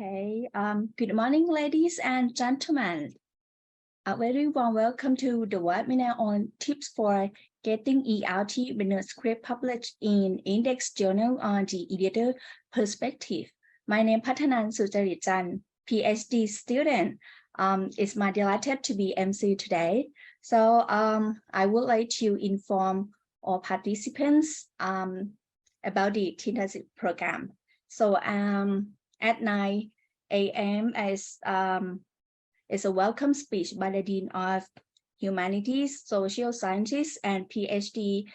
Okay, good morning, ladies and gentlemen. A very warm welcome to the webinar on tips for getting ELT manuscript published in Index Journal on the editor perspective. My name is Wasanasomsithi, Ph.D. student. It's my delight to be MC today. So I would like to inform all participants about the internship program. So at 9 a.m. is a welcome speech by the Dean of Humanities, Social Sciences, and Ph.D.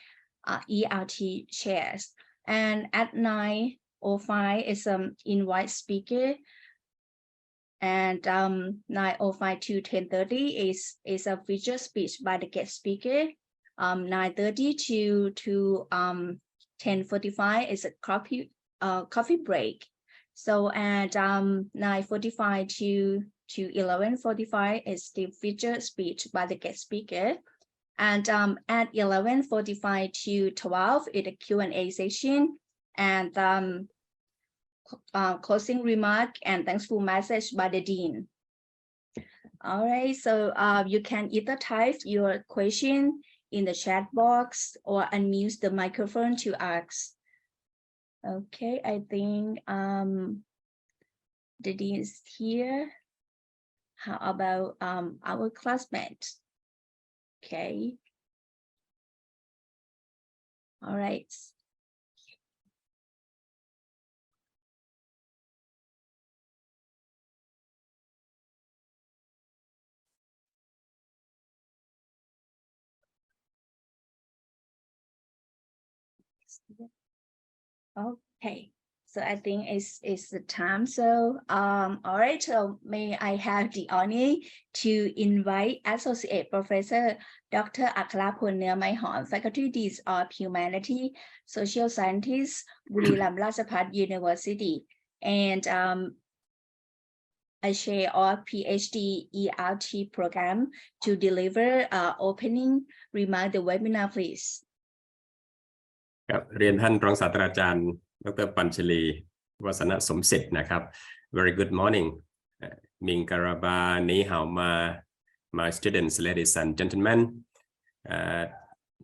ELT chairs. And at 9:05 is invite speaker. And 9:05 to 10:30 is a feature speech by the guest speaker. 9:30 to 10:45 is a coffee break. So at 9:45 to 11:45 is the feature speech by the guest speaker. And at 11:45 to 12 is a Q&A session and closing remark and thankful message by the dean. All right, so you can either type your question in the chat box or unmute the microphone to ask. Okay, I think the dean is here. How about our classmate? Okay. All right. Okay, so I think it's the time. So all right, so may I have the honor to invite Associate Professor Dr. Akrapol Neermaihorn, Faculty Dean of Humanities, Social Sciences, Buriram Rajabhat University, and a chair of Ph.D. ELT program to deliver opening remark the webinar, please. ครับเรียนท่านรองศาสตราจารย์ดร.ปัญชลีวาสนสมศิษฐ์นะครับ Very good morning มิงการาบานีฮาวมา my students, ladies and gentlemen.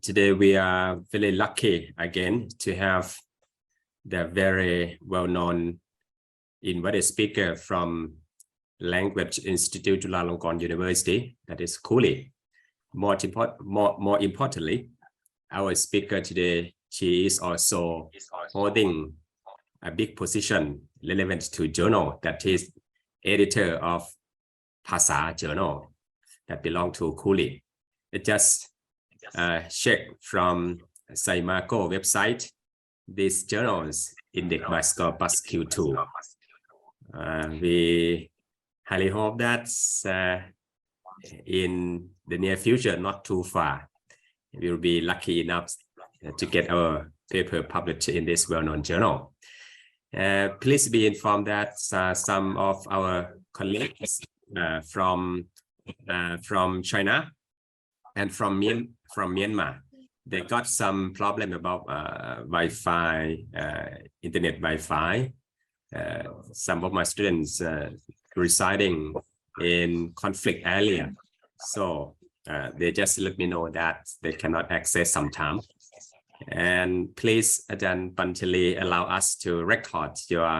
Today we are very lucky again to have the very well-known invited speaker from Language Institute Chulalongkorn University, that is Cooley. More importantly, our speaker today, she is also holding a big position relevant to journal, that is editor of Phasa journal that belong to Cooley. It just check from Saimago website, these journals index by score plus Q2. We highly hope that in the near future, not too far, we will be lucky enough to get our paper published in this well-known journal. Please be informed that some of our colleagues from China and from Myanmar, they got some problem about Wi-Fi, internet Wi-Fi. Some of my students residing in conflict area, so they just let me know that they cannot access sometimes. And please, Ajahn Punchalee, allow us to record your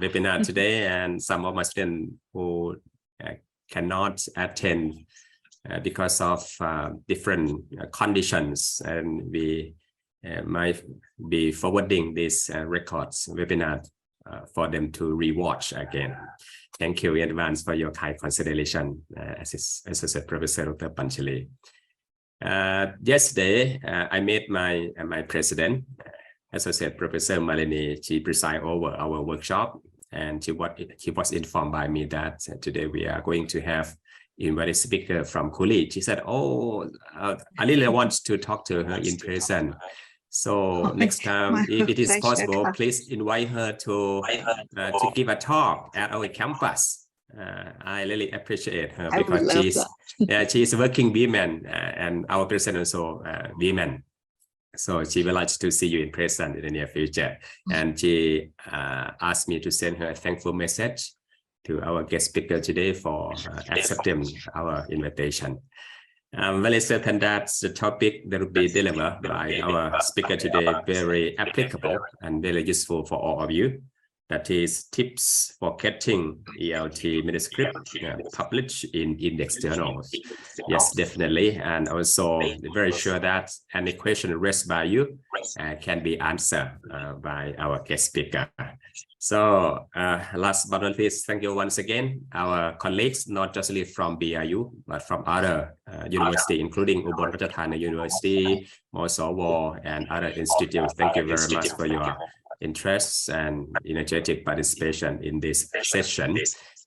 webinar today, and some of my students who cannot attend because of different conditions, and we might be forwarding this records webinar for them to rewatch again. Thank you in advance for your kind consideration, Associate Professor Dr. Punchalee. Yesterday, I met my president, Associate Professor Malini. She presided over our workshop, and she was informed by me that today we are going to have invited speaker from Cooley. She said, "Oh, I really want to talk to her in person. So next time, if it is possible, please invite her to give a talk at our campus." I really appreciate her because she's a working woman, and our president also women. So she would like to see you in person in the near future. And she asked me to send her a thankful message to our guest speaker today for accepting our invitation. I'm very certain that the topic that will be delivered by our speaker today very applicable and very useful for all of you. That is tips for getting ELT manuscript published in index journals. Yes, definitely. And also very sure that any question raised by you can be answered by our guest speaker. So last but not least, thank you once again, our colleagues, not just from BRU, but from other universities, including Ubon Ratchathani University, Mosowo, and other institutes. Thank you very much for your interest and energetic participation in this session.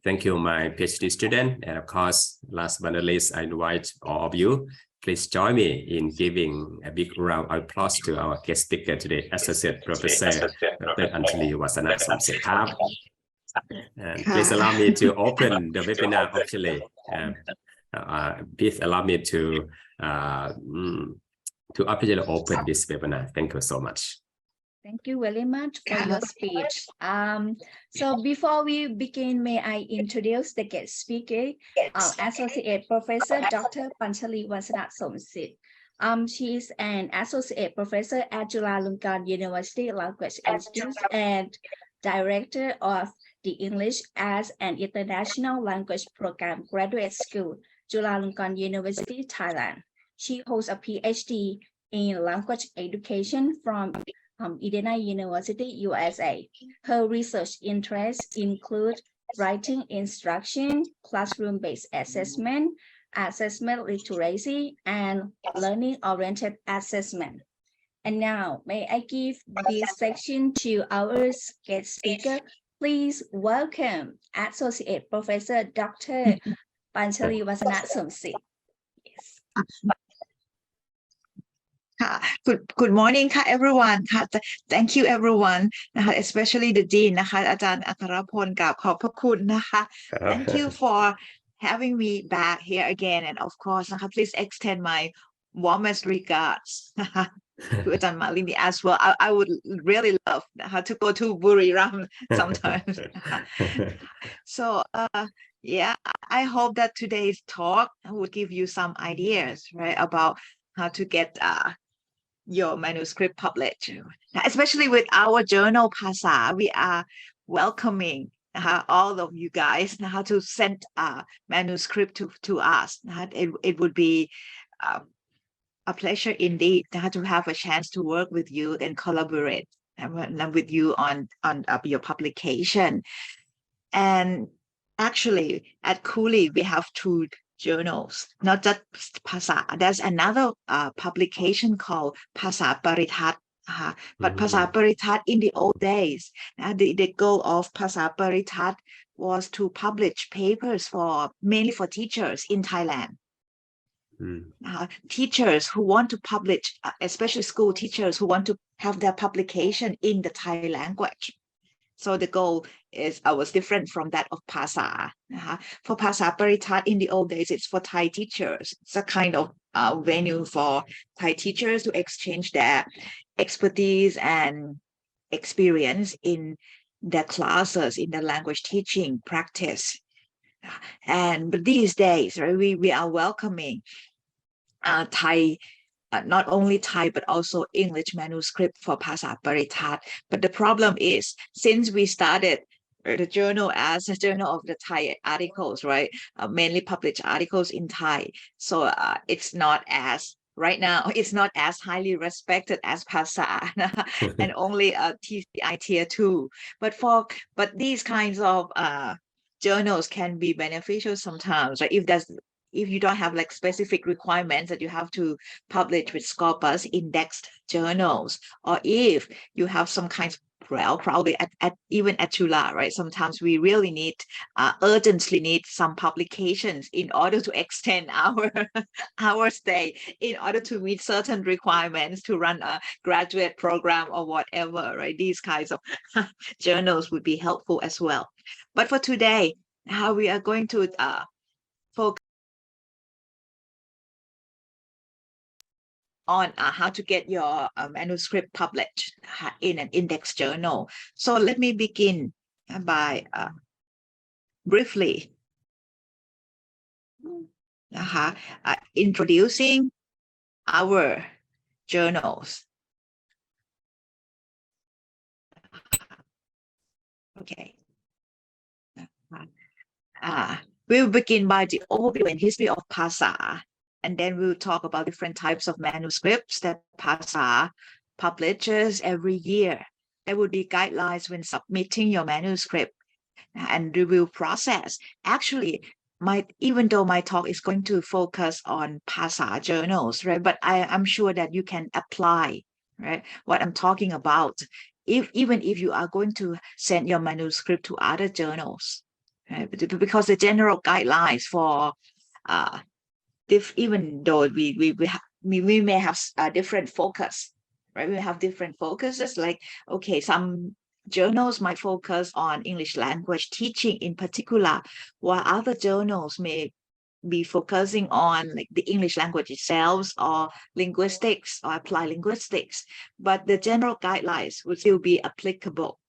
Thank you, my PhD student. And of course, last but not least, I invite all of you, please join me in giving a big round of applause to our guest speaker today, Associate Professor Dr. Punchalee Wasanasomsithi. And please allow me to open the webinar officially. Please allow me to officially open this webinar. Thank you so much. Thank you very much for your speech. So before we begin, may I introduce the guest speaker, Associate Professor Dr. Punchalee Wasanasomsithi. She is an Associate Professor at Chulalongkorn University Language Institute and Director of the English as an International Language Program Graduate School, Chulalongkorn University, Thailand. She holds a Ph.D. in Language Education from Indiana University, USA. Her research interests include writing instruction, classroom-based assessment, assessment literacy, and learning-oriented assessment. And now, may I give this section to our guest speaker. Please welcome Associate Professor Dr. Punchalee Wasanasomsithi. Yes. Good morning, everyone. Thank you, everyone, especially the Dean, Ajahn Akarapon, ขอบพระคุณนะคะ Thank you for having me back here again. And of course, please extend my warmest regards to Ajahn Malini as well. I would really love to go to Buriram sometimes. So, yeah, I hope that today's talk would give you some ideas, right, about how to get your manuscript published. Especially with our journal Phasa, we are welcoming all of you guys to send a manuscript to us. It would be a pleasure indeed to have a chance to work with you and collaborate with you on your publication. And actually, at Cooley, we have two journals, not just Phasa. There's another publication called Phasa-Paritat. But Phasa-Paritat in the old days, the goal of Phasa-Paritat was to publish papers mainly for teachers in Thailand. Teachers who want to publish, especially school teachers who want to have their publication in the Thai language. So the goal was different from that of Phasa. For Phasa-Paritat in the old days, it's for Thai teachers. It's a kind of venue for Thai teachers to exchange their expertise and experience in their classes, in the language teaching practice. But these days, right, we are welcoming Thai, not only Thai, but also English manuscript for Phasa-Paritat. But the problem is, since we started the journal as a journal of the Thai articles, right, mainly published articles in Thai. So it's not as, right now, it's not as highly respected as Phasa and only a TCI tier 2. But these kinds of journals can be beneficial sometimes, right? If you don't have like specific requirements that you have to publish with Scopus indexed journals, or if you have some kinds of, well, probably even at Chula, right? Sometimes we really need, urgently need some publications in order to extend our stay, in order to meet certain requirements to run a graduate program or whatever, right? These kinds of journals would be helpful as well. But for today, how we are going to focus on how to get your manuscript published in an index journal. So let me begin by briefly introducing our journals. Okay. We'll begin by the overview and history of Phasa, and then we'll talk about different types of manuscripts that Phasa publishes every year. There will be guidelines when submitting your manuscript and review process. Actually, even though my talk is going to focus on Phasa journals, right? But I'm sure that you can apply, right, what I'm talking about, even if you are going to send your manuscript to other journals, right? Because the general guidelines for even though we may have a different focus, right? We have different focuses. Like, okay, some journals might focus on English language teaching in particular, while other journals may be focusing on like the English language itself or linguistics or applied linguistics, but the general guidelines will still be applicable.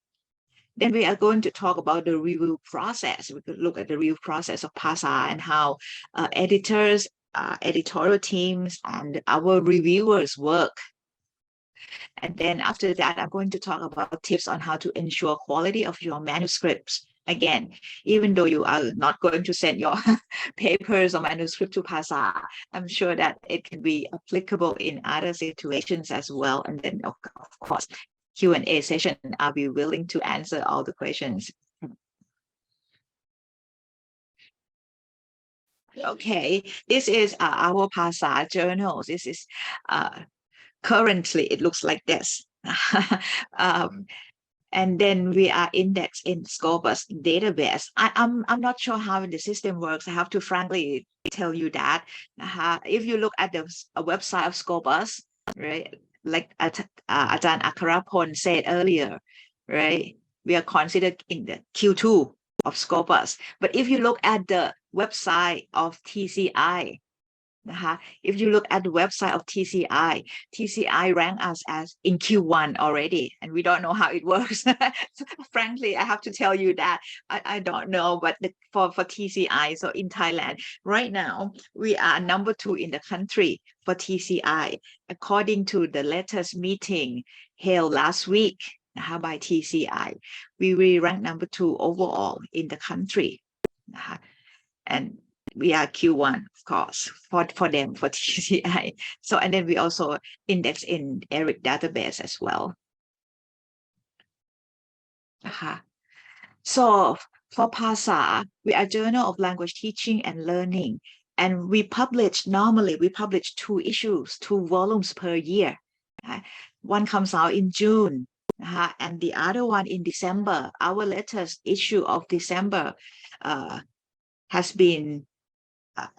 Then we are going to talk about the review process. We could look at the review process of Phasa and how editors, editorial teams, and our reviewers work. And then after that, I'm going to talk about tips on how to ensure quality of your manuscripts. Again, even though you are not going to send your papers or manuscript to Phasa, I'm sure that it can be applicable in other situations as well. And then, of course, Q&A session, I'll be willing to answer all the questions. Okay, this is our Phasa journals. This is currently, it looks like this. And then we are indexed in Scopus database. I'm not sure how the system works. I have to frankly tell you that. If you look at the website of Scopus, right, like Ajahn Akarapon said earlier, right, we are considered in the Q2 of Scopus. But if you look at the website of TCI, if you look at the website of TCI ranked us as in Q1 already, and we don't know how it works. Frankly, I have to tell you that I don't know, but for TCI, so in Thailand, right now, we are number 2 in the country for TCI, according to the latest meeting held last week by TCI. We ranked number 2 overall in the country. And we are Q1, of course, for them, for TCI. So, and then we also index in ERIC database as well. So for Phasa, we are Journal of Language Teaching and Learning. And normally we publish 2 issues, 2 volumes per year. One comes out in June, and the other one in December. Our latest issue of December has been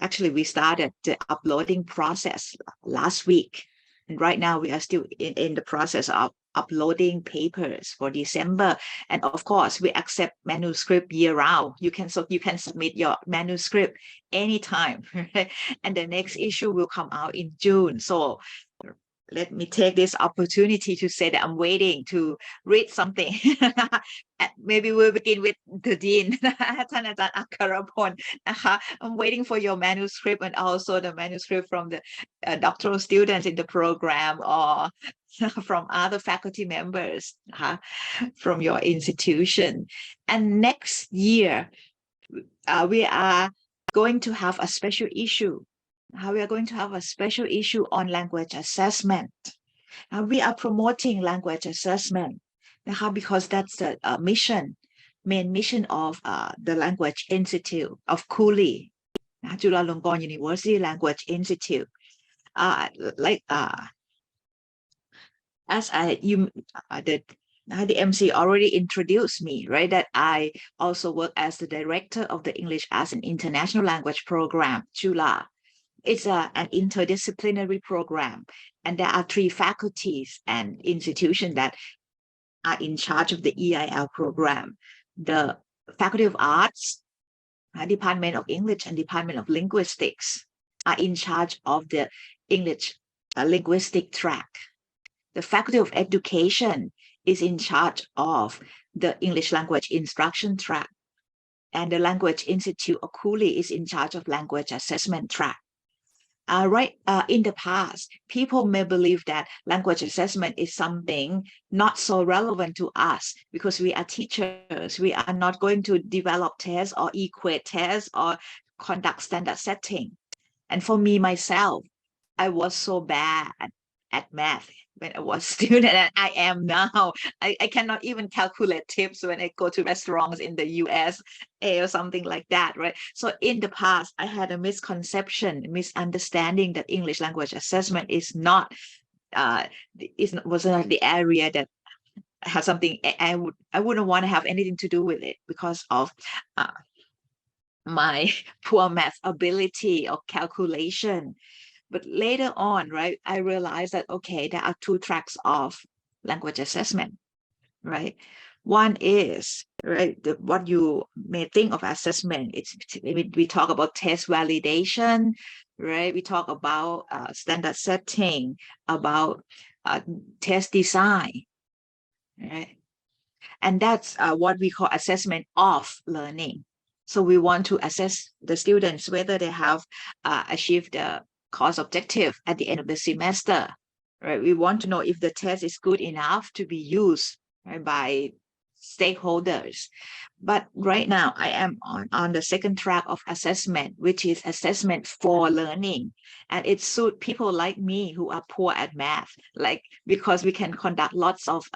actually, we started the uploading process last week. And right now we are still in the process of uploading papers for December. And of course, we accept manuscript year round. You can submit your manuscript anytime. Right? And the next issue will come out in June. So let me take this opportunity to say that I'm waiting to read something. Maybe we'll begin with the Dean, Ajahn Akarapon. I'm waiting for your manuscript and also the manuscript from the doctoral students in the program or from other faculty members from your institution. And next year, we are going to have a special issue. We are going to have a special issue on language assessment. We are promoting language assessment because that's the main mission of the Language Institute of Cooley, Chulalongkorn University Language Institute. As the MC already introduced me, right? That I also work as the director of the English as an International Language Program, Chula. It's an interdisciplinary program, and there are 3 faculties and institutions that are in charge of the EIL program. The Faculty of Arts, Department of English, and Department of Linguistics are in charge of the English linguistic track. The Faculty of Education is in charge of the English language instruction track, and the Language Institute of Cooley is in charge of language assessment track. In the past, people may believe that language assessment is something not so relevant to us because we are teachers. We are not going to develop tests or equate tests or conduct standard setting. And for me, myself, I was so bad at math when I was a student, and I am now. I cannot even calculate tips when I go to restaurants in the US or something like that, right? So in the past, I had a misunderstanding that English language assessment was not the area that has something I wouldn't want to have anything to do with it because of my poor math ability or calculation. But later on, right, I realized that, okay, there are two tracks of language assessment, right? One is, right, what you may think of assessment. We talk about test validation, right? We talk about standard setting, about test design, right? And that's what we call assessment of learning. So we want to assess the students whether they have achieved the course objective at the end of the semester, right? We want to know if the test is good enough to be used, right, by stakeholders. But right now I am on the second track of assessment, which is assessment for learning. And it suits people like me who are poor at math, like, because we can conduct lots of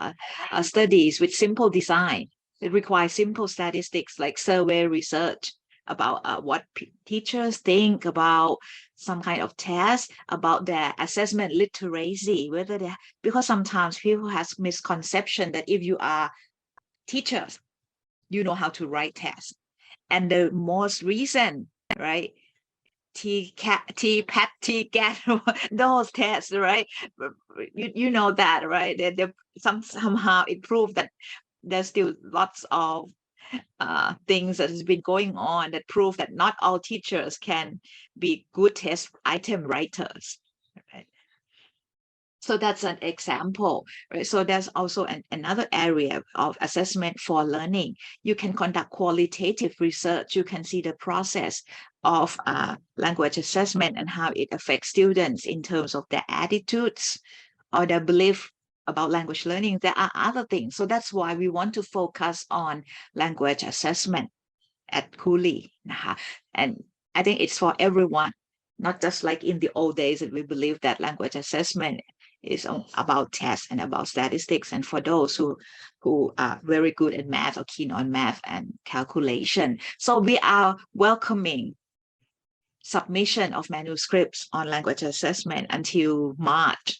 studies with simple design. It requires simple statistics like survey research about what teachers think about some kind of test, about their assessment literacy, because sometimes people have misconception that if you are teachers, you know how to write tests. And the most recent, right, TCAT, TGAT, those tests, right? You know that, right? Somehow it proved that there's still lots of things that has been going on that prove that not all teachers can be good test item writers, right? So that's an example, right? So there's also another area of assessment for learning. You can conduct qualitative research. You can see the process of language assessment and how it affects students in terms of their attitudes or their belief about language learning. There are other things. So that's why we want to focus on language assessment at Cooley. And I think it's for everyone, not just like in the old days that we believe that language assessment is about tests and about statistics, and for those who are very good at math or keen on math and calculation. So we are welcoming submission of manuscripts on language assessment until March.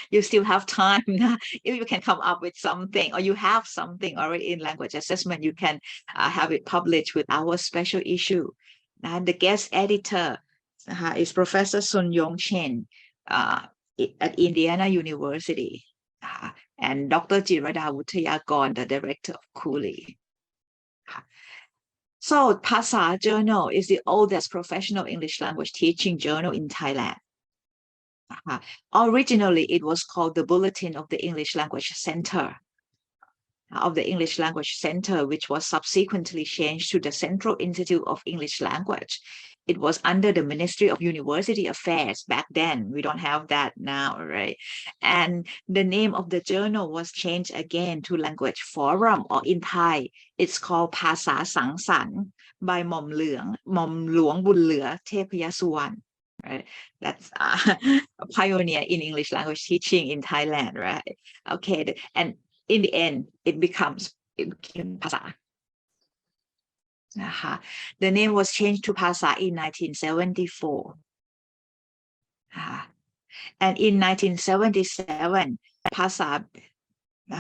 You still have time. If you can come up with something, or you have something already in language assessment, you can have it published with our special issue. And the guest editor is Professor Sun Yong Chen at Indiana University, and Dr. Jirada Wuttayakon, the director of Cooley. So Phasa Journal is the oldest professional English language teaching journal in Thailand. Originally, it was called the Bulletin of the English Language Center, which was subsequently changed to the Central Institute of English Language. It was under the Ministry of University Affairs back then. We don't have that now, right? And the name of the journal was changed again to Language Forum, or in Thai, it's called Phasa Sang San by Mom Luang Bunlea Thepayasuwan. Right, that's a pioneer in English language teaching in Thailand, right? Okay, and in the end, it became Phasa. The name was changed to Phasa in 1974. And in 1977, Phasa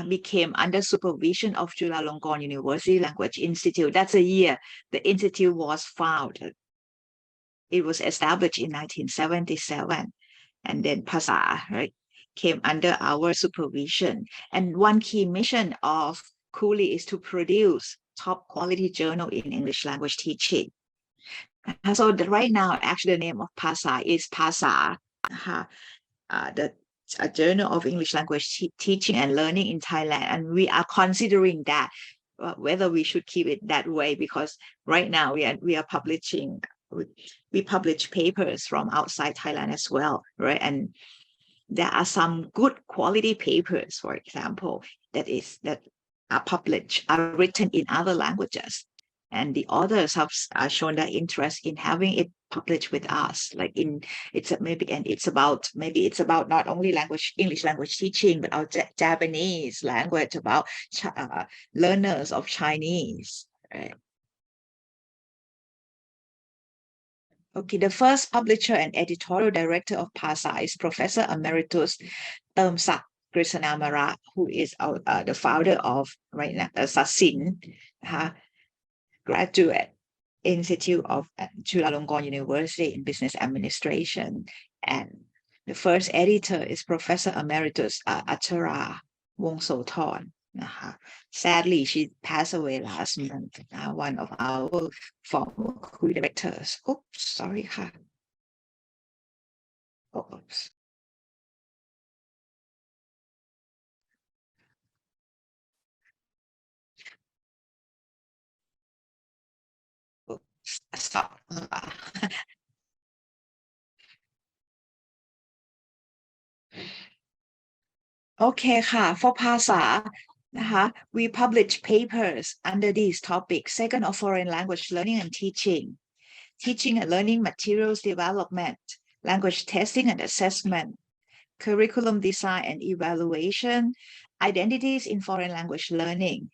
became under supervision of Chulalongkorn University Language Institute. That's the year the institute was founded. It was established in 1977, and then Phasa, right, came under our supervision. And one key mission of Cooley is to produce top quality journal in English language teaching. So right now, actually, the name of Phasa is Phasa. a Journal of English Language Teaching and Learning in Thailand, and we are considering that whether we should keep it that way, because right now we are publishing, we publish papers from outside Thailand as well, right? And there are some good quality papers, for example, that are written in other languages, and the authors have shown their interest in having it published with us. Like it's about not only English language teaching, but our Japanese language, about learners of Chinese, right? Okay, the first publisher and editorial director of PASA is Professor Emeritus Sasak Krishnamara, who is the founder of right now Sasin, graduate Institute of Chulalongkorn University in Business Administration. And the first editor is Professor Emeritus Achara Wongsothorn. Sadly, she passed away last month. One of our former co-directors. Oops, sorry. Oops. Stop. Okay, for PASA, we publish papers under these topics: second of foreign language learning and teaching, teaching and learning materials development, language testing and assessment, curriculum design and evaluation, identities in foreign language learning,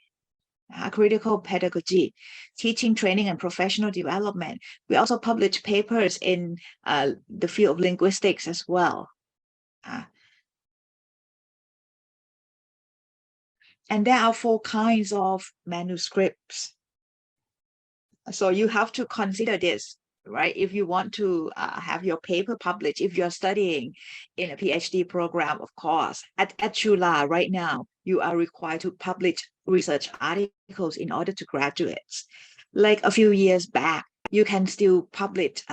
critical pedagogy, teaching, training, and professional development. We also publish papers in the field of linguistics as well. And there are 4 kinds of manuscripts. So you have to consider this, right? If you want to have your paper published, if you're studying in a PhD program, of course, at Chula right now, you are required to publish research articles in order to graduate. Like a few years back, you can still publish,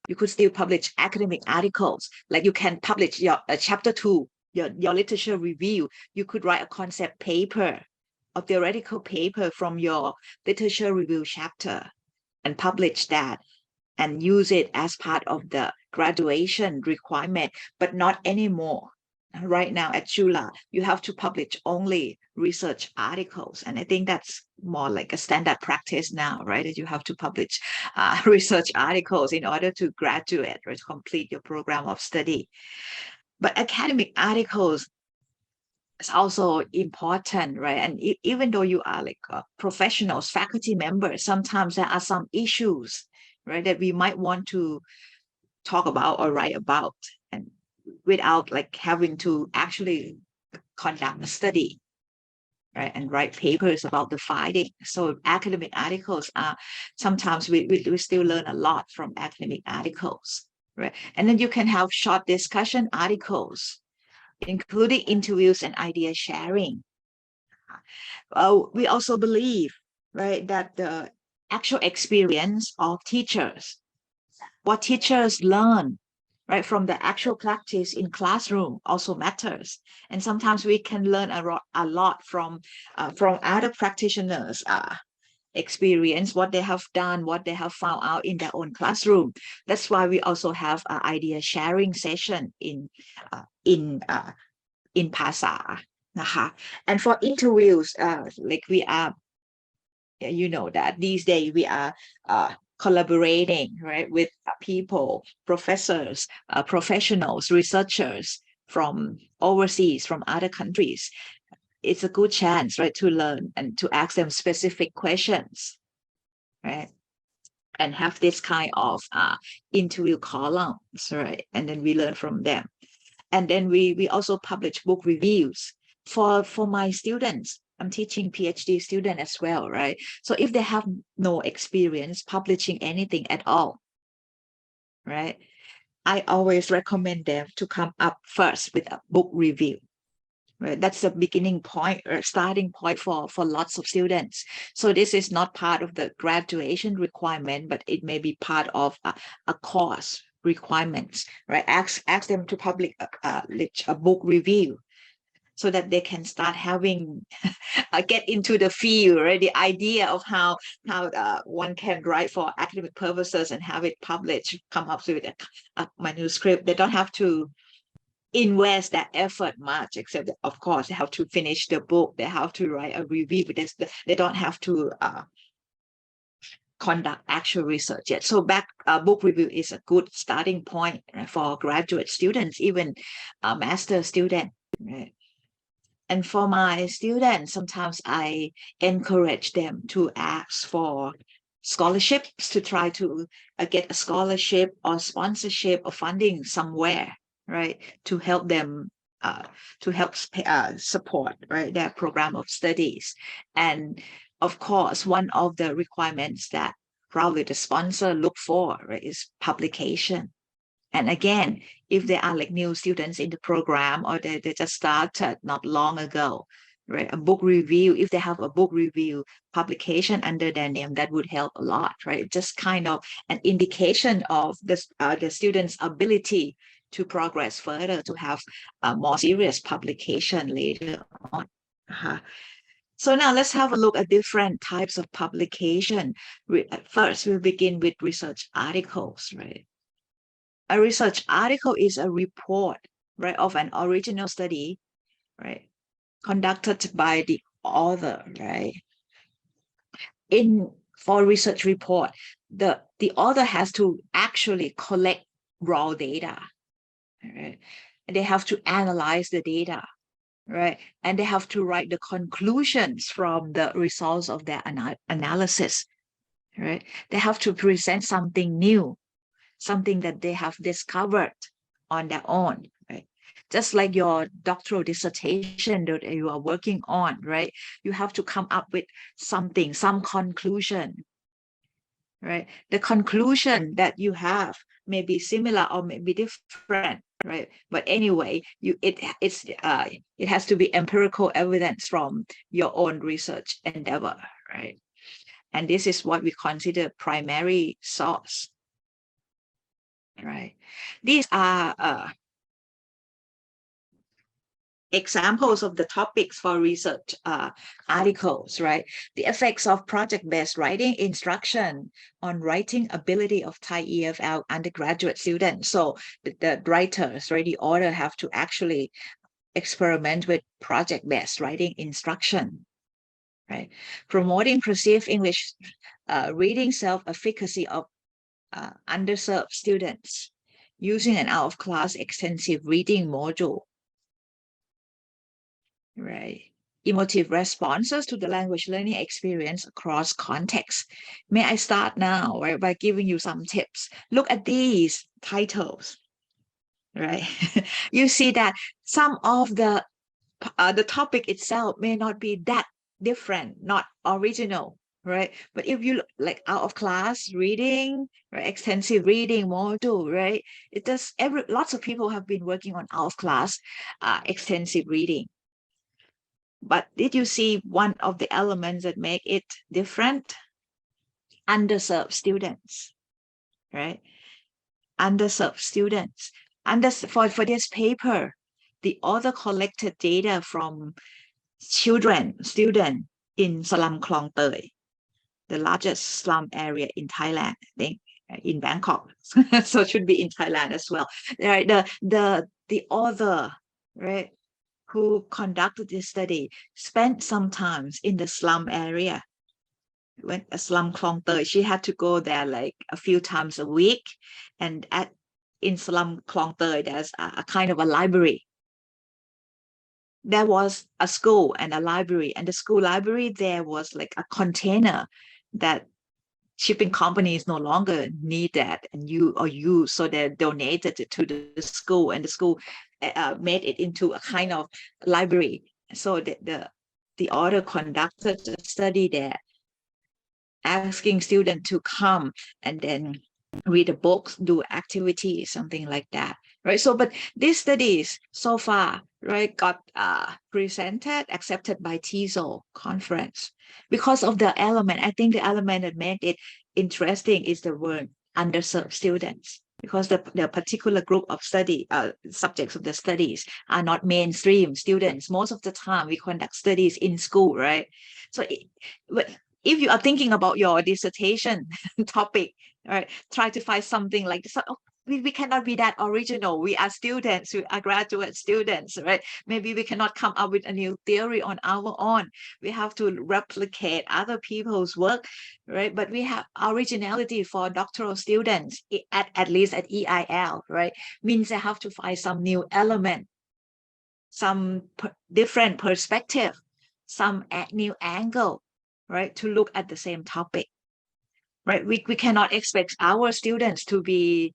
you could still publish academic articles. Like you can publish your chapter 2, your literature review. You could write a concept paper, a theoretical paper from your literature review chapter and publish that and use it as part of the graduation requirement, but not anymore. Right now at Chula, you have to publish only research articles. And I think that's more like a standard practice now, right? That you have to publish research articles in order to graduate or to complete your program of study. But academic articles is also important, right? And even though you are like professionals, faculty members, sometimes there are some issues, right, that we might want to talk about or write about, and without like having to actually conduct a study, right, and write papers about the finding. So academic articles are sometimes we still learn a lot from academic articles, right? And then you can have short discussion articles, including interviews and idea sharing. We also believe, right, that the actual experience of teachers, what teachers learn, right, from the actual practice in classroom also matters. And sometimes we can learn a lot from other practitioners' experience, what they have done, what they have found out in their own classroom. That's why we also have an idea sharing session in PASA. And for interviews, like we are, you know, that these days we are collaborating, right, with people, professors, professionals, researchers from overseas, from other countries. It's a good chance, right, to learn and to ask them specific questions, right, and have this kind of interview columns, right, and then we learn from them. And then we also publish book reviews for my students. I'm teaching PhD students as well, right? So if they have no experience publishing anything at all, right, I always recommend them to come up first with a book review. Right? That's the beginning point or starting point for lots of students. So this is not part of the graduation requirement, but it may be part of a course, requirements, right? Ask them to publish a book review so that they can start having get into the field, right? The idea of how one can write for academic purposes and have it published, come up with a manuscript. They don't have to invest that effort much, except that, of course, they have to finish the book, they have to write a review, but they don't have to conduct actual research yet. So book review is a good starting point, right, for graduate students, even a master student, right? And for my students, sometimes I encourage them to ask for scholarships, to try to get a scholarship or sponsorship or funding somewhere, right, to help them support, right, their program of studies. And of course, one of the requirements that probably the sponsor look for, right, is publication. And again, if they are like new students in the program, or they just started not long ago, right, a book review, if they have a book review publication under their name, that would help a lot, right? Just kind of an indication of the student's ability to progress further, to have a more serious publication later on. So now let's have a look at different types of publication. First, we'll begin with research articles, right? A research article is a report, right, of an original study, right, conducted by the author, right? For research report, the author has to actually collect raw data, right? And they have to analyze the data, right? And they have to write the conclusions from the results of their analysis, right? They have to present something new, something that they have discovered on their own, right? Just like your doctoral dissertation that you are working on, right? You have to come up with something, some conclusion, right? The conclusion that you have may be similar or may be different, right? But anyway, it has to be empirical evidence from your own research endeavor, right? And this is what we consider primary source. Right. These are examples of the topics for research articles, right? The effects of project-based writing instruction on writing ability of Thai EFL undergraduate students. So the writers, right, the author have to actually experiment with project-based writing instruction, right? Promoting perceived English reading self-efficacy of underserved students using an out-of-class extensive reading module, right? Emotive responses to the language learning experience across contexts. May I start now, right, by giving you some tips? Look at these titles, right? You see that some of the topic itself may not be that different, not original, right? But if you look like out of class reading, right, extensive reading module, right? It does lots of people have been working on out of class extensive reading. But did you see one of the elements that make it different? Underserved students, right? Underserved students. For this paper, the author collected data from students in Chulalongkorn, the largest slum area in Thailand, I think, in Bangkok. So it should be in Thailand as well. Right? The author, right, who conducted this study spent some time in the slum area. When Chulalongkorn, she had to go there like a few times a week. And in Chulalongkorn, there's a kind of a library. There was a school and a library, and the school library there was like a container that shipping companies no longer need that and use, so they donated it to the school, and the school made it into a kind of library. So the author conducted a study there, asking students to come and then read the books, do activities, something like that, right? So, but these studies so far, right, got presented, accepted by TESOL conference because of the element. I think the element that made it interesting is the word underserved students, because the particular group of subjects of the studies are not mainstream students. Most of the time we conduct studies in school, right? So if you are thinking about your dissertation topic, right, try to find something like this. Oh, we cannot be that original. We are students, we are graduate students, right? Maybe we cannot come up with a new theory on our own. We have to replicate other people's work, right? But we have originality for doctoral students, at least at EIL, right? Means they have to find some new element, some different perspective, some new angle, right, to look at the same topic, right? We cannot expect our students to be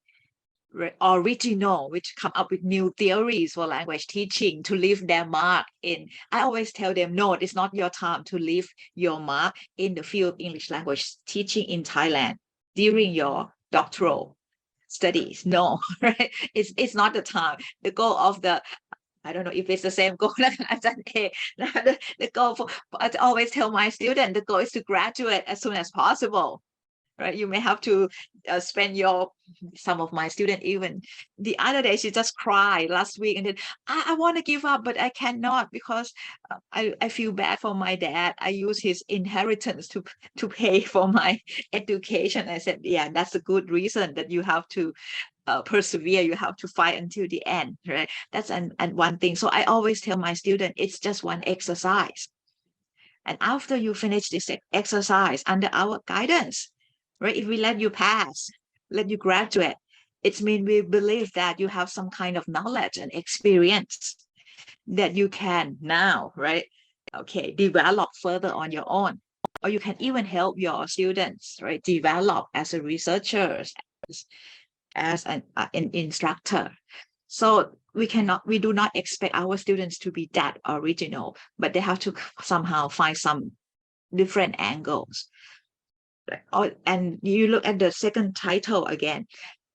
original, which come up with new theories for language teaching to leave their mark in. I always tell them, no, it's not your time to leave your mark in the field of English language teaching in Thailand during your doctoral studies. No, right? It's not the time. The goal of the, I don't know if it's the same goal. The goal for, I always tell my students, the goal is to graduate as soon as possible. Right, you may have to spend some of my students, even the other day, she just cried last week and then I want to give up, but I cannot because I feel bad for my dad. I use his inheritance to pay for my education. I said, yeah, that's a good reason that you have to persevere. You have to fight until the end, right? That's and one thing. So I always tell my students, it's just one exercise, and after you finish this exercise under our guidance, right, if we let you pass, let you graduate, it means we believe that you have some kind of knowledge and experience that you can now, right, okay, develop further on your own, or you can even help your students, right, develop as a researcher, as an instructor. So we do not expect our students to be that original, but they have to somehow find some different angles. And you look at the second title again,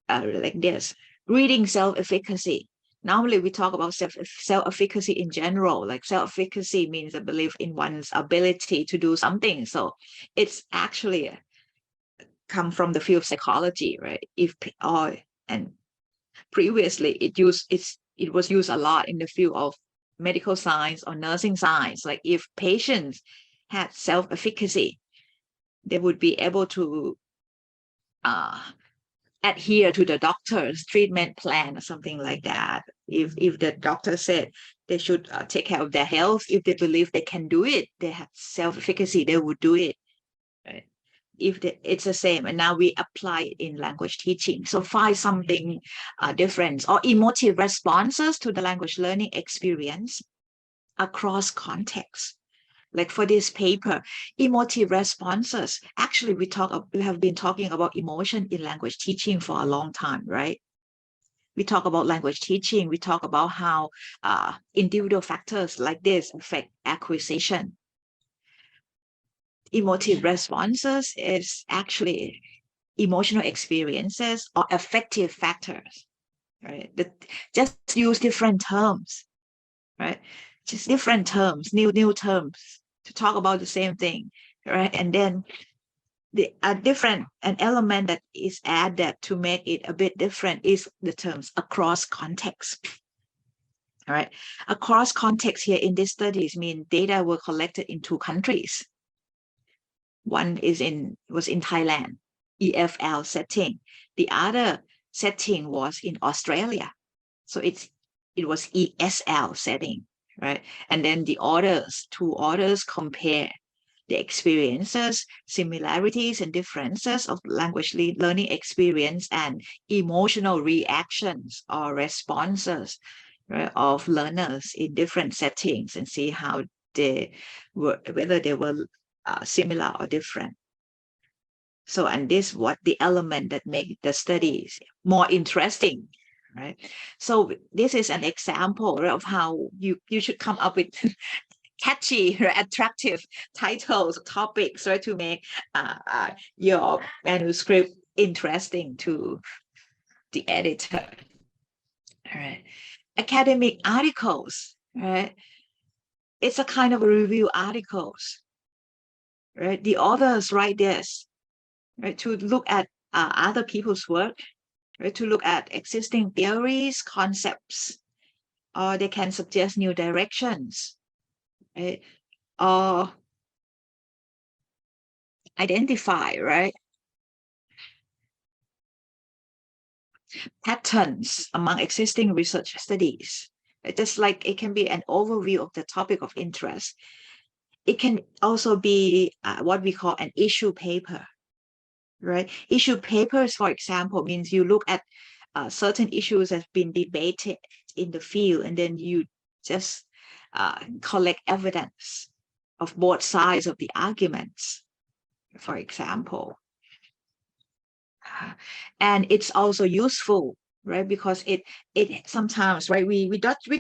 like this, reading self-efficacy. Normally we talk about self-efficacy in general, like self-efficacy means a belief in one's ability to do something. So it's actually come from the field of psychology, right? And previously it was used a lot in the field of medical science or nursing science. Like if patients had self-efficacy, they would be able to adhere to the doctor's treatment plan or something like that. If the doctor said they should take care of their health, if they believe they can do it, they have self-efficacy, they would do it, right? It's the same, and now we apply it in language teaching. So find something different, or emotive responses to the language learning experience across contexts. Like for this paper, emotive responses. Actually, we have been talking about emotion in language teaching for a long time, right? We talk about language teaching. We talk about how individual factors like this affect acquisition. Emotive responses is actually emotional experiences or affective factors, right? Just use different terms, right? Just different terms, new terms to talk about the same thing, right? And then an element that is added to make it a bit different is the terms across context. All right, across context here in these studies mean data were collected in 2 countries. One was in Thailand, EFL setting. The other setting was in Australia, so it was ESL setting, right? And then the 2 authors compare the experiences, similarities and differences of language learning experience and emotional reactions or responses, right, of learners in different settings, and see how whether they were similar or different. So, and this what the element that make the studies more interesting, right? So this is an example of how you should come up with catchy, attractive titles, topics, right, to make your manuscript interesting to the editor. All right, academic articles, right? It's a kind of review articles, right? The authors write this, right, to look at other people's work, right? To look at existing theories, concepts, or they can suggest new directions, right? Or identify, right, patterns among existing research studies. Just like it can be an overview of the topic of interest. It can also be what we call an issue paper, right? Issue papers, for example, means you look at certain issues that have been debated in the field, and then you just collect evidence of both sides of the arguments, for example. And it's also useful, right? Because it sometimes, right, we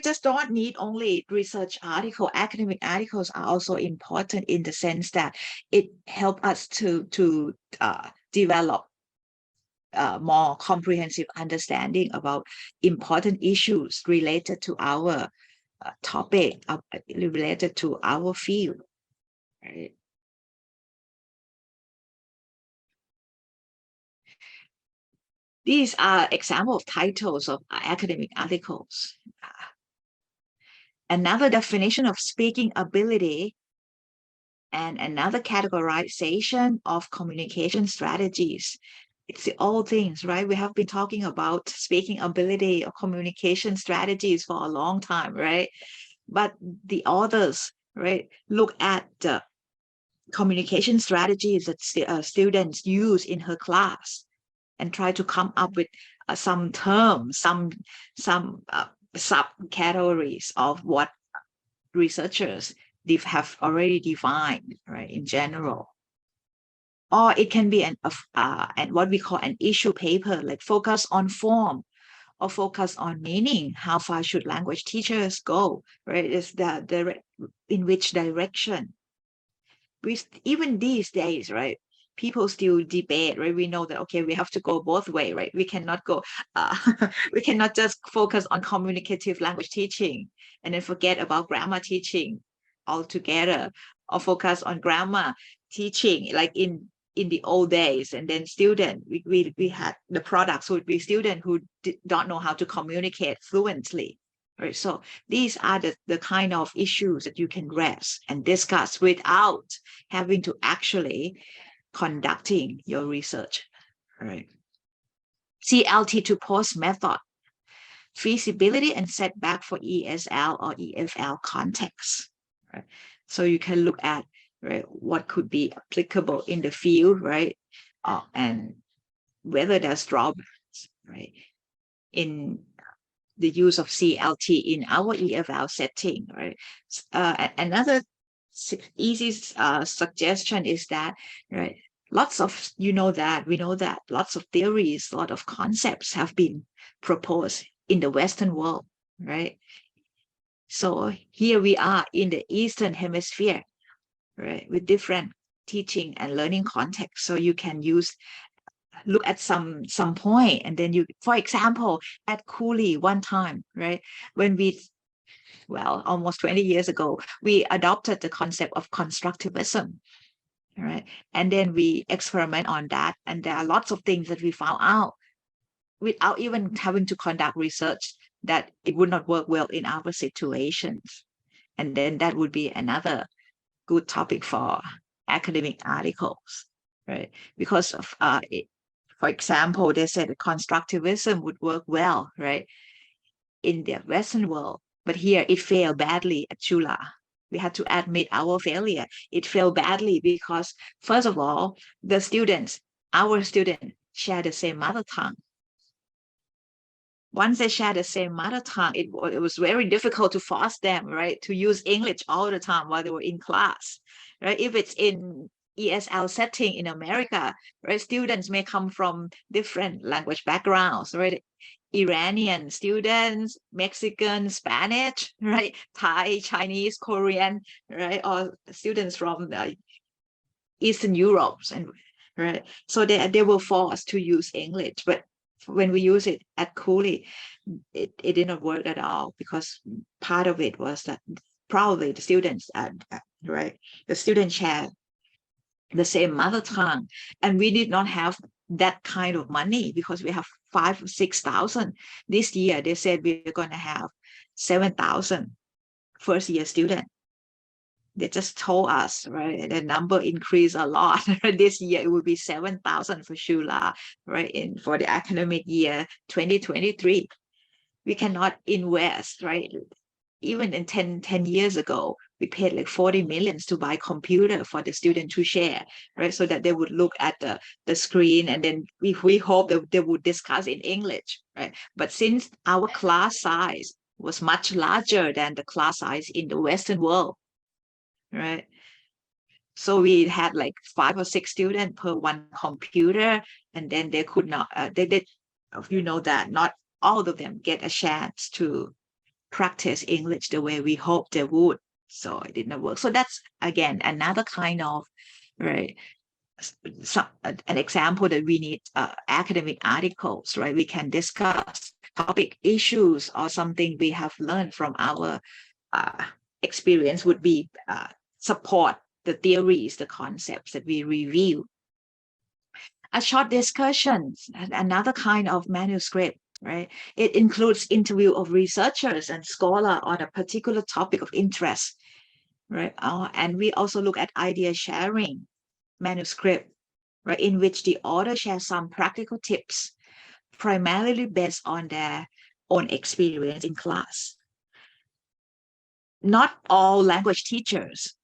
just don't need only research article. Academic articles are also important in the sense that it helps us to develop more comprehensive understanding about important issues related to our topic, related to our field, right? These are examples of titles of academic articles. Another definition of speaking ability and another categorization of communication strategies. It's the old things, right? We have been talking about speaking ability or communication strategies for a long time, right? But the authors, right, look at the communication strategies that students use in her class and try to come up with some terms, some subcategories of what researchers have already defined, right, in general. Or it can be an what we call an issue paper, like focus on form or focus on meaning. How far should language teachers go, right? Is in which direction? Even these days, right, people still debate, right? We know that, okay, we have to go both ways, right? We cannot go, we cannot just focus on communicative language teaching and then forget about grammar teaching altogether, or focus on grammar teaching like in the old days, and then we had the products would be students who don't know how to communicate fluently. Right, so these are the kind of issues that you can raise and discuss without having to actually conducting your research. Right. CLT to post method, feasibility and setback for ESL or EFL context. Right. So you can look at, right, what could be applicable in the field, right, and whether there's drawbacks, right, in the use of CLT in our EFL setting, right? Another easy suggestion is that, right, we know that lots of theories, a lot of concepts have been proposed in the Western world, right? So here we are in the Eastern Hemisphere, right, with different teaching and learning contexts. So you can look at some point, and then you, for example, at Cooley one time, right, when almost 20 years ago, we adopted the concept of constructivism, right, and then we experiment on that, and there are lots of things that we found out without even having to conduct research that it would not work well in our situations. And then that would be another good topic for academic articles, right, because of for example, they said that constructivism would work well, right, in the Western world, but here it failed badly at Chula. We had to admit our failure. It failed badly because, first of all, our students share the same mother tongue. Once they share the same mother tongue, it was very difficult to force them, right, to use English all the time while they were in class, right? If it's in ESL setting in America, right, students may come from different language backgrounds, right? Iranian students, Mexican, Spanish, right? Thai, Chinese, Korean, right? Or students from Eastern Europe, and right. So they were forced to use English, but when we use it at Cooley, it did not work at all, because part of it was that probably the students, right, the students share the same mother tongue, and we did not have that kind of money because we have 5,000 or 6,000. This year, they said we're going to have 7,000 first-year students. They just told us, right, the number increased a lot. This year, it will be 7,000 for Chula, right, for the academic year 2023. We cannot invest, right? Even in 10 years ago, we paid like 40 million to buy computer for the student to share, right? So that they would look at the screen, and then we hope that they would discuss in English, right? But since our class size was much larger than the class size in the Western world, right? So we had like 5 or 6 students per one computer, and then they could not, you know, that not all of them get a chance to practice English the way we hoped they would. So it did not work. So that's, again, another kind of, right, an example that we need academic articles, right? We can discuss topic issues or something we have learned from our experience would be support the theories, the concepts that we review. A short discussion, another kind of manuscript, right? It includes interview of researchers and scholars on a particular topic of interest, right? And we also look at idea sharing manuscript, right, in which the author shares some practical tips, primarily based on their own experience in class. Not all language teachers,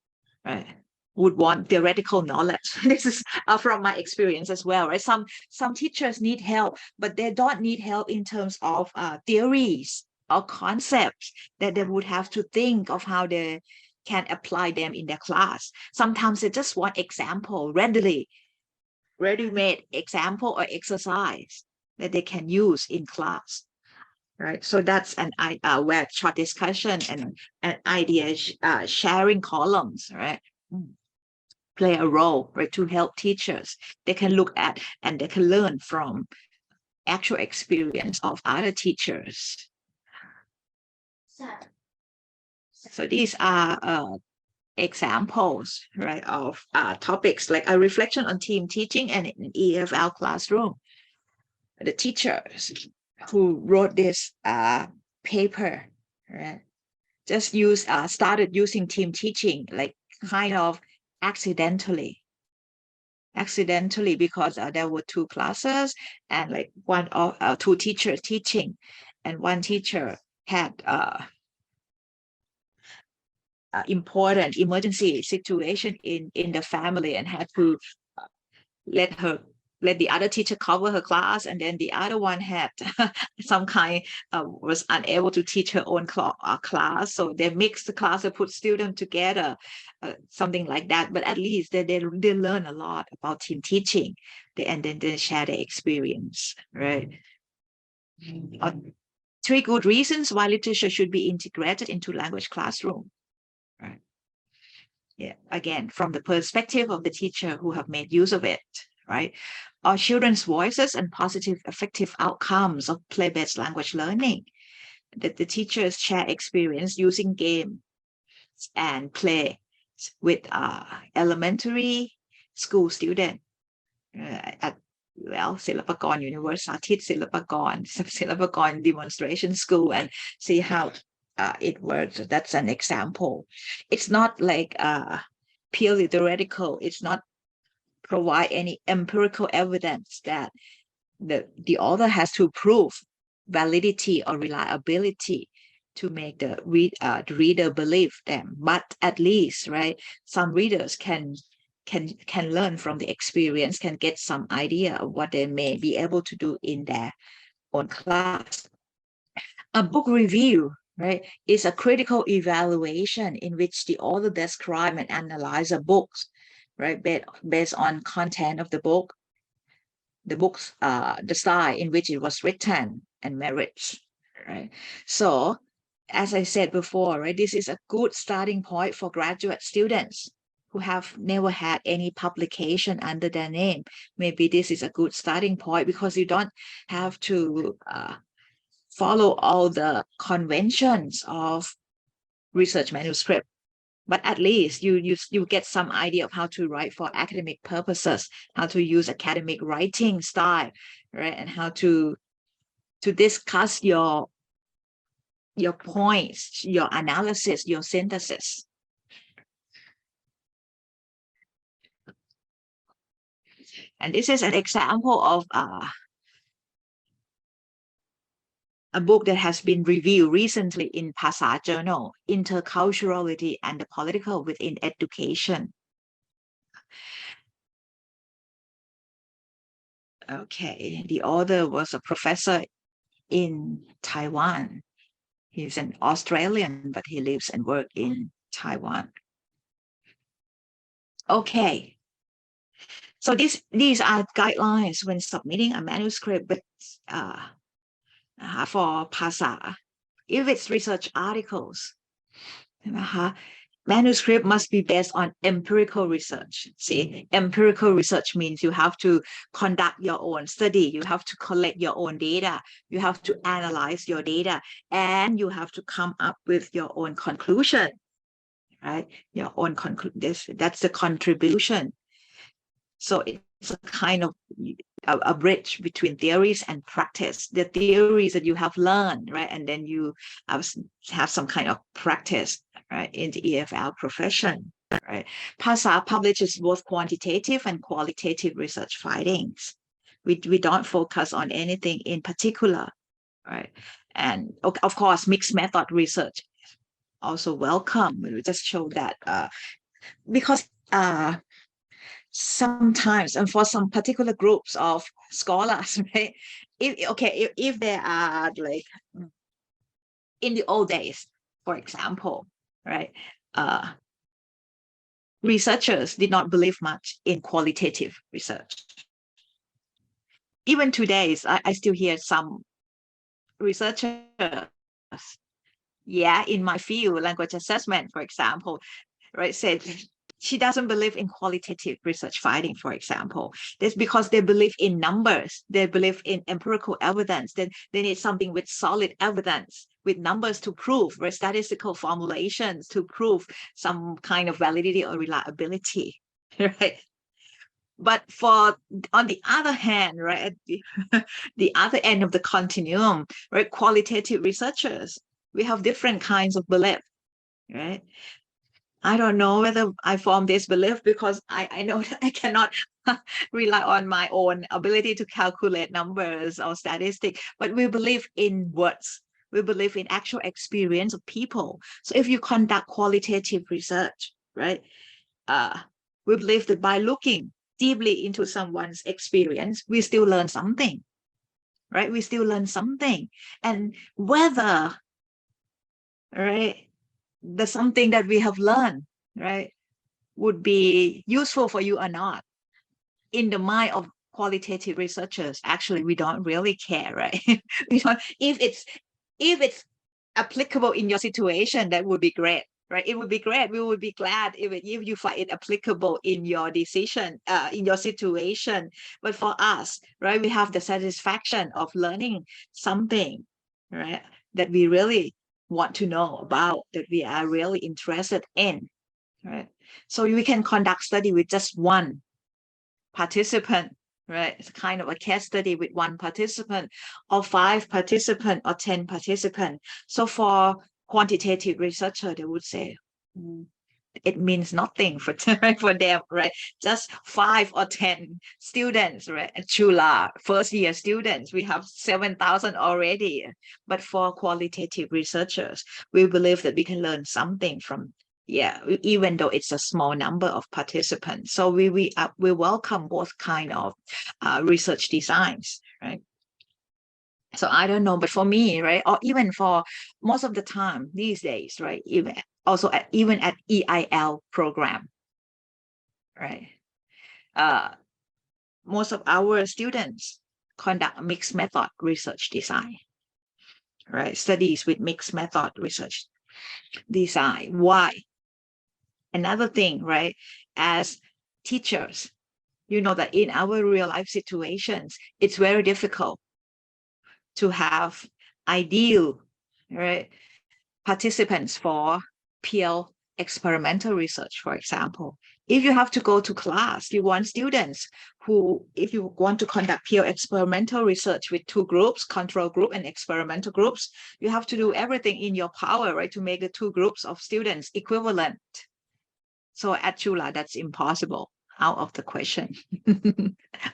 right, would want theoretical knowledge. This is from my experience as well, right? Some teachers need help, but they don't need help in terms of theories or concepts that they would have to think of how they can apply them in their class. Sometimes they just want example, ready-made example or exercise that they can use in class, right? So that's an where short discussion and idea sharing columns, right, play a role, right, to help teachers. They can look at and they can learn from actual experience of other teachers. So these are examples, right, of topics like a reflection on team teaching and an EFL classroom. The teachers who wrote this paper, right, just started using team teaching, like kind of accidentally, because there were 2 classes and like one or 2 teachers teaching, and one teacher had important emergency situation in the family and had to let the other teacher cover her class, and then the other one had some kind was unable to teach her own class, so they mixed the class and put students together, something like that. But at least they learn a lot about team teaching, and then they share their experience, right? 3 good reasons why literature should be integrated into language classroom, right? Yeah, again, from the perspective of the teacher who have made use of it, right? Our children's voices and positive effective outcomes of play-based language learning, that the teachers share experience using game and play with elementary school students at Silapakon University, Silapakon Demonstration School, and see how it works. That's an example. It's not like purely theoretical. It's not provide any empirical evidence that the author has to prove validity or reliability to make the reader believe them. But at least, right, some readers can learn from the experience, can get some idea of what they may be able to do in their own class. A book review, right, is a critical evaluation in which the author describe and analyze a book, right, based on content of the book, the style in which it was written, and merits, right? So, as I said before, right, this is a good starting point for graduate students who have never had any publication under their name. Maybe this is a good starting point because you don't have to follow all the conventions of research manuscript, but at least you get some idea of how to write for academic purposes, how to use academic writing style, right? And how to discuss your points, your analysis, your synthesis. And this is an example of a book that has been reviewed recently in Phasa Journal, Interculturality and the Political Within Education. Okay, the author was a professor in Taiwan. He's an Australian, but he lives and works in Taiwan. Okay. So these are guidelines when submitting a manuscript with, for Phasa. If it's research articles, manuscript must be based on empirical research. See, empirical research means you have to conduct your own study, you have to collect your own data, you have to analyze your data, and you have to come up with your own conclusion, right? Your own conclusion. That's the contribution. So it's a kind of a bridge between theories and practice. The theories that you have learned, right? And then you have some kind of practice, right, in the EFL profession, right? Phasa publishes both quantitative and qualitative research findings. We don't focus on anything in particular, right? And of course, mixed method research also welcome. We just show that because sometimes, and for some particular groups of scholars, right? If they are like in the old days, for example, right? Researchers did not believe much in qualitative research. Even today, I still hear some researchers, in my field, language assessment, for example, right, said she doesn't believe in qualitative research finding, for example. That's because they believe in numbers. They believe in empirical evidence. Then they need something with solid evidence, with numbers to prove, right? Statistical formulations to prove some kind of validity or reliability, right? But on the other hand, right, at the other end of the continuum, right, qualitative researchers, we have different kinds of belief, right? I don't know whether I form this belief because I know that I cannot rely on my own ability to calculate numbers or statistics, but we believe in words. We believe in actual experience of people. So if you conduct qualitative research, right, we believe that by looking deeply into someone's experience, we still learn something, right? We still learn something. And whether, right, the something that we have learned, right, would be useful for you or not, in the mind of qualitative researchers, actually, we don't really care, right? We don't, if it's applicable in your situation, that would be great, right? It would be great. We would be glad if you find it applicable in your decision, in your situation. But for us, right, we have the satisfaction of learning something, right, that we really want to know about, that we are really interested in, right? So we can conduct study with just one participant, right? It's kind of a case study with one participant, or 5 participants, or 10 participants. So for quantitative researcher, they would say, it means nothing for them, right? Just 5 or 10 students, right? At Chula, first year students, we have 7,000 already. But for qualitative researchers, we believe that we can learn something from, even though it's a small number of participants. So we welcome both kind of research designs, right? So I don't know, but for me, right, or even for most of the time these days, right, even at EIL program, right, most of our students conduct mixed method research design, right, studies with mixed method research design. Why? Another thing, right, as teachers, you know that in our real life situations, it's very difficult to have ideal, right, participants for peer experimental research, for example. If you have to go to class, you want students who, if you want to conduct pure experimental research with two groups, control group and experimental groups, you have to do everything in your power, right, to make the two groups of students equivalent. So at Chula, that's impossible, out of the question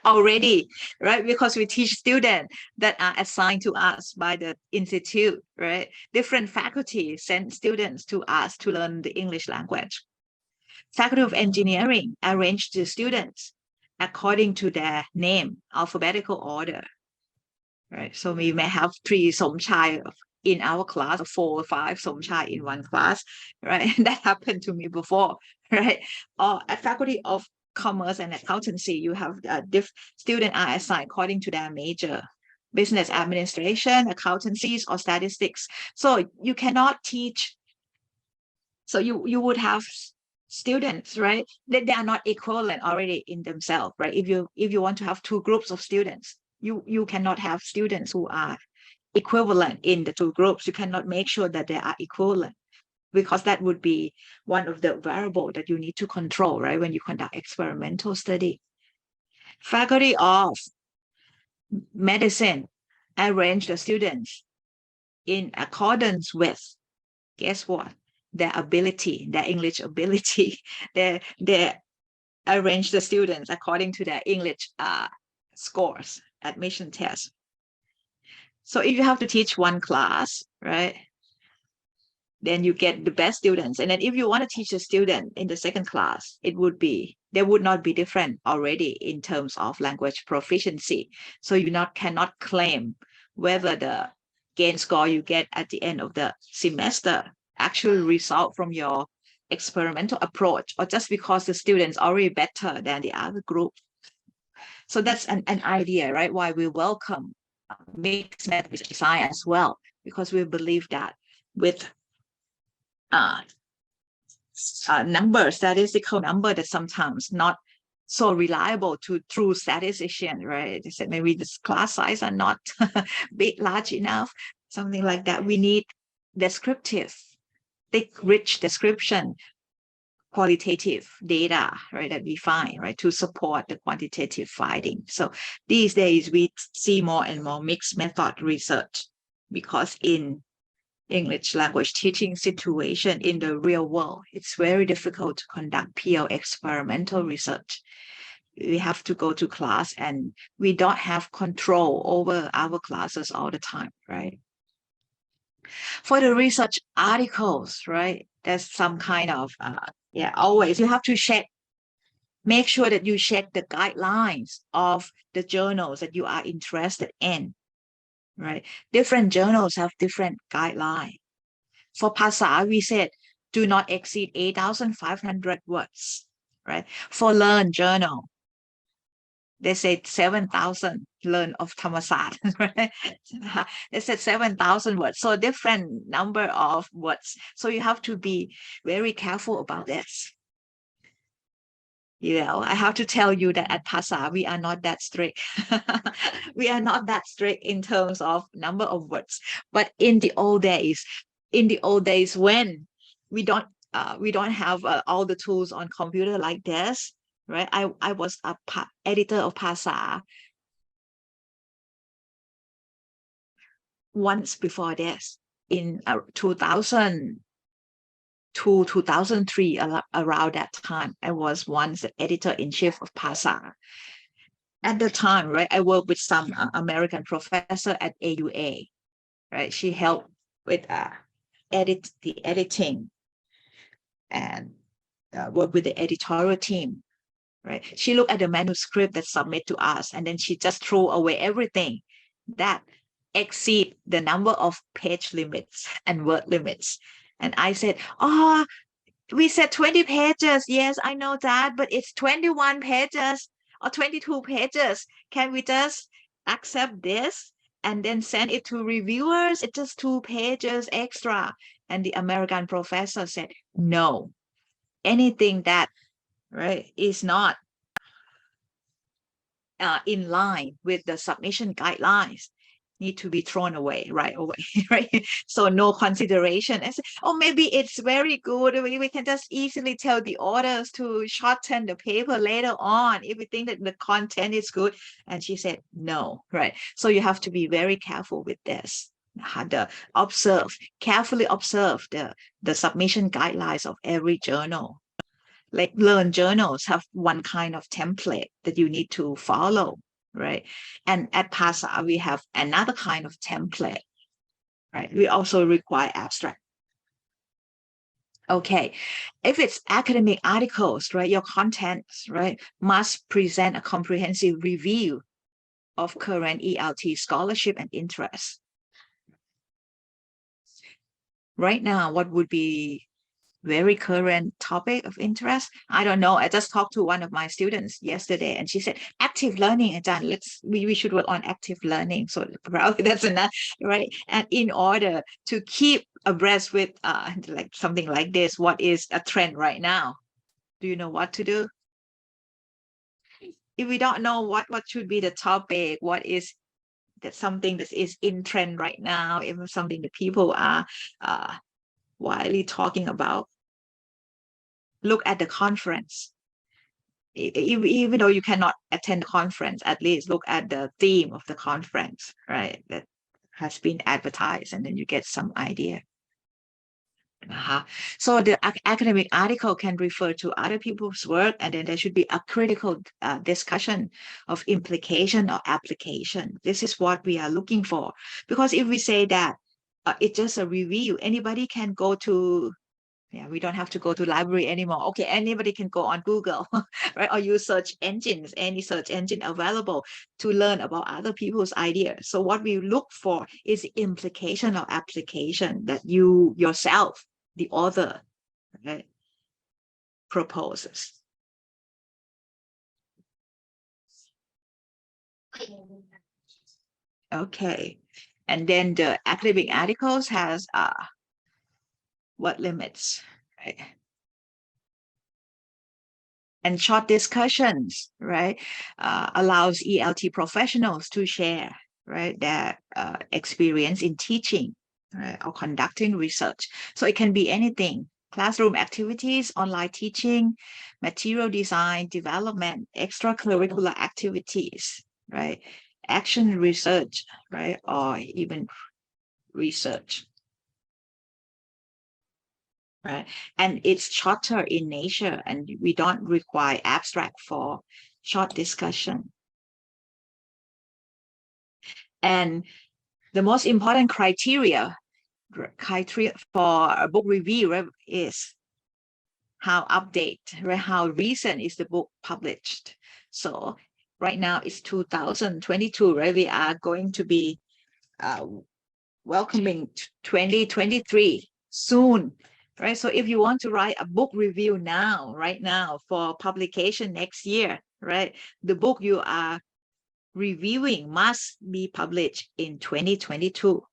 already, right? Because we teach students that are assigned to us by the institute, right? Different faculty send students to us to learn the English language. Faculty of Engineering arrange the students according to their name, alphabetical order, right? So we may have 3 Somchai in our class, or 4 or 5 Somchai in one class, right? That happened to me before, right? Or at Faculty of Commerce and Accountancy, you have students are assigned according to their major, business administration, accountancies, or statistics. So you cannot teach. So you would have students, right? They are not equivalent already in themselves, right? If you want to have 2 groups of students, you cannot have students who are equivalent in the 2 groups. You cannot make sure that they are equivalent, because that would be one of the variables that you need to control, right, when you conduct experimental study. Faculty of Medicine arrange the students in accordance with, guess what, their ability, their English ability. They arrange the students according to their English scores, admission tests. So if you have to teach one class, right, then you get the best students. And then if you want to teach a student in the second class, they would not be different already in terms of language proficiency. So you cannot claim whether the gain score you get at the end of the semester actually result from your experimental approach, or just because the students are already better than the other group. So that's an idea, right? Why we welcome mixed method design as well, because we believe that with statistical number that sometimes not so reliable to true statistician, right? They said maybe this class size are not large enough, something like that. We need descriptive, thick, rich description, qualitative data, right, that we find, right, to support the quantitative finding. So these days we see more and more mixed method research, because in English language teaching situation in the real world, it's very difficult to conduct pure experimental research. We have to go to class and we don't have control over our classes all the time, right? For the research articles, right, there's some kind of, always you have to check, make sure that you check the guidelines of the journals that you are interested in, right? Different journals have different guidelines. For Phasa, we said, do not exceed 8,500 words, right? For Learn journal, they said 7,000, Learn of Thammasat, right? They said 7,000 words. So different number of words. So you have to be very careful about this. I have to tell you that at Phasa, we are not that strict. We are not that strict in terms of number of words. But in the old days, when we don't have all the tools on computer like this, right? I was a editor of Phasa once before this, in 2002, 2003, around that time. I was once the editor-in-chief of Phasa. At the time, right, I worked with some American professor at AUA, right? She helped with the editing and work with the editorial team, right? She looked at the manuscript that submit to us, and then she just threw away everything that exceed the number of page limits and word limits. And I said, we said 20 pages. Yes, I know that, but it's 21 pages or 22 pages. Can we just accept this and then send it to reviewers? It's just 2 pages extra. And the American professor said, no, anything that, right, is not in line with the submission guidelines, need to be thrown away right away, right? So no consideration. I said, oh, maybe it's very good. We can just easily tell the authors to shorten the paper later on if we think that the content is good. And she said, no, right? So you have to be very careful with this. Carefully observe the submission guidelines of every journal. Like learn journals have one kind of template that you need to follow, right? And at PASA, we have another kind of template, right? We also require abstract. Okay, if it's academic articles, right, your contents, right, must present a comprehensive review of current ELT scholarship and interest. Right now, what would be very current topic of interest? I don't know. I just talked to one of my students yesterday, and she said, active learning, Ajahn, we should work on active learning. So probably that's enough, right? And in order to keep abreast with like something like this, what is a trend right now? Do you know what to do? If we don't know what should be the topic, what is that something that is in trend right now, if something that people are widely talking about, look at the conference. Even though you cannot attend the conference, at least look at the theme of the conference, right? That has been advertised, and then you get some idea. So the academic article can refer to other people's work, and then there should be a critical discussion of implication or application. This is what we are looking for. Because if we say that it's just a review, anybody can go to, we don't have to go to library anymore. Okay, anybody can go on Google, right? Or use search engines, any search engine available to learn about other people's ideas. So what we look for is implication or application that you yourself, the author, right, proposes. Okay, and then the academic articles has what limits, right? And short discussions, right, allows ELT professionals to share, right, their experience in teaching, right, or conducting research. So it can be anything: classroom activities, online teaching, material design, development, extracurricular activities, right, action research, right, or even research. Right, and it's shorter in nature, and we don't require abstract for short discussion. And the most important criteria for a book review is how updated, right, how recent is the book published. So right now it's 2022, right? We are going to be welcoming 2023 soon. Right, so if you want to write a book review right now for publication next year, right, the book you are reviewing must be published in 2022.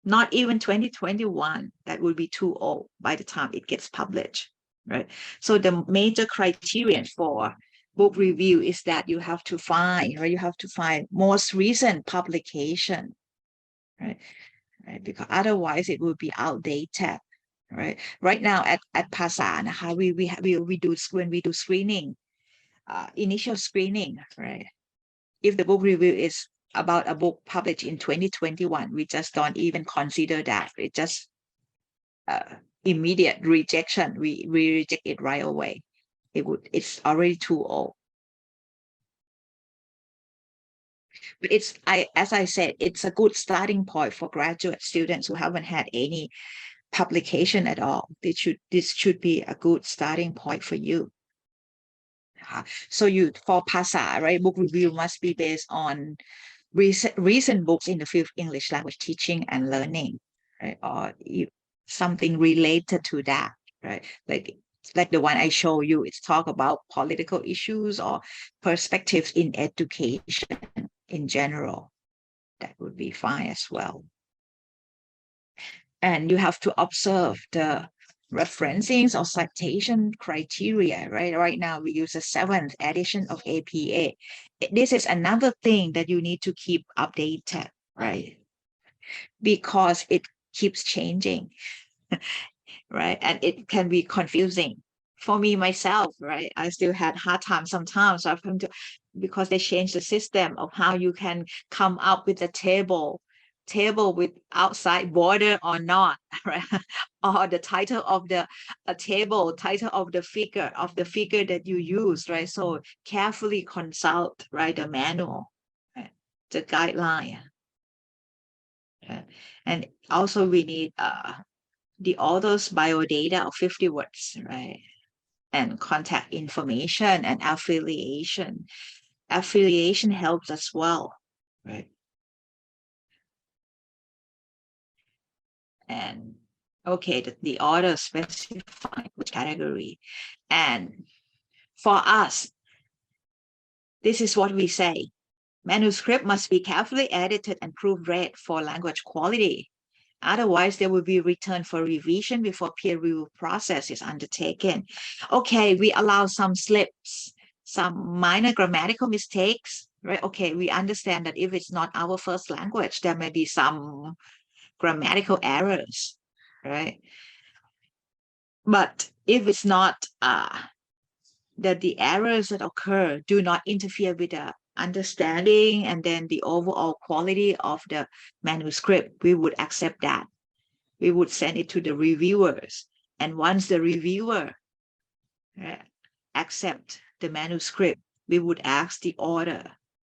Not even 2021. That would be too old by the time it gets published, right? So the major criterion for book review is that you have to find, right, you have to find most recent publication, right? Right, because otherwise it will be outdated, right? Right now at PASA, we do, when we do screening, initial screening, right? If the book review is about a book published in 2021, we just don't even consider that. It just immediate rejection. We reject it right away. It's already too old. But as I said, it's a good starting point for graduate students who haven't had any publication at all. This should be a good starting point for you. So for PASA, right, book review must be based on recent books in the field of English language teaching and learning, right, or something related to that, right? Like the one I show you, it's talk about political issues or perspectives in education in general. That would be fine as well. And you have to observe the referencing or citation criteria, right? Right now we use the 7th edition of APA. This is another thing that you need to keep updated, right? Because it keeps changing, right? And it can be confusing. For me, myself, right? I still had hard time sometimes. So I've come to, because they changed the system of how you can come up with a table with outside border or not, right? Or the title of the table, title of the figure that you use, right? So carefully consult, right, the manual, right? The guideline. Okay. And also we need the author's biodata of 50 words, right? And contact information and affiliation. Affiliation helps as well, right? And okay, the author specify which category. And for us, this is what we say. Manuscript must be carefully edited and proofread for language quality. Otherwise, they will be returned for revision before peer review process is undertaken. Okay, we allow some slips, some minor grammatical mistakes, right? Okay, we understand that if it's not our first language, there may be some grammatical errors, right? But if it's not, that the errors that occur do not interfere with the understanding and then the overall quality of the manuscript, we would accept that. We would send it to the reviewers. And once the reviewer accept the manuscript, we would ask the author,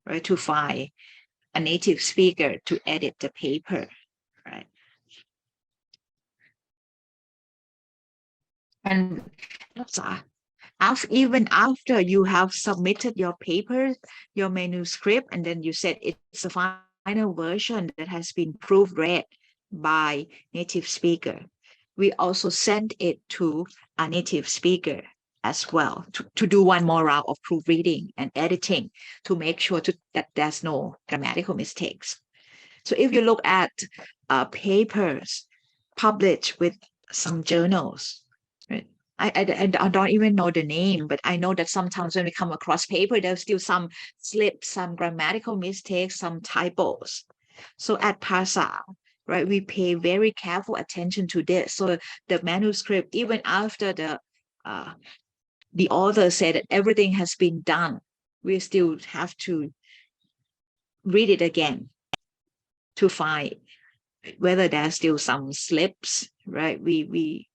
right, to find a native speaker to edit the paper, right? And even after you have submitted your paper, your manuscript, and then you said it's a final version that has been proofread by native speaker, we also send it to a native speaker as well to do one more round of proofreading and editing to make sure that there's no grammatical mistakes. So if you look at papers published with some journals, right? I don't even know the name, but I know that sometimes when we come across paper, there's still some slips, some grammatical mistakes, some typos. So at PASA, right, we pay very careful attention to this. So the manuscript, even after the author said that everything has been done, we still have to read it again to find whether there's still some slips, right? We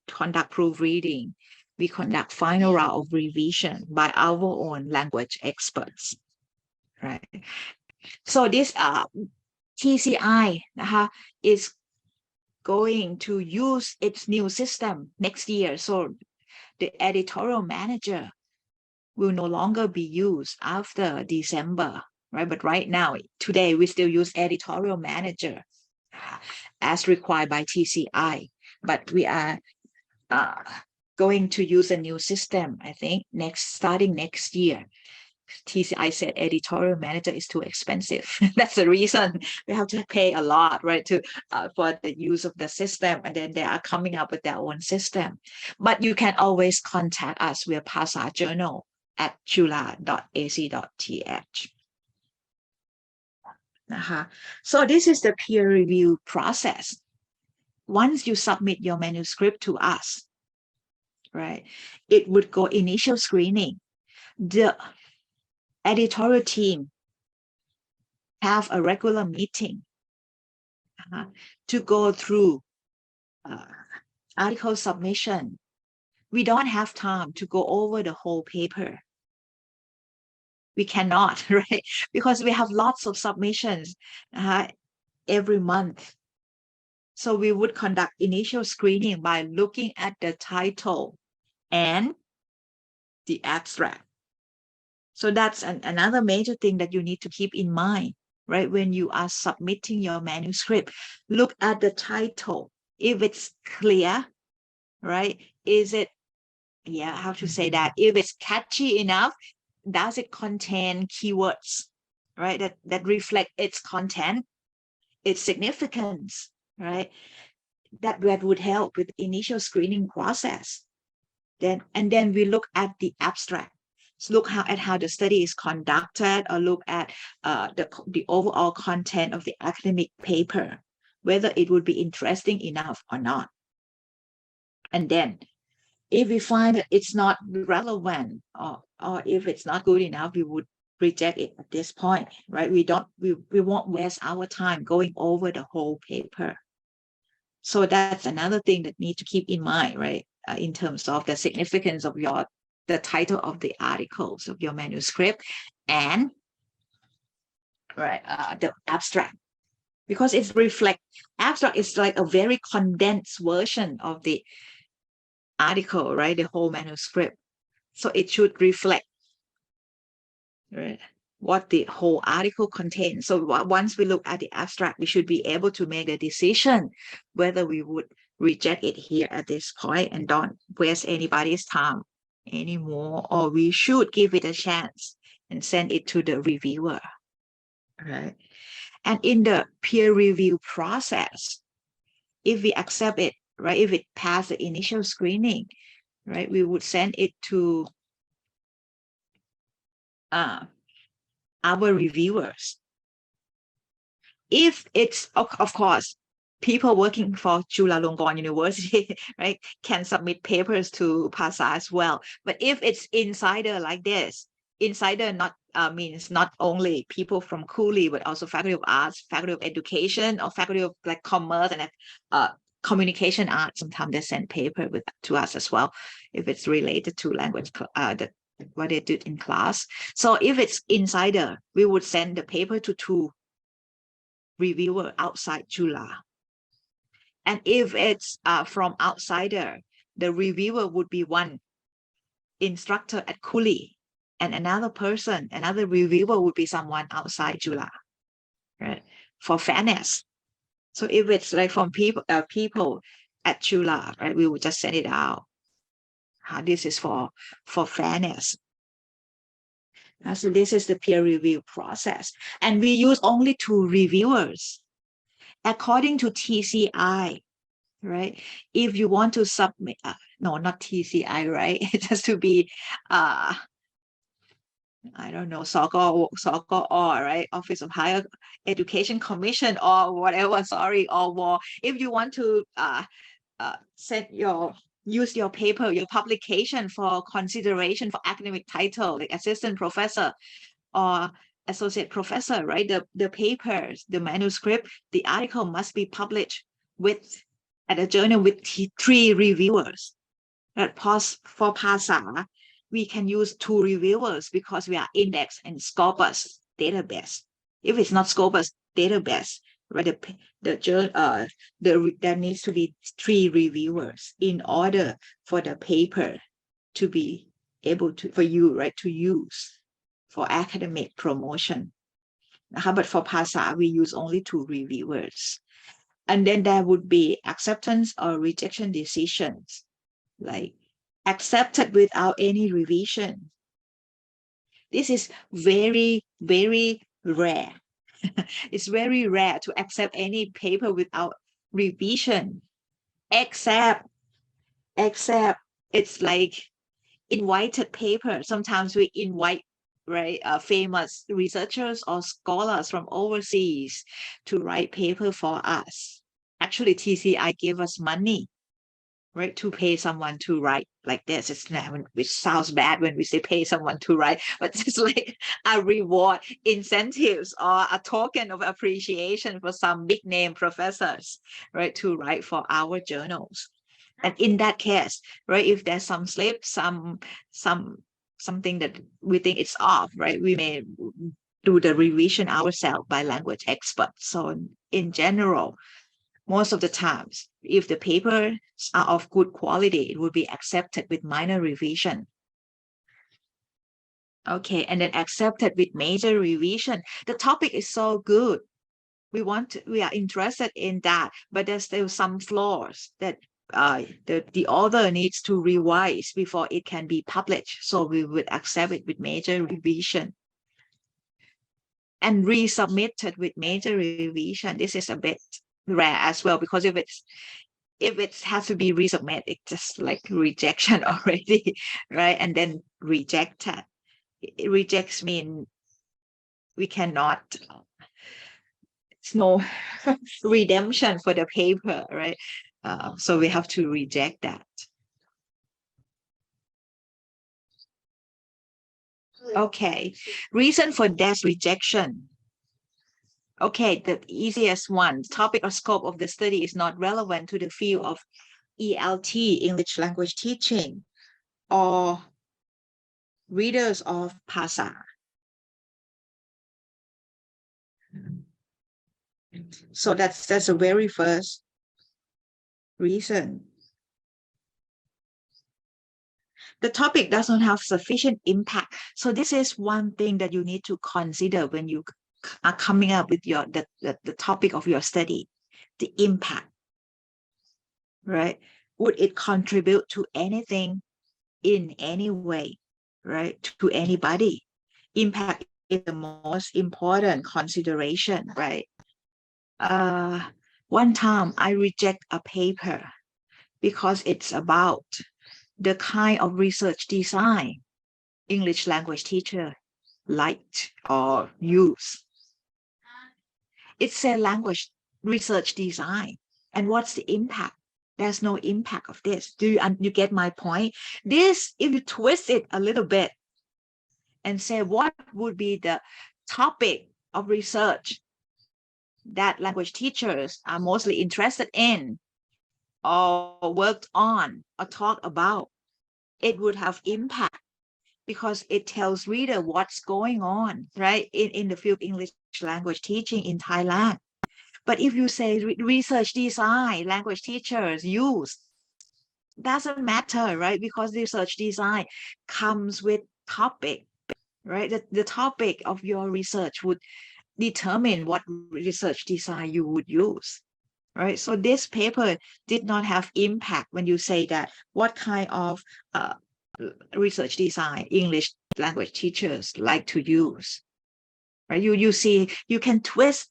conduct proofreading, we conduct final round of revision by our own language experts, right? So this TCI is going to use its new system next year. So the editorial manager will no longer be used after December, right? But right now, today, we still use editorial manager as required by TCI. But we are going to use a new system, I think, starting next year. TCI said editorial manager is too expensive. That's the reason we have to pay a lot, right, for the use of the system, and then they are coming up with their own system. But you can always contact us via PASA Journal at chula.ac.th. So this is the peer review process. Once you submit your manuscript to us, right, it would go initial screening. The editorial team have a regular meeting to go through article submission. We don't have time to go over the whole paper. We cannot, right? Because we have lots of submissions every month. So we would conduct initial screening by looking at the title and the abstract. So that's another major thing that you need to keep in mind, right? When you are submitting your manuscript, look at the title. If it's clear, right? Is it, how to say that? If it's catchy enough, does it contain keywords, right? That reflect its content, its significance, right? that would help with initial screening process. Then we look at the abstract. So look at how the study is conducted, or look at the overall content of the academic paper, whether it would be interesting enough or not. And then if we find that it's not relevant, or if it's not good enough, we would reject it at this point, right? We won't waste our time going over the whole paper. So that's another thing that need to keep in mind, right? In terms of the significance of the title of the articles of your manuscript, and the abstract, because it reflects, abstract is like a very condensed version of the article, right? The whole manuscript. So it should reflect, right, what the whole article contains. So once we look at the abstract, we should be able to make a decision whether we would reject it here at this point and don't waste anybody's time anymore, or we should give it a chance and send it to the reviewer, right? And in the peer review process, if we accept it, right, if it passed the initial screening, right, we would send it to our reviewers. If it's, of course, people working for Chulalongkorn University, right, can submit papers to PASA as well. But if it's insider like this, insider not means not only people from Cooley, but also Faculty of Arts, Faculty of Education, or Faculty of like Commerce and Communication Arts. Sometimes they send paper to us as well, if it's related to language, what they did in class. So if it's insider, we would send the paper to 2 reviewer outside Chula. And if it's from outsider, the reviewer would be one instructor at Cooley, and another reviewer would be someone outside Chula, right? For fairness. So if it's like from people at Chula, right, we would just send it out. This is for fairness. So this is the peer review process, and we use only 2 reviewers. According to TCI, right? If you want to submit, no, not TCI, right? It has to be, I don't know, SOC, right? Office of Higher Education Commission, or whatever, sorry, or more. If you want to use your paper, your publication for consideration for academic title, like assistant professor or associate professor, right? The papers, the manuscript, the article must be published at a journal with 3 reviewers. For PASA, we can use 2 reviewers because we are index and Scopus database. If it's not Scopus database, right, there needs to be 3 reviewers in order for the paper to be able to, for you, right, to use for academic promotion. But for PASA, we use only 2 reviewers. And then there would be acceptance or rejection decisions, like accepted without any revision. This is very, very rare. It's very rare to accept any paper without revision, except it's like invited paper. Sometimes we invite, right, famous researchers or scholars from overseas to write paper for us. Actually, TCI gave us money, right, to pay someone to write like this. Which sounds bad when we say pay someone to write, but it's like a reward, incentives, or a token of appreciation for some big name professors, right, to write for our journals. And in that case, right, if there's some slip, something that we think it's off, right, we may do the revision ourselves by language experts. So in general, most of the times, if the papers are of good quality, it will be accepted with minor revision. Okay, and then accepted with major revision. The topic is so good. We are interested in that, but there's still some flaws that the author needs to revise before it can be published. So we would accept it with major revision. And resubmitted with major revision. This is a bit rare as well, because if it's if it has to be resubmit, it's just like rejection already, right? And then rejected. It rejects mean we cannot, it's no redemption for the paper, right? So we have to reject that. Okay, reason for that rejection. Okay, the easiest one, topic or scope of the study is not relevant to the field of ELT, English language teaching, or readers of Phasa. So that's the very first reason. The topic doesn't have sufficient impact. So this is one thing that you need to consider when you are coming up with your the topic of your study, the impact, right? Would it contribute to anything in any way, right? To anybody? Impact is the most important consideration, right? One time I reject a paper because it's about the kind of research design English language teacher liked or use. It's a language research design. And what's the impact? There's no impact of this. Do you get my point? This, if you twist it a little bit and say, what would be the topic of research that language teachers are mostly interested in or worked on or talk about, it would have impact because it tells reader what's going on, right, in the field of English language teaching in Thailand. But if you say research design, language teachers use, doesn't matter, right? Because research design comes with topic, right? The topic of your research would determine what research design you would use, right? So this paper did not have impact when you say that what kind of research design English language teachers like to use, right? You see, you can twist,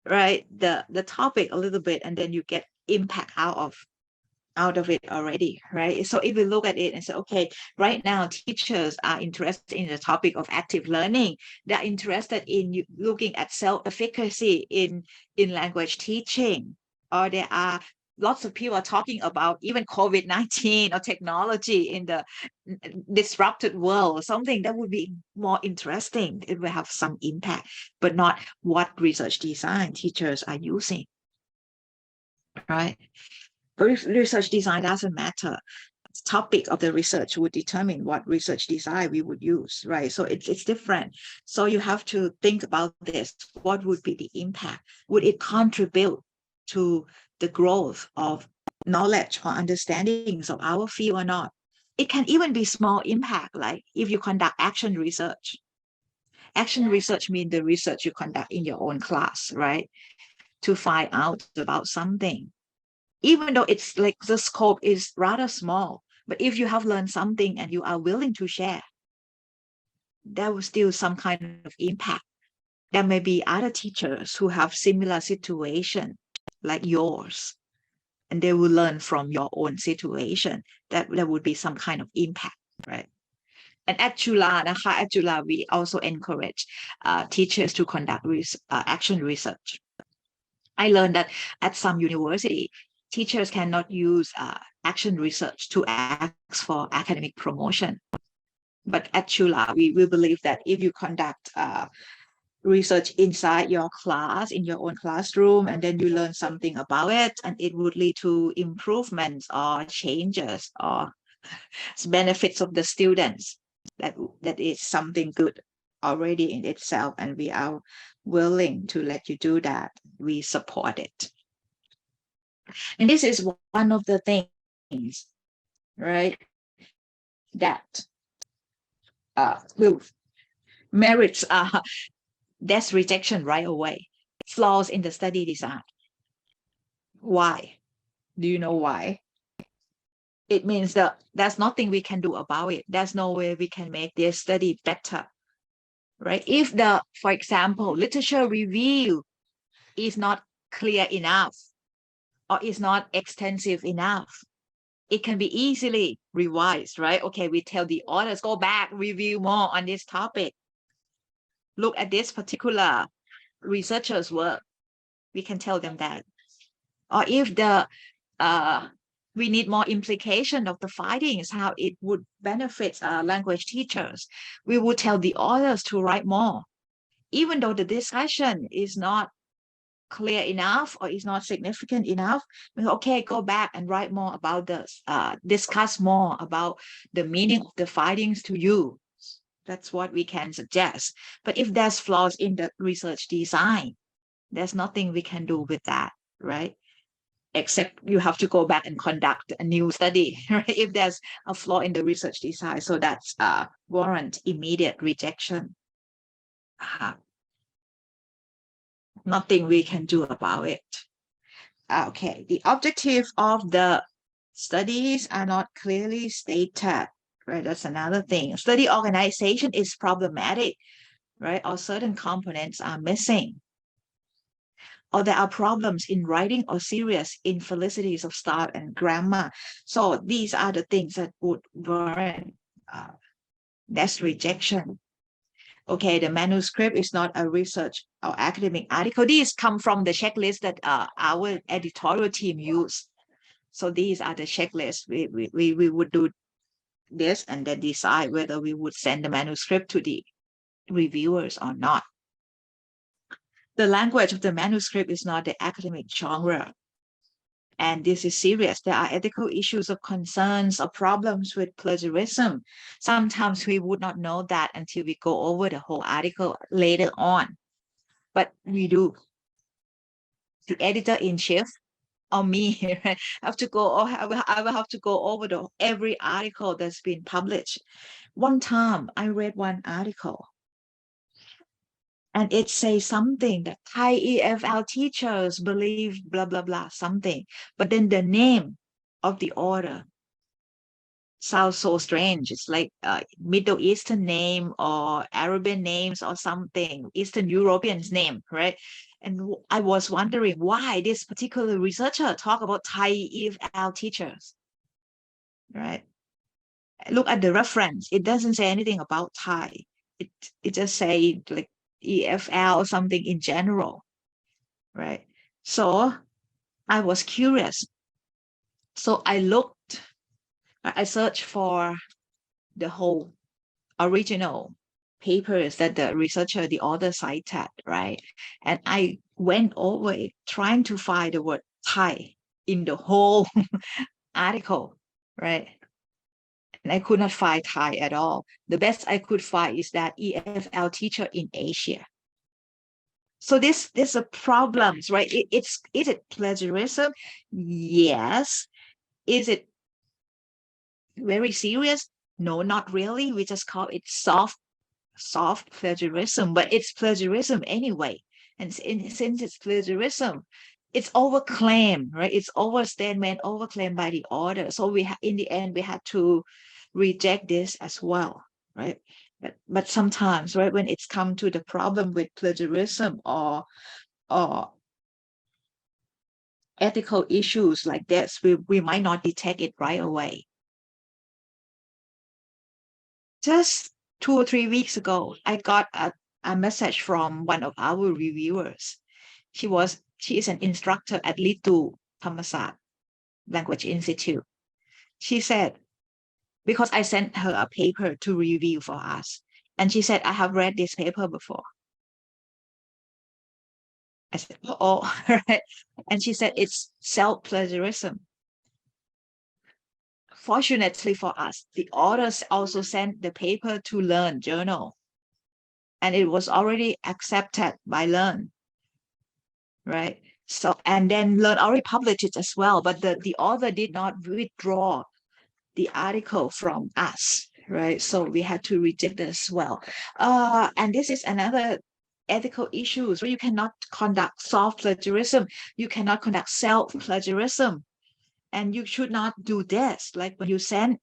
right, the topic a little bit, and then you get impact out of it already, right? So if we look at it and say, okay, right now teachers are interested in the topic of active learning, they're interested in looking at self-efficacy in language teaching, or there are lots of people are talking about even COVID-19 or technology in the disrupted world, something that would be more interesting. It will have some impact, but not what research design teachers are using, right? Research design doesn't matter. The topic of the research would determine what research design we would use, right? So it's different. So you have to think about this. What would be the impact? Would it contribute to the growth of knowledge or understandings of our field or not? It can even be small impact, like if you conduct action research. Action research means the research you conduct in your own class, right? To find out about something. Even though it's like the scope is rather small, but if you have learned something and you are willing to share, there was still some kind of impact. There may be other teachers who have similar situation like yours, and they will learn from your own situation. That there would be some kind of impact, right? And at Chula, we also encourage teachers to conduct action research. I learned that at some university, teachers cannot use action research to ask for academic promotion. But at Chula, we believe that if you conduct research inside your class, in your own classroom, and then you learn something about it, and it would lead to improvements or changes or benefits of the students, that is something good already in itself, and we are willing to let you do that. We support it. And this is one of the things, right, that will merits death rejection right away. Flaws in the study design. Why? Do you know why? It means that there's nothing we can do about it. There's no way we can make this study better, right? If for example, literature review is not clear enough, or is not extensive enough. It can be easily revised, right? Okay, we tell the authors, go back, review more on this topic. Look at this particular researcher's work. We can tell them that. Or if the we need more implication of the findings, how it would benefit language teachers, we would tell the authors to write more. Even though the discussion is not clear enough or is not significant enough, okay, go back and write more about this, discuss more about the meaning of the findings to you. That's what we can suggest. But if there's flaws in the research design, there's nothing we can do with that, right? Except you have to go back and conduct a new study, right? If there's a flaw in the research design. So that's warrant immediate rejection. Nothing we can do about it. Okay, the objective of the studies are not clearly stated, right? That's another thing. Study organization is problematic, right? Or certain components are missing. Or there are problems in writing or serious infelicities of style and grammar. So these are the things that would warrant that's rejection. Okay, the manuscript is not a research or academic article. These come from the checklist that our editorial team used. So these are the checklists. We would do this and then decide whether we would send the manuscript to the reviewers or not. The language of the manuscript is not the academic genre. And this is serious. There are ethical issues of concerns or problems with plagiarism. Sometimes we would not know that until we go over the whole article later on. But we do. The editor-in-chief or me, right, I will have to go over every article that's been published. One time I read one article, and it says something that Thai EFL teachers believe blah, blah, blah, something. But then the name of the author sounds so strange. It's like Middle Eastern name or Arabian names or something, Eastern European's name, right? And I was wondering why this particular researcher talk about Thai EFL teachers, right? Look at the reference. It doesn't say anything about Thai. It just say like EFL or something in general, right? So I was curious. So I searched for the whole original papers that the researcher, the author cited, right? And I went over it trying to find the word Thai in the whole article, right? And I could not find Thai at all. The best I could find is that EFL teacher in Asia. So there's a problems, right? Is it plagiarism? Yes. Is it very serious? No, not really. We just call it soft plagiarism, but it's plagiarism anyway. And since it's plagiarism, it's overclaim, right? It's overstatement, overclaim by the author. So in the end, we had to reject this as well, right? But sometimes, right, when it's come to the problem with plagiarism or ethical issues like this, we might not detect it right away. Just 2 or 3 weeks ago, I got a message from one of our reviewers. She is an instructor at Litu Thammasat Language Institute. She said, because I sent her a paper to review for us, and she said, I have read this paper before. I said, oh, right. And she said, it's self-plagiarism. Fortunately for us, the authors also sent the paper to Learn Journal, and it was already accepted by Learn, right? So, and then Learn already published it as well, but the author did not withdraw the article from us, right? So we had to reject it as well. And this is another ethical issues where you cannot conduct soft plagiarism. You cannot conduct self-plagiarism. And you should not do this. Like when you send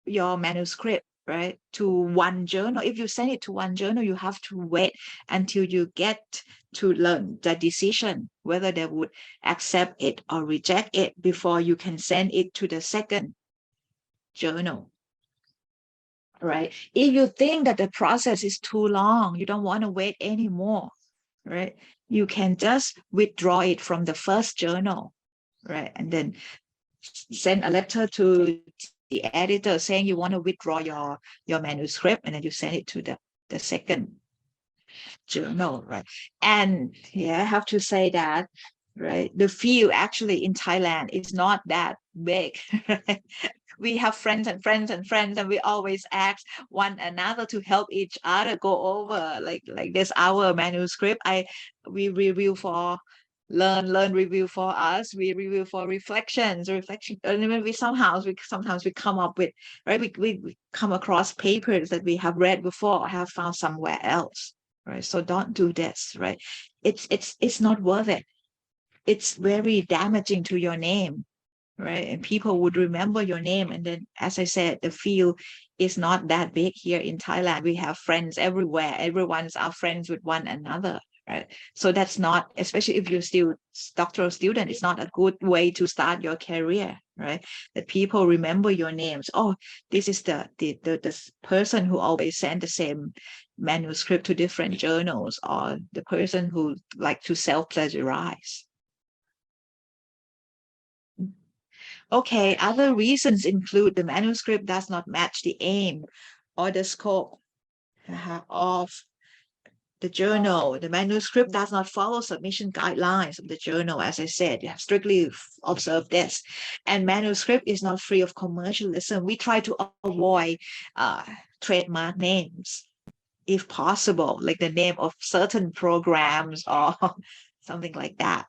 your manuscript right, to one journal. If you send it to one journal, you have to wait until you get to learn the decision whether they would accept it or reject it before you can send it to the second journal. Right? If you think that the process is too long, you don't want to wait anymore, right? You can just withdraw it from the first journal, right? And then send a letter to the editor saying you want to withdraw your manuscript, and then you send it to the second journal, right? And yeah, I have to say that, right, the field actually in Thailand is not that big. Right? We have friends and friends and friends, and we always ask one another to help each other go over like this our manuscript. We review for learn review for us, we review for reflection, and then we sometimes we come up with, right, we come across papers that we have read before or have found somewhere else, right? So don't do this, right? It's not worth it. It's very damaging to your name, right? And people would remember your name. And then, as I said, the field is not that big here in Thailand. We have friends everywhere. Everyone's our friends with one another, right? So that's not, especially if you're still doctoral student, it's not a good way to start your career, right? That people remember your names. Oh, this is the person who always sent the same manuscript to different journals, or the person who like to self-plagiarize. Okay, other reasons include the manuscript does not match the aim or the scope of the journal. The manuscript does not follow submission guidelines of the journal. As I said, you have strictly observed this. And manuscript is not free of commercialism. We try to avoid trademark names, if possible, like the name of certain programs or something like that.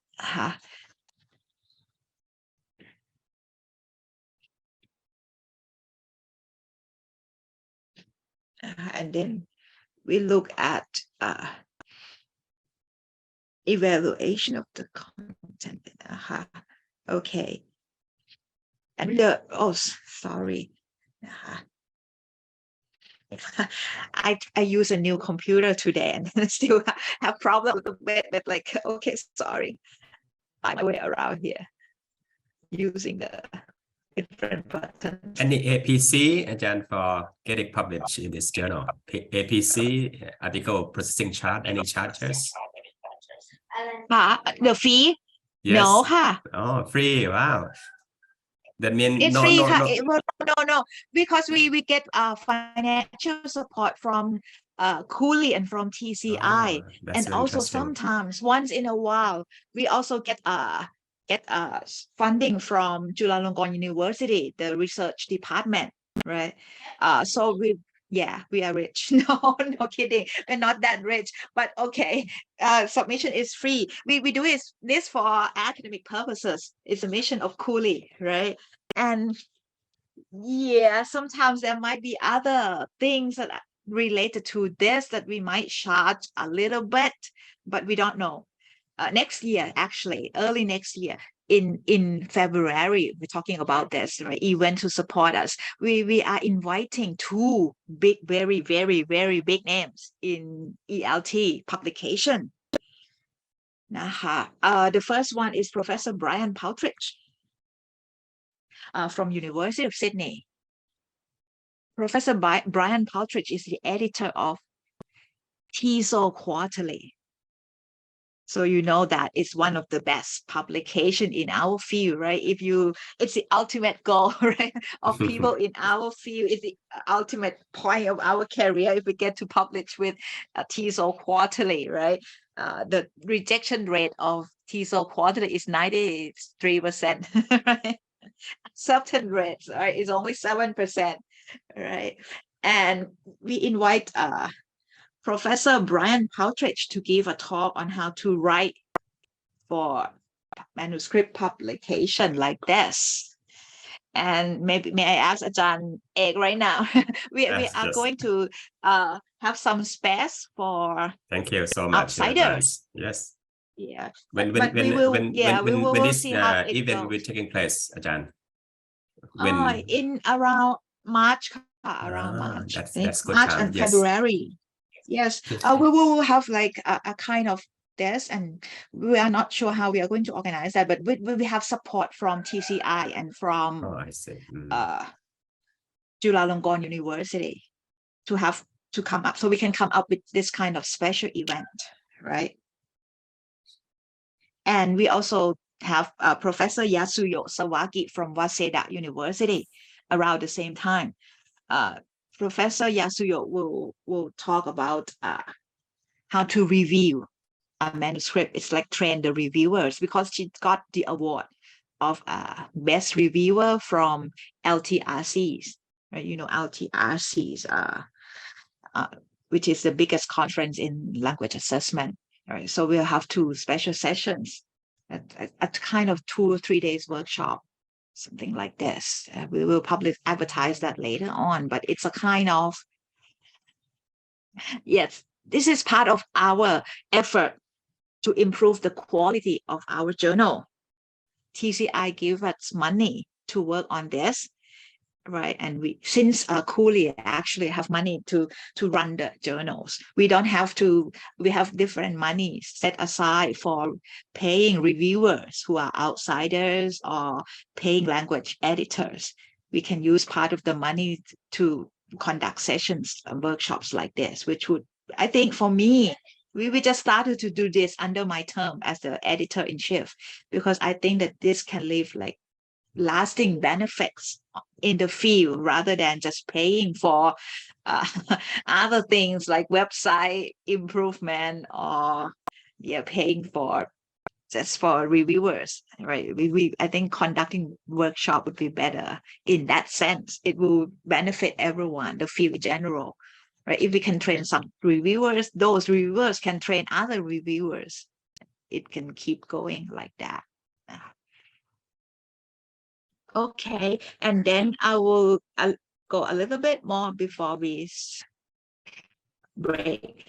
And then we look at evaluation of the content. Okay. And sorry. I use a new computer today and still have problems with it. Like, okay, sorry. Find my way around here using the different buttons. Any APC, Ajahn, for getting published in this journal? APC, article processing charge, any charges? The fee? Yes. No, ha. Oh, free. Wow. That means it's no, free. no. Because we get financial support from Cooley and from TCI, and also sometimes once in a while we also get funding from Chulalongkorn University, the research department, right? So we are rich. No kidding, we're not that rich, but okay. Submission is free. We do this for academic purposes. It's a mission of Cooley, right? And yeah, sometimes there might be other things that are related to this that we might charge a little bit, but we don't know. Next year, actually, early next year, in February, we're talking about this, right? Event to support us. We are inviting two big, very, very, very big names in ELT publication. The first one is Professor Brian Paltridge from University of Sydney. Professor Brian Paltridge is the editor of TESOL Quarterly. So you know that it's one of the best publication in our field, right? It's the ultimate goal, right, of people in our field. It's the ultimate point of our career if we get to publish with TESOL Quarterly, right? The rejection rate of TESOL Quarterly is 93%, right? Acceptance rate, right, is only 7%, right? And we invite Professor Brian Paltridge to give a talk on how to write for manuscript publication like this. And maybe may I ask Ajahn Ek right now? we are going to have some space for thank you so much outsiders. Yes. Yeah. When this event will be taking place, Ajahn? In around March around March. That's good March time. and Yes. February. Yes, we will have like a kind of this, and we are not sure how we are going to organize that, but we have support from TCI and from Oh, I see. Chulalongkorn University to come up, so we can come up with this kind of special event, right? And we also have Professor Yasuyo Sawaki from Waseda University around the same time. Professor Yasuyo will talk about how to review a manuscript. It's like train the reviewers, because she got the award of best reviewer from LTRCs, right? You know, LTRCs, which is the biggest conference in language assessment. Right? So we'll have 2 special sessions at kind of 2 or 3 days workshop, something like this. We will advertise that later on, but it's a kind of, yes, this is part of our effort to improve the quality of our journal. TCI give us money to work on this, right? And since Cooley actually have money to run the journals, we don't have to, we have different money set aside for paying reviewers who are outsiders or paying language editors. We can use part of the money to conduct sessions and workshops like this, which would, I think for me, we just started to do this under my term as the editor-in-chief, because I think that this can leave like lasting benefits in the field rather than just paying for other things like website improvement or paying for just for reviewers, right? I think conducting workshop would be better in that sense. It will benefit everyone, the field in general, right? If we can train some reviewers, those reviewers can train other reviewers. It can keep going like that. Okay, and then I will go a little bit more before we break.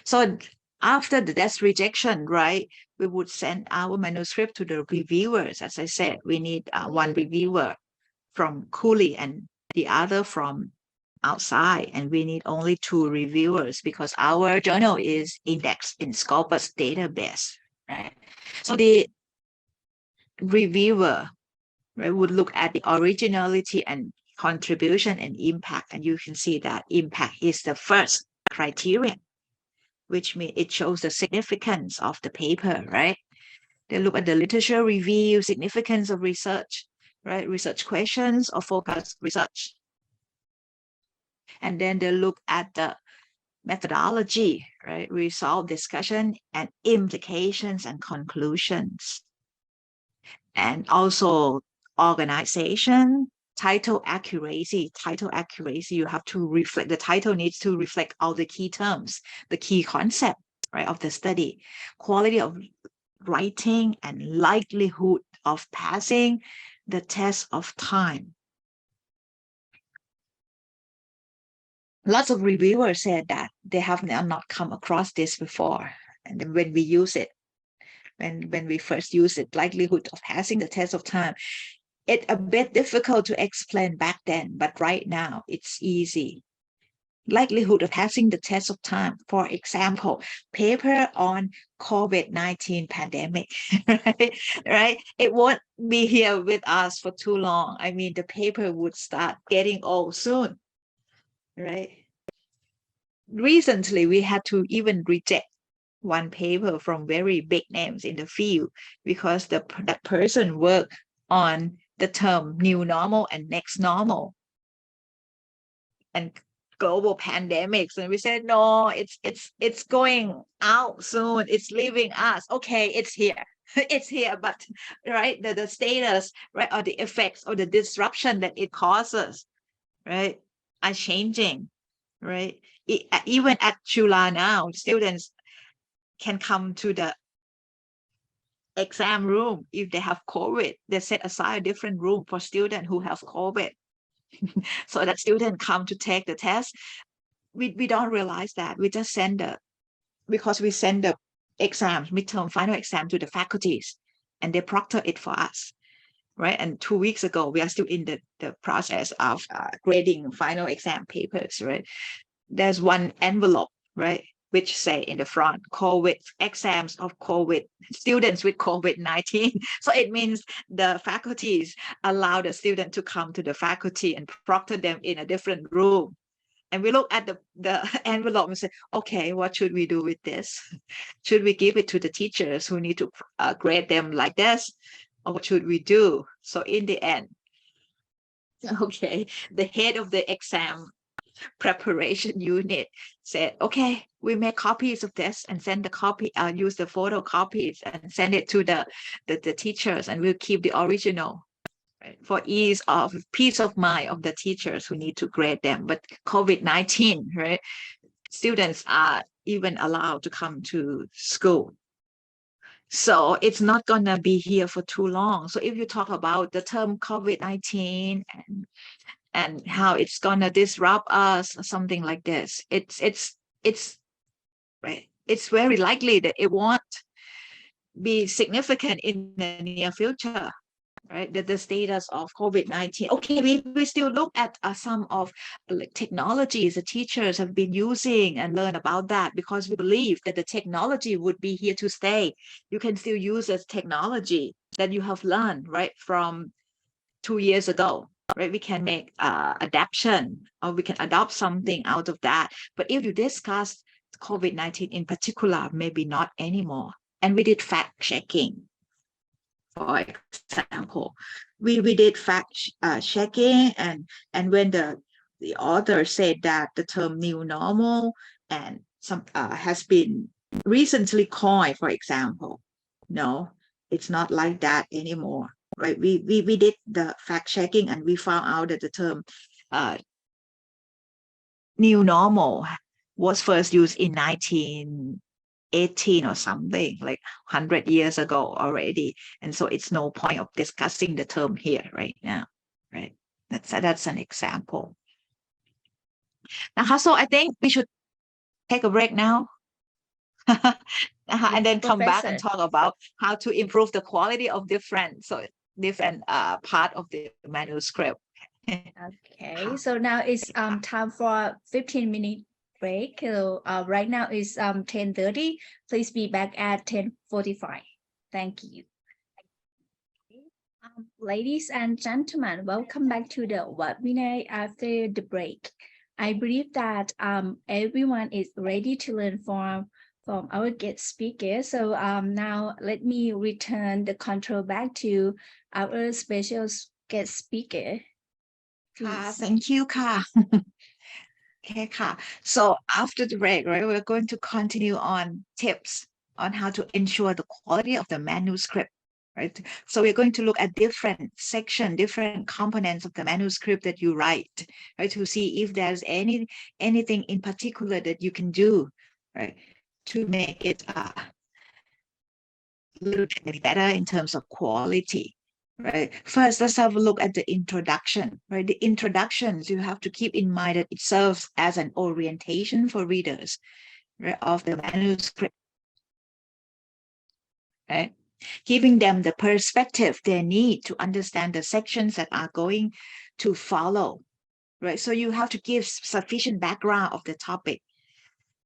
So after the test rejection, right, we would send our manuscript to the reviewers. As I said, we need 1 reviewer from Cooley and the other from outside, and we need only 2 reviewers because our journal is indexed in Scopus database, right? So the reviewer, right, would look at the originality and contribution and impact, and you can see that impact is the first criterion, which means it shows the significance of the paper, right? They look at the literature review, significance of research, right? Research questions or focus research. And then they look at the methodology, right? Resolve discussion and implications and conclusions. And also organization, title accuracy. Title accuracy, you have to reflect, the title needs to reflect all the key terms, the key concept, right, of the study. Quality of writing and likelihood of passing the test of time. Lots of reviewers said that they have not come across this before. And then when we use it, when we first use it, likelihood of passing the test of time, it's a bit difficult to explain back then, but right now it's easy. Likelihood of passing the test of time, for example, paper on COVID-19 pandemic, right? It won't be here with us for too long. I mean, the paper would start getting old soon, right? Recently, we had to even reject 1 paper from very big names in the field because that person worked on the term new normal and next normal and global pandemics, and we said no, it's going out soon, it's leaving us. Okay, it's here. It's here, but right, the status, right, or the effects or the disruption that it causes, right, are changing, right? Even at Chula now, students can come to the exam room if they have COVID. They set aside a different room for students who have COVID. So that students come to take the test. We don't realize that. We just send because we send the exams, midterm, final exam to the faculties, and they proctor it for us. right? And 2 weeks ago, we are still in the process of grading final exam papers, right? There's one envelope, right, which say in the front, COVID, exams of COVID, students with COVID-19. So it means the faculties allow the student to come to the faculty and proctor them in a different room. And we look at the envelope and say, okay, what should we do with this? Should we give it to the teachers who need to grade them like this? Or what should we do? So in the end, okay, the head of the exam preparation unit said, okay, we make copies of this and send the copy, use the photocopies and send it to the teachers, and we'll keep the original, right, for peace of mind of the teachers who need to grade them. But COVID-19, right, students are even allowed to come to school. So it's not gonna be here for too long. So if you talk about the term COVID-19 and how it's gonna disrupt us or something like this, it's right, it's very likely that it won't be significant in the near future, right? The status of COVID-19. Okay, we still look at some of technologies the teachers have been using and learn about that, because we believe that the technology would be here to stay. You can still use this technology that you have learned, right, from 2 years ago, right? We can make adaptation, or we can adopt something out of that. But if you discuss COVID-19 in particular, maybe not anymore. And we did fact checking. For example, we did fact checking, and when the author said that the term new normal and some has been recently coined, for example, no, it's not like that anymore, right? We did the fact checking, and we found out that the term new normal was first used in 1918 or something, like 100 years ago already. And so it's no point of discussing the term here right now, right? That's an example. Now, so I think we should take a break now. And then come back and talk about how to improve the quality of different part of the manuscript. Okay, so now it's time for 15-minute break. So right now is 10:30. Please be back at 10:45. Thank you. Ladies and gentlemen, welcome back to the webinar after the break. I believe that everyone is ready to learn from our guest speaker. So now let me return the control back to our special guest speaker. Thank you, Ka. Okay, Ka. So after the break, right, we're going to continue on tips on how to ensure the quality of the manuscript, right? So we're going to look at different sections, different components of the manuscript that you write, right, to see if there's anything in particular that you can do, right, to make it a little bit better in terms of quality. Right. First, let's have a look at the introduction. Right. The introductions, you have to keep in mind that it serves as an orientation for readers, right, of the manuscript. Right. Giving them the perspective they need to understand the sections that are going to follow. Right. So you have to give sufficient background of the topic,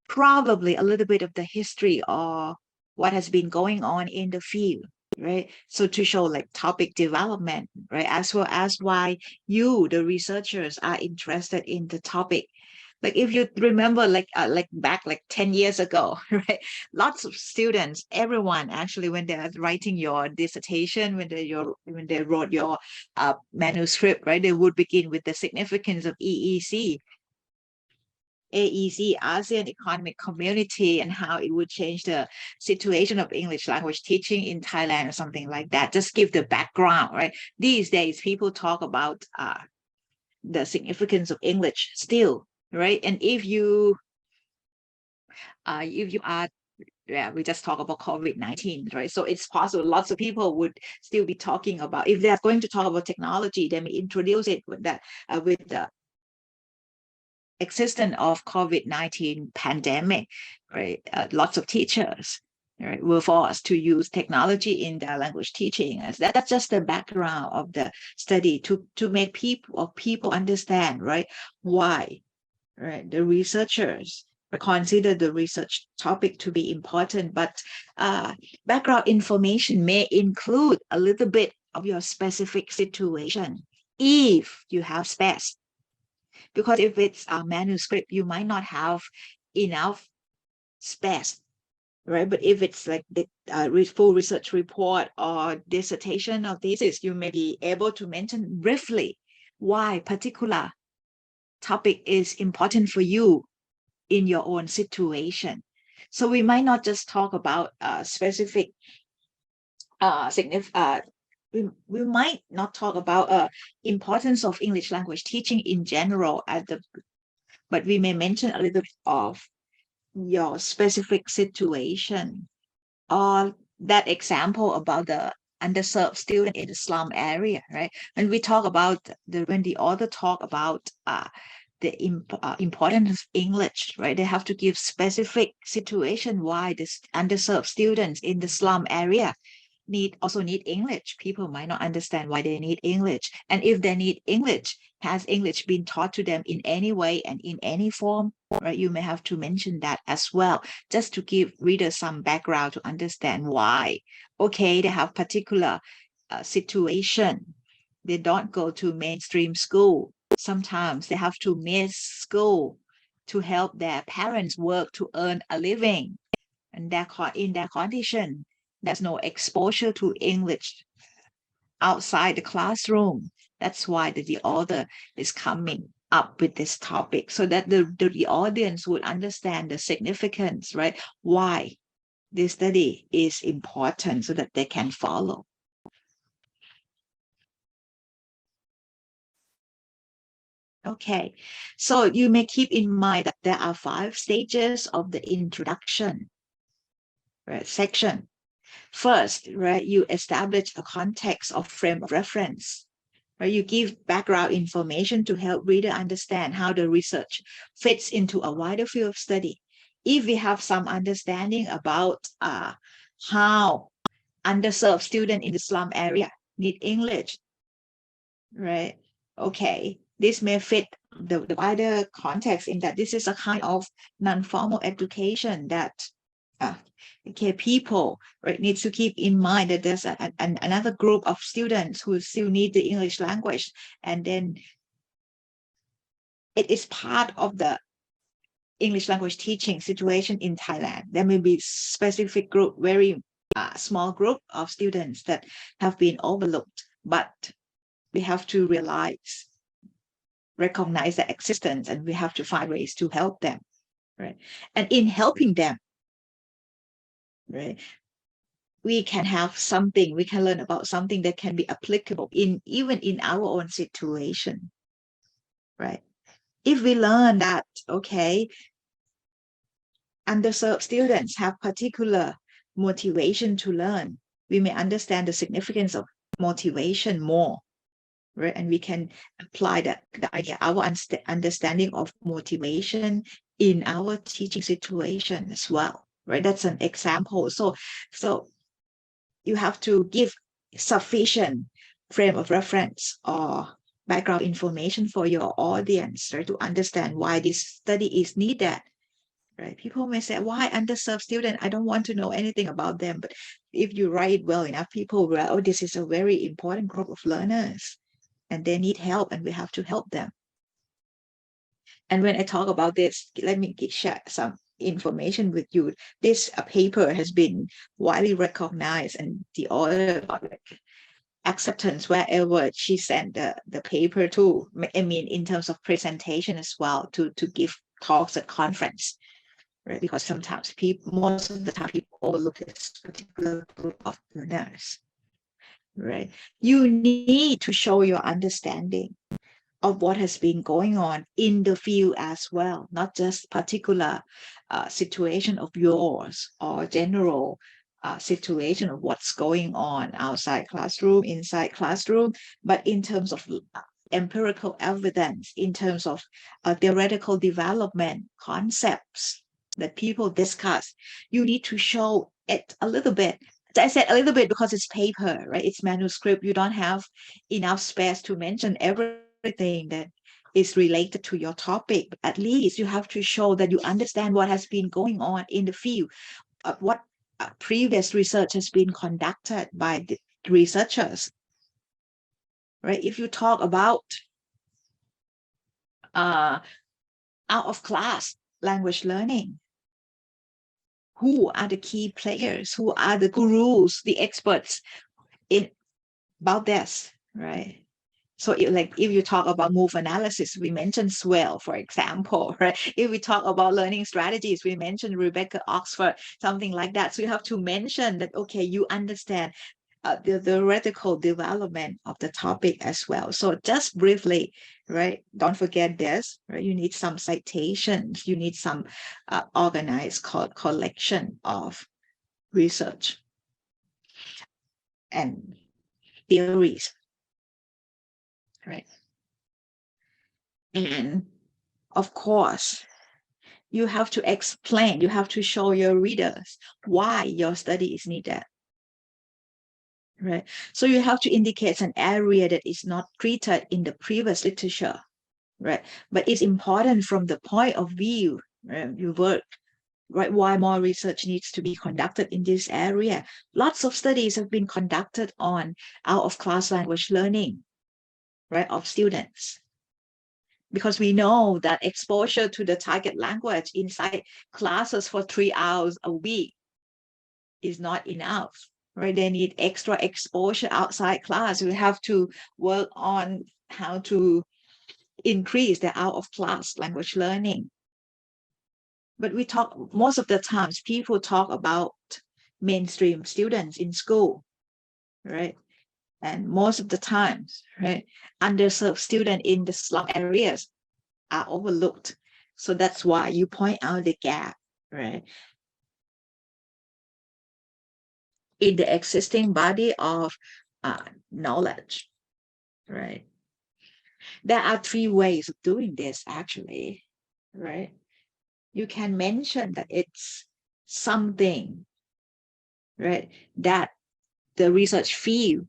probably a little bit of the history or what has been going on in the field. Right, so to show like topic development, right, as well as why you, the researchers, are interested in the topic. Like if you remember, like back like 10 years ago, right, lots of students, everyone actually, when they're writing your dissertation, when they wrote your manuscript, right, they would begin with the significance of AEC, ASEAN Economic Community, and how it would change the situation of English language teaching in Thailand or something like that. Just give the background, right? These days, people talk about the significance of English still, right? And if you are, we just talk about COVID-19, right? So it's possible lots of people would still be talking about, if they're going to talk about technology, they may introduce it with that, with the existence of COVID-19 pandemic, right? Lots of teachers right, were forced to use technology in their language teaching. That's just the background of the study to make people understand, right, why, right, the researchers consider the research topic to be important, but background information may include a little bit of your specific situation if you have space. Because if it's a manuscript, you might not have enough space, right? But if it's like the full research report or dissertation or thesis, you may be able to mention briefly why particular topic is important for you in your own situation. So we might not just talk about specific we might not talk about importance of English language teaching in general but we may mention a little bit of your specific situation, or that example about the underserved student in the slum area, right? When we talk about when the author talk about the importance of English, right? They have to give specific situation why this underserved students in the slum area also need English. People might not understand why they need English. And if they need English, has English been taught to them in any way and in any form? Right? You may have to mention that as well, just to give readers some background to understand why. Okay, they have particular situation. They don't go to mainstream school. Sometimes they have to miss school to help their parents work to earn a living. And in their condition, there's no exposure to English outside the classroom. That's why the author is coming up with this topic, so that the audience would understand the significance, right? Why this study is important, so that they can follow. Okay, so you may keep in mind that there are 5 stages of the introduction, right, section. First, right, you establish a context or frame of reference, right? You give background information to help reader understand how the research fits into a wider field of study. If we have some understanding about how underserved students in the slum area need English, right? Okay, this may fit the wider context in that this is a kind of non-formal education that okay, people, right, needs to keep in mind that there's another group of students who still need the English language, and then it is part of the English language teaching situation in Thailand. There may be specific group, very small group of students that have been overlooked, but we have to recognize their existence, and we have to find ways to help them, right? And in helping them, right, we can learn about something that can be applicable even in our own situation, right? If we learn that, okay, underserved students have particular motivation to learn, we may understand the significance of motivation more, right? And we can apply the idea, our understanding of motivation in our teaching situation as well, right? That's an example. So you have to give sufficient frame of reference or background information for your audience, right, to understand why this study is needed, right? People may say, why underserved student? I don't want to know anything about them. But if you write well enough, people will, oh, this is a very important group of learners and they need help and we have to help them. And when I talk about this, let me share some information with you. This paper has been widely recognized, and the author got acceptance wherever she sent the paper to. I mean, in terms of presentation as well, to give talks at conference, right? Because sometimes most of the time people overlook this particular group of learners, right? You need to show your understanding of what has been going on in the field as well, not just particular situation of yours or general situation of what's going on outside classroom, inside classroom, but in terms of empirical evidence, in terms of theoretical development, concepts, that people discuss, you need to show it a little bit. I said a little bit because it's paper, right? It's manuscript. You don't have enough space to mention everything that is related to your topic. But at least you have to show that you understand what has been going on in the field, what previous research has been conducted by the researchers, right? If you talk about out of class language learning, who are the key players? Who are the gurus, the experts in about this, right? So if you talk about move analysis, we mentioned Swell, for example, right? If we talk about learning strategies, we mentioned Rebecca Oxford, something like that. So you have to mention that, okay, you understand the theoretical development of the topic as well. So just briefly, right? Don't forget this, right? You need some citations. You need some organized collection of research and theories, right? And of course, you have to explain, you have to show your readers why your study is needed, right? So you have to indicate an area that is not treated in the previous literature, right? But it's important from the point of view, right? You work, right? Why more research needs to be conducted in this area. Lots of studies have been conducted on out-of-class language learning, right, of students. Because we know that exposure to the target language inside classes for 3 hours a week is not enough, right? They need extra exposure outside class. We have to work on how to increase the out-of-class language learning. But we talk, most of the times, people talk about mainstream students in school, right? And most of the times, right, underserved students in the slum areas are overlooked. So that's why you point out the gap, right, in the existing body of knowledge, right? There are 3 ways of doing this, actually, right? You can mention that it's something, right, that the research field,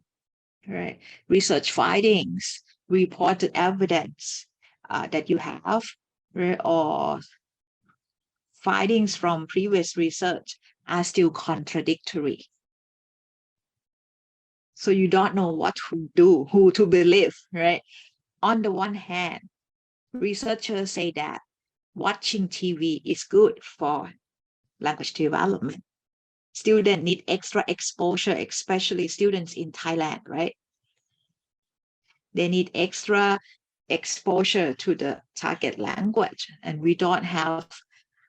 right, research findings, reported evidence that you have, right, or findings from previous research are still contradictory. So you don't know what to do, who to believe, right? On the one hand, researchers say that watching TV is good for language development. Students need extra exposure, especially students in Thailand, right? They need extra exposure to the target language, and we don't have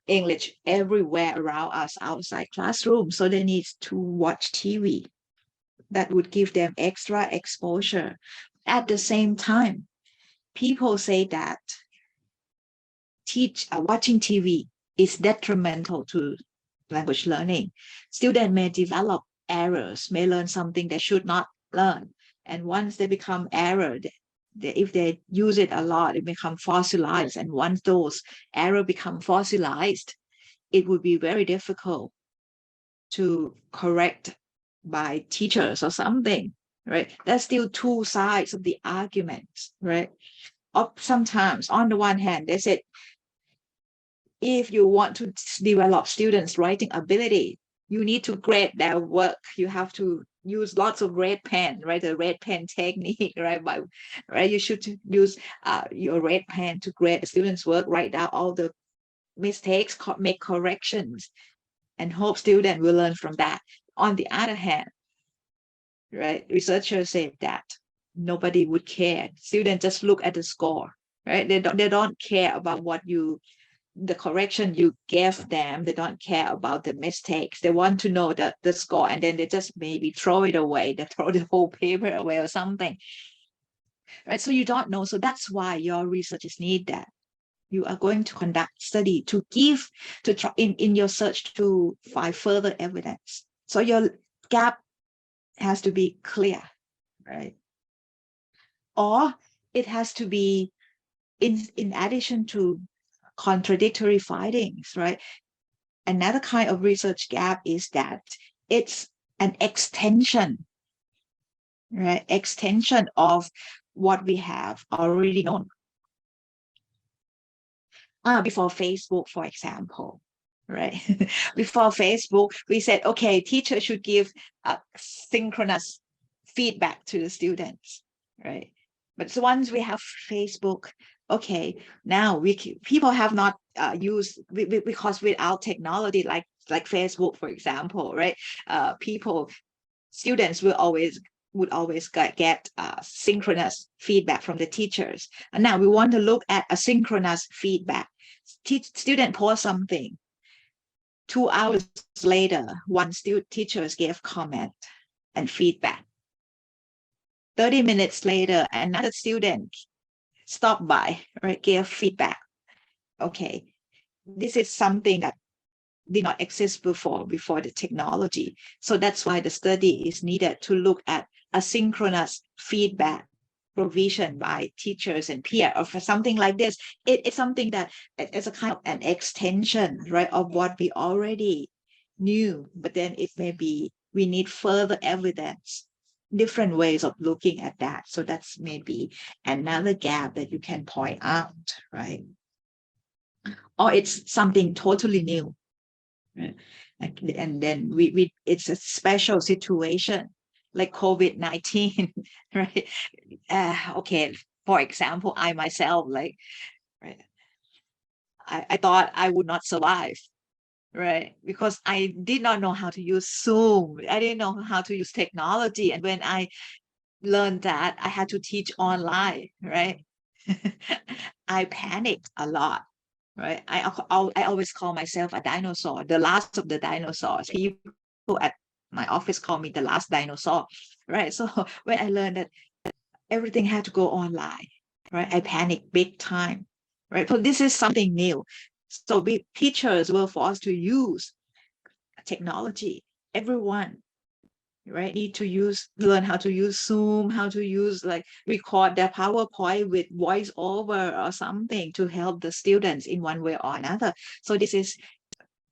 English everywhere around us outside classroom, so they need to watch TV. That would give them extra exposure. At the same time, people say that watching TV is detrimental to language learning. Students may develop errors, may learn something they should not learn. And once they become error, if they use it a lot, it becomes fossilized. And once those errors become fossilized, it would be very difficult to correct by teachers or something, right? There's still 2 sides of the argument, right? Sometimes, on the one hand, they said, if you want to develop students' writing ability, you need to grade their work. You have to use lots of red pen, right? The red pen technique, right? Right? You should use your red pen to grade the students' work, write down all the mistakes, make corrections, and hope students will learn from that. On the other hand, right, researchers say that nobody would care. Students just look at the score, right? They don't care about the correction you gave them. They don't care about the mistakes. They want to know the score, and then they just maybe throw it away. They throw the whole paper away or something, right? So you don't know. So that's why your researchers need that. You are going to conduct study to try in your search to find further evidence. So your gap has to be clear, right? Or it has to be in addition to contradictory findings, right? another kind of research gap is that it's an extension, right? Extension of what we have already known. Before Facebook, for example, right? Before Facebook, we said, okay, teachers should give synchronous feedback to the students, right? But so once we have Facebook, okay, now people have not used, because without technology like Facebook, for example, right? Students would always get synchronous feedback from the teachers. And now we want to look at asynchronous feedback. Student post something. 2 hours later, one teachers gave comment and feedback. 30 minutes later, another student stopped by, right, gave feedback. Okay, this is something that did not exist before the technology. So that's why the study is needed to look at asynchronous feedback provision by teachers and peers, or for something like this. It's something that it's a kind of an extension, right, of what we already knew, but then it may be we need further evidence, different ways of looking at that. So that's maybe another gap that you can point out, right? Or it's something totally new, right? And then it's a special situation like COVID-19, right? Okay, for example, I myself, right, I thought I would not survive, right? Because I did not know how to use Zoom. I didn't know how to use technology. And when I learned that I had to teach online, right? I panicked a lot, right? I always call myself a dinosaur, the last of the dinosaurs. People at my office call me the last dinosaur, right? So when I learned that everything had to go online, right, I panicked big time, right? So this is something new. So teachers were forced to use technology. Everyone, right, need to learn how to use Zoom, how to use, like, record their PowerPoint with voiceover or something to help the students in one way or another. So this is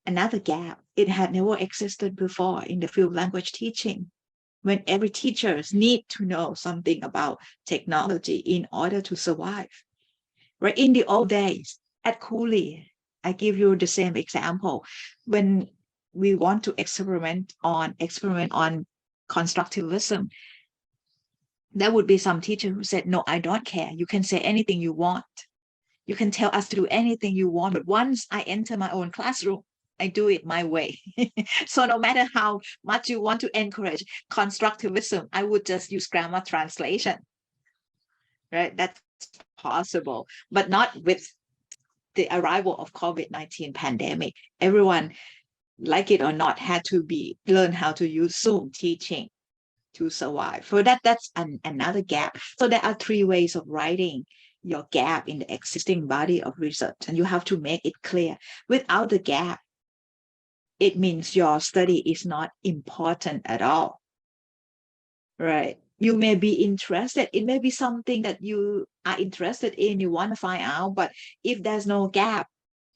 another gap. It had never existed before in the field of language teaching, when every teacher need to know something about technology in order to survive. Right? In the old days at Cooley, I give you the same example. When we want to experiment on constructivism, there would be some teacher who said, no, I don't care. You can say anything you want. You can tell us to do anything you want. But once I enter my own classroom, I do it my way. So no matter how much you want to encourage constructivism, I would just use grammar translation, right? That's possible, but not with the arrival of COVID-19 pandemic. Everyone, like it or not, had to learn how to use Zoom teaching to survive. So that's another gap. So there are 3 ways of writing your gap in the existing body of research, and you have to make it clear. Without the gap, it means your study is not important at all, right? You may be interested. It may be something that you are interested in, you want to find out, but if there's no gap,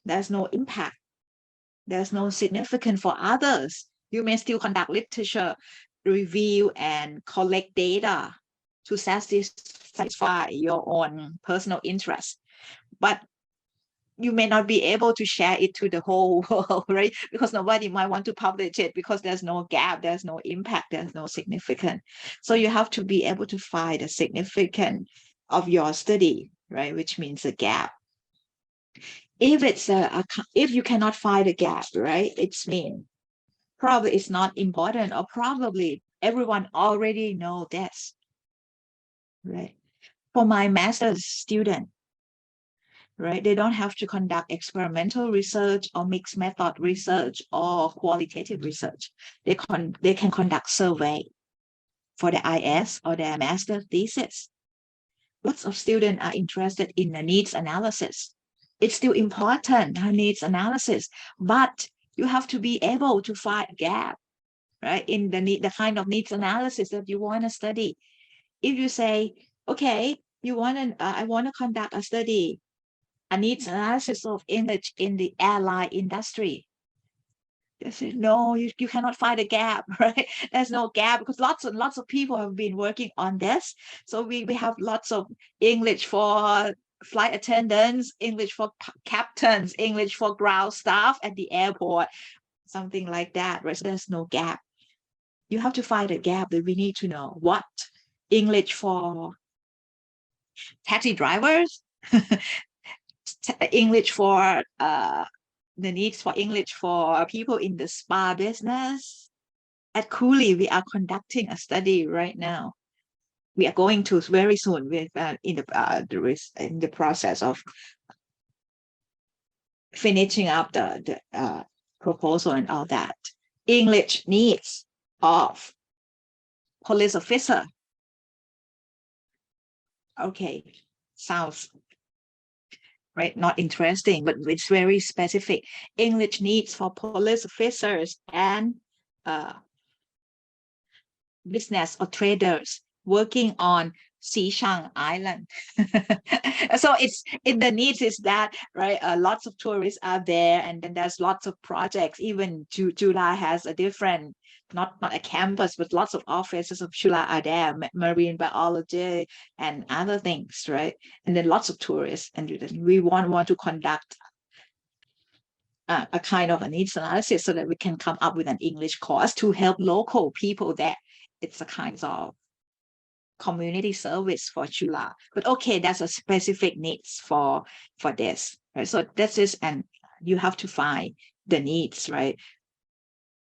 there's no impact, there's no significance for others, you may still conduct literature review and collect data to satisfy your own personal interest. But you may not be able to share it to the whole world, right? Because nobody might want to publish it because there's no gap, there's no impact, there's no significance. So you have to be able to find the significance of your study, right? Which means a gap. If it's if you cannot find a gap, right? It's mean probably it's not important, or probably everyone already know this, right? For my master's student, right, they don't have to conduct experimental research or mixed method research or qualitative research. They can conduct survey for the IS or their master's thesis. Lots of students are interested in the needs analysis. It's still important, needs analysis, but you have to be able to find a gap, right, in the kind of needs analysis that you want to study. If you say, okay, I want to conduct a study, a needs analysis of image in the airline industry, They say, no, you cannot find a gap, right? There's no gap because lots and lots of people have been working on this. So we have lots of English for flight attendants, English for captains, English for ground staff at the airport, something like that, right? So there's no gap. You have to find a gap that we need to know. What? English for taxi drivers, English for the needs for English for people in the spa business. At Cooley, we are conducting a study right now. We are going to very soon. We're in the process of finishing up the proposal and all that. English needs of police officer. Okay, sounds right, not interesting, but it's very specific. English needs for police officers and business or traders working on Xishang Island. So it's in the needs is that, right? Lots of tourists are there, and then there's lots of projects. Even Chula has a different, not a campus, but lots of offices of Chula are there, marine biology and other things, right? And then lots of tourists, and we want to conduct a kind of a needs analysis so that we can come up with an English course to help local people there. It's a kind of community service for Chula, but okay, that's a specific needs for this, right? So this is, and you have to find the needs, right,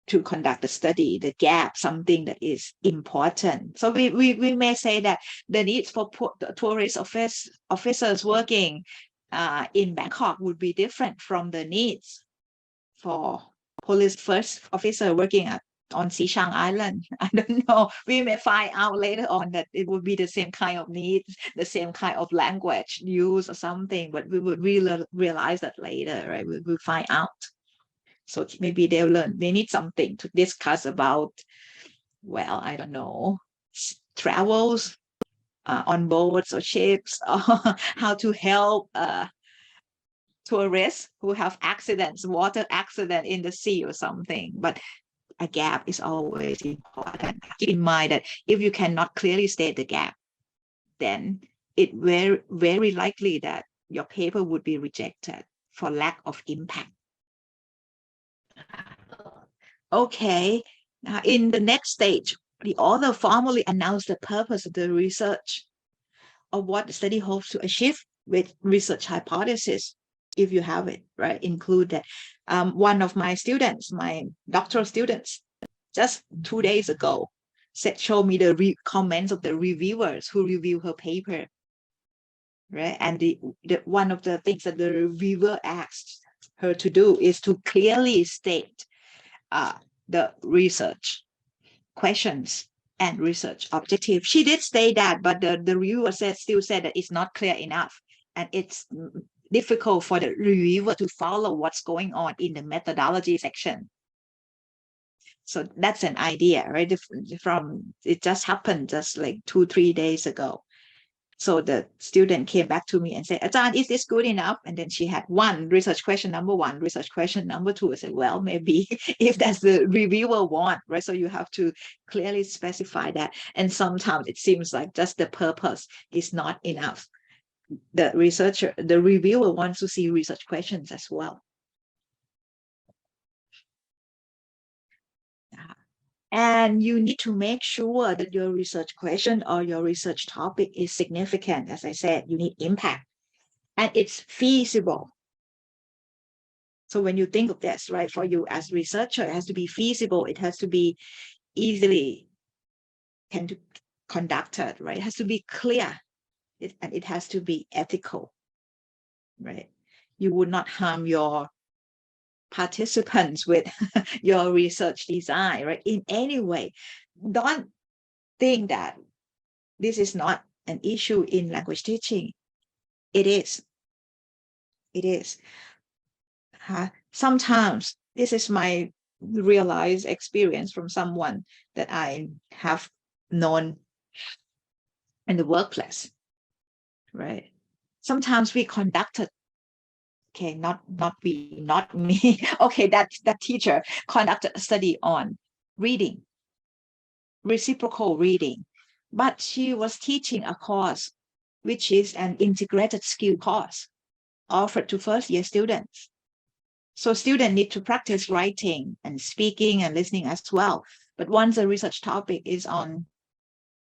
to conduct the study, the gap, something that is important. So we may say that the needs for tourist officers working in Bangkok would be different from the needs for police first officer working on Xishang Island. I don't know. We may find out later on that it would be the same kind of needs, the same kind of language use or something, but we would really realize that later, right? We will find out. So maybe they'll learn. They need something to discuss about, well, I don't know, travels on boats or ships, or how to help tourists who have accidents, water accident in the sea or something. But a gap is always important. Keep in mind that if you cannot clearly state the gap, then it very likely that your paper would be rejected for lack of impact. Okay, now in the next stage, the author formally announced the purpose of the research or what the study hopes to achieve with research hypothesis, if you have it, right? Include that. One of my students, my doctoral students, just 2 days ago, showed me the comments of the reviewers who review her paper, right? And the one of the things that the reviewer asked her to do is to clearly state the research questions and research objective. She did say that, but the reviewer still said that it's not clear enough, and it's difficult for the reviewer to follow what's going on in the methodology section. So that's an idea, right? It just happened just like 2-3 days ago. So the student came back to me and said, Ajahn, is this good enough? And then she had one research question number 1, research question number 2. I said, well, maybe if that's the reviewer want, right? So you have to clearly specify that. And sometimes it seems like just the purpose is not enough. The reviewer wants to see research questions as well. And you need to make sure that your research question or your research topic is significant. As I said, you need impact and it's feasible. So when you think of this, right, for you as researcher, it has to be feasible. It has to be easily conducted, right? It has to be clear, and it has to be ethical, right? You would not harm your participants with your research design, right? In any way. Don't think that this is not an issue in language teaching. It is. It is. Sometimes, this is my realized experience from someone that I have known in the workplace, right? Sometimes we conducted okay, not me. Okay, that teacher conducted a study on reading, reciprocal reading, but she was teaching a course which is an integrated skill course offered to first-year students. So students need to practice writing and speaking and listening as well. But once the research topic is on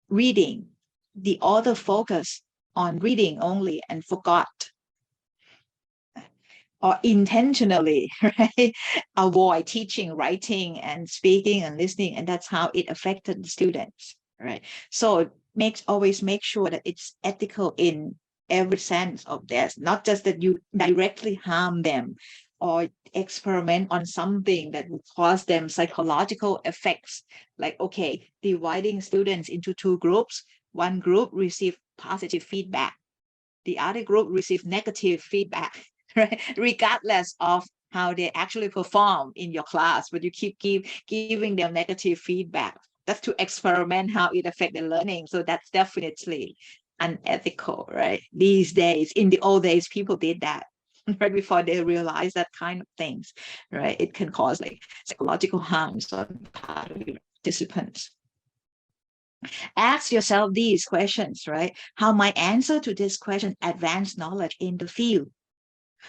reading, the author focused on reading only and forgot or intentionally, right, avoid teaching, writing, and speaking and listening, and that's how it affected the students, right? So always make sure that it's ethical in every sense of this, not just that you directly harm them or experiment on something that will cause them psychological effects, like, okay, dividing students into two groups. One group receive positive feedback, the other group receive negative feedback, right? Regardless of how they actually perform in your class, but you keep giving them negative feedback. That's to experiment how it affects the learning. So that's definitely unethical, right? These days, in the old days, people did that, right, before they realized that kind of things, right? It can cause like psychological harms on part of the participants. Ask yourself these questions, right? How my answer to this question advance knowledge in the field?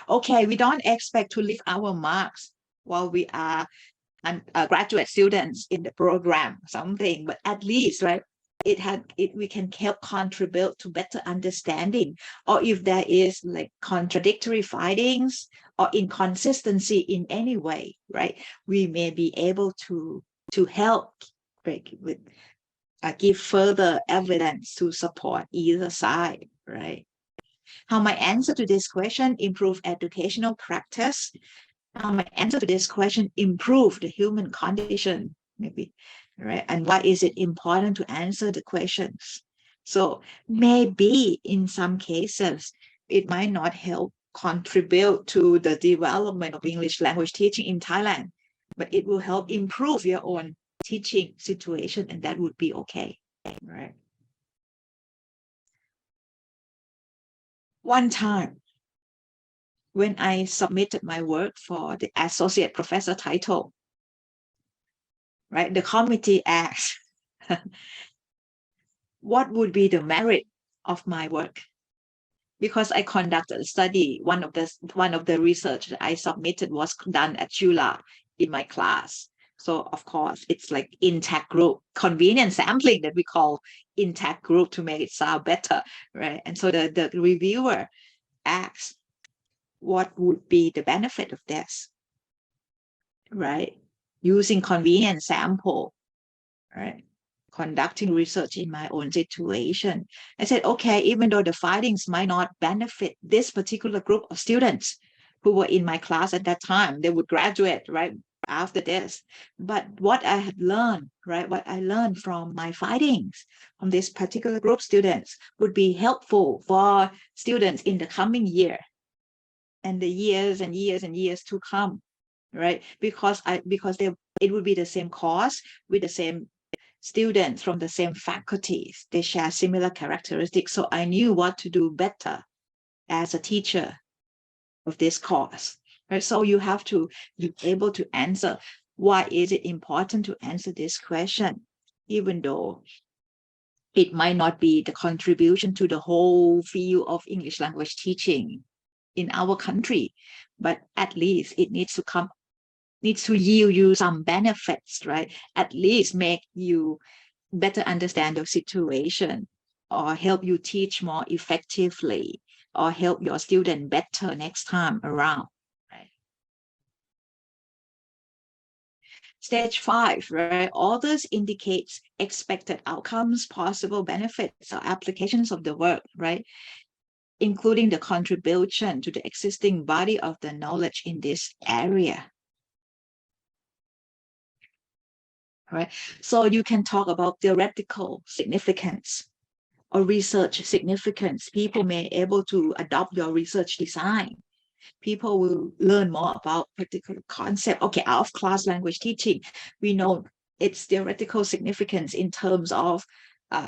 Okay, we don't expect to lift our marks while we are graduate students in the program, something, but at least, right, we can help contribute to better understanding, or if there is like contradictory findings or inconsistency in any way, right, we may be able to help, right, with give further evidence to support either side, right? How my answer to this question improve educational practice? How my answer to this question improve the human condition, maybe, right? And why is it important to answer the questions? So maybe in some cases, it might not help contribute to the development of English language teaching in Thailand, but it will help improve your own teaching situation, and that would be okay, right? One time, when I submitted my work for the associate professor title, right, the committee asked, what would be the merit of my work? Because I conducted a study, one of the research that I submitted was done at Chula in my class. So of course, it's like intact group, convenient sampling that we call intact group to make it sound better, right? And so the reviewer asked, what would be the benefit of this, right? Using convenient sample, right? Conducting research in my own situation. I said, okay, even though the findings might not benefit this particular group of students who were in my class at that time, they would graduate, right, after this. But what I had learned, right, what I learned from my findings from this particular group of students would be helpful for students in the coming year and the years and years and years to come, right? Because it would be the same course with the same students from the same faculties. They share similar characteristics. So I knew what to do better as a teacher of this course, right? So you have to be able to answer, why is it important to answer this question, even though it might not be the contribution to the whole field of English language teaching in our country, but at least it needs to yield you some benefits, right? At least make you better understand your situation, or help you teach more effectively, or help your student better next time around, right? Stage 5, right? Authors indicates expected outcomes, possible benefits, or applications of the work, right? Including the contribution to the existing body of the knowledge in this area. Right? So you can talk about theoretical significance or research significance. People may be able to adopt your research design. People will learn more about particular concept. Okay, out of class language teaching, we know its theoretical significance in terms of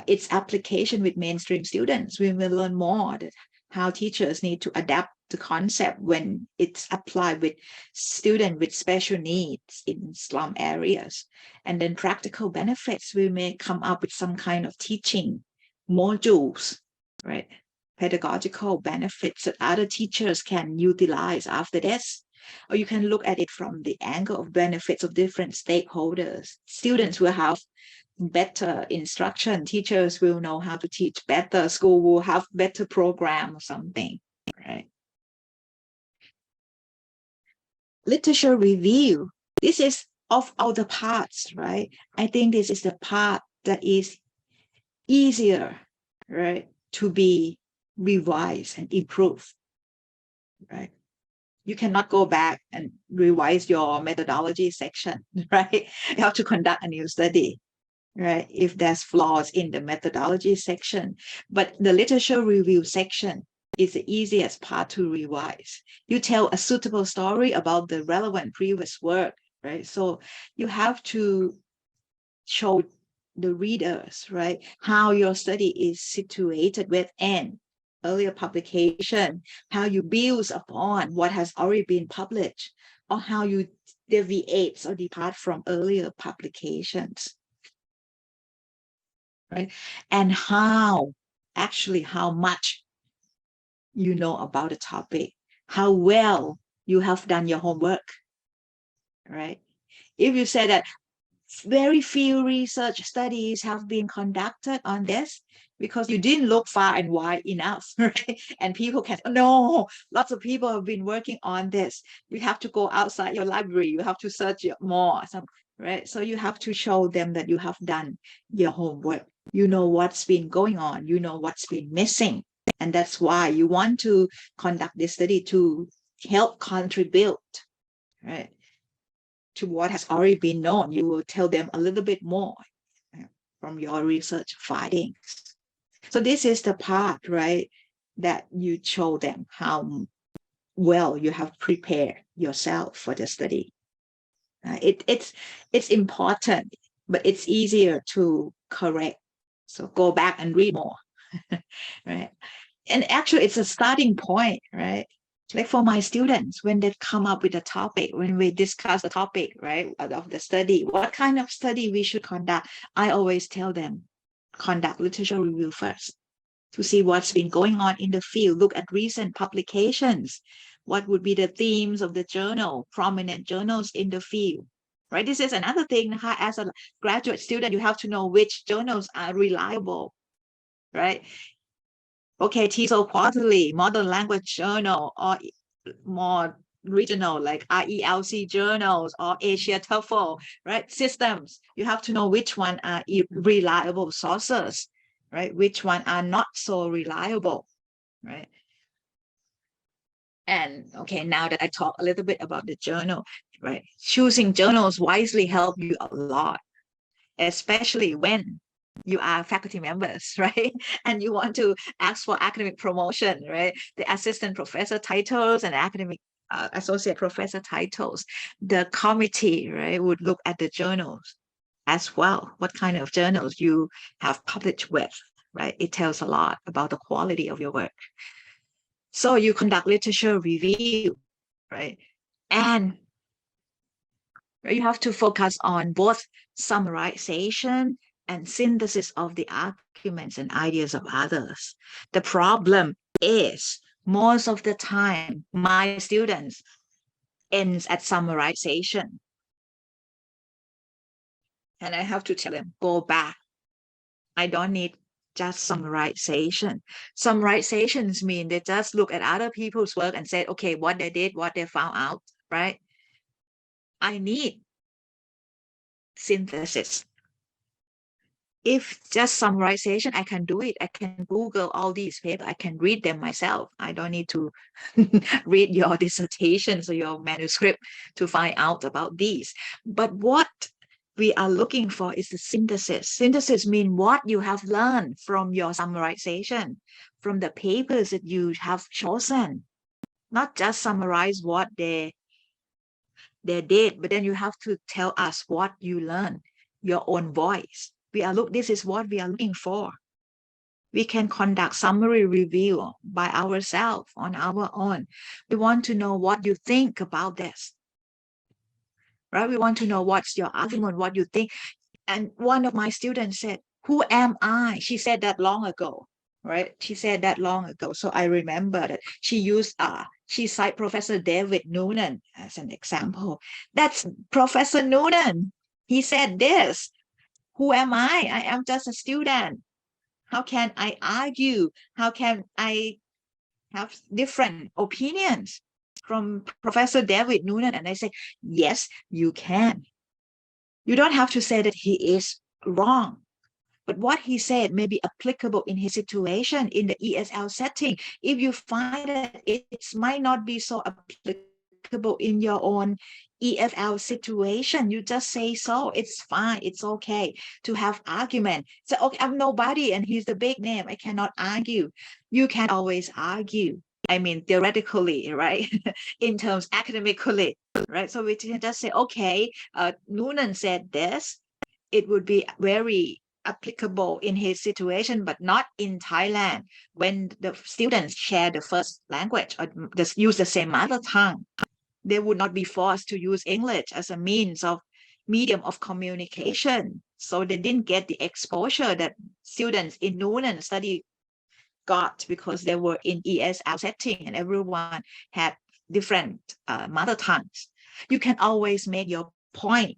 its application with mainstream students. We will learn more that how teachers need to adapt the concept when it's applied with students with special needs in slum areas. And then practical benefits, we may come up with some kind of teaching modules, right? Pedagogical benefits that other teachers can utilize after this. Or you can look at it from the angle of benefits of different stakeholders. Students will have better instruction, teachers will know how to teach better, school will have better program or something, right? Literature review. This is of all the parts, right? I think this is the part that is easier, right, to be revised and improved, right? You cannot go back and revise your methodology section, right? You have to conduct a new study, right? If there's flaws in the methodology section, but the literature review section is the easiest part to revise. You tell a suitable story about the relevant previous work, right? So you have to show the readers, right, how your study is situated within earlier publication, how you build upon what has already been published, or how you deviate or depart from earlier publications, right? And how much you know about the topic, how well you have done your homework, right? If you say that very few research studies have been conducted on this because you didn't look far and wide enough, right? And people can, no, lots of people have been working on this. You have to go outside your library. You have to search more, right? So you have to show them that you have done your homework. You know what's been going on. You know what's been missing. And that's why you want to conduct this study to help contribute, right, to what has already been known. You will tell them a little bit more from your research findings. So this is the part, right, that you show them how well you have prepared yourself for the study. It's important, but it's easier to correct. So go back and read more, right? And actually, it's a starting point, right? Like for my students, when they come up with a topic, when we discuss the topic, right, of the study, what kind of study we should conduct, I always tell them, conduct literature review first to see what's been going on in the field. Look at recent publications. What would be the themes of the journal, prominent journals in the field, right? This is another thing. As a graduate student, you have to know which journals are reliable, right? Okay, TESOL Quarterly, Modern Language Journal, or more regional like ELT journals or Asia TOEFL, right? Systems. You have to know which one are reliable sources, right? Which one are not so reliable, right? And okay, now that I talk a little bit about the journal, right? Choosing journals wisely help you a lot, especially when you are faculty members, right? And you want to ask for academic promotion, right? The assistant professor titles and academic associate professor titles. The committee, right, would look at the journals as well. What kind of journals you have published with, right? It tells a lot about the quality of your work. So you conduct literature review, right? And you have to focus on both summarization and synthesis of the arguments and ideas of others. The problem is most of the time, my students ends at summarization. And I have to tell them, go back. I don't need just summarization. Summarizations mean they just look at other people's work and say, okay, what they did, what they found out, right? I need synthesis. If just summarization, I can do it. I can Google all these papers. I can read them myself. I don't need to read your dissertations or your manuscript to find out about these. But what we are looking for is the synthesis. Synthesis means what you have learned from your summarization, from the papers that you have chosen. Not just summarize what they did, but then you have to tell us what you learned, your own voice. This is what we are looking for. We can conduct summary review by ourselves on our own. We want to know what you think about this, right? We want to know what's your argument, what you think. And one of my students said, "Who am I?" She said that long ago, right? She said that long ago. So I remember that she cited Professor David Noonan as an example. That's Professor Noonan. He said this, "Who am I? I am just a student. How can I argue? How can I have different opinions from Professor David Noonan?" And I say, yes, you can. You don't have to say that he is wrong, but what he said may be applicable in his situation in the ESL setting. If you find that it might not be so applicable in your own EFL situation, you just say so. It's fine. It's okay to have argument. So, okay, I'm nobody and he's the big name. I cannot argue. You can always argue. I mean, theoretically, right? In terms academically, right? So we can just say, okay, Noonan said this. It would be very applicable in his situation, but not in Thailand. When the students share the first language or just use the same mother tongue, they would not be forced to use English as a medium of communication. So they didn't get the exposure that students in Noonan study got because they were in ESL setting and everyone had different mother tongues. You can always make your point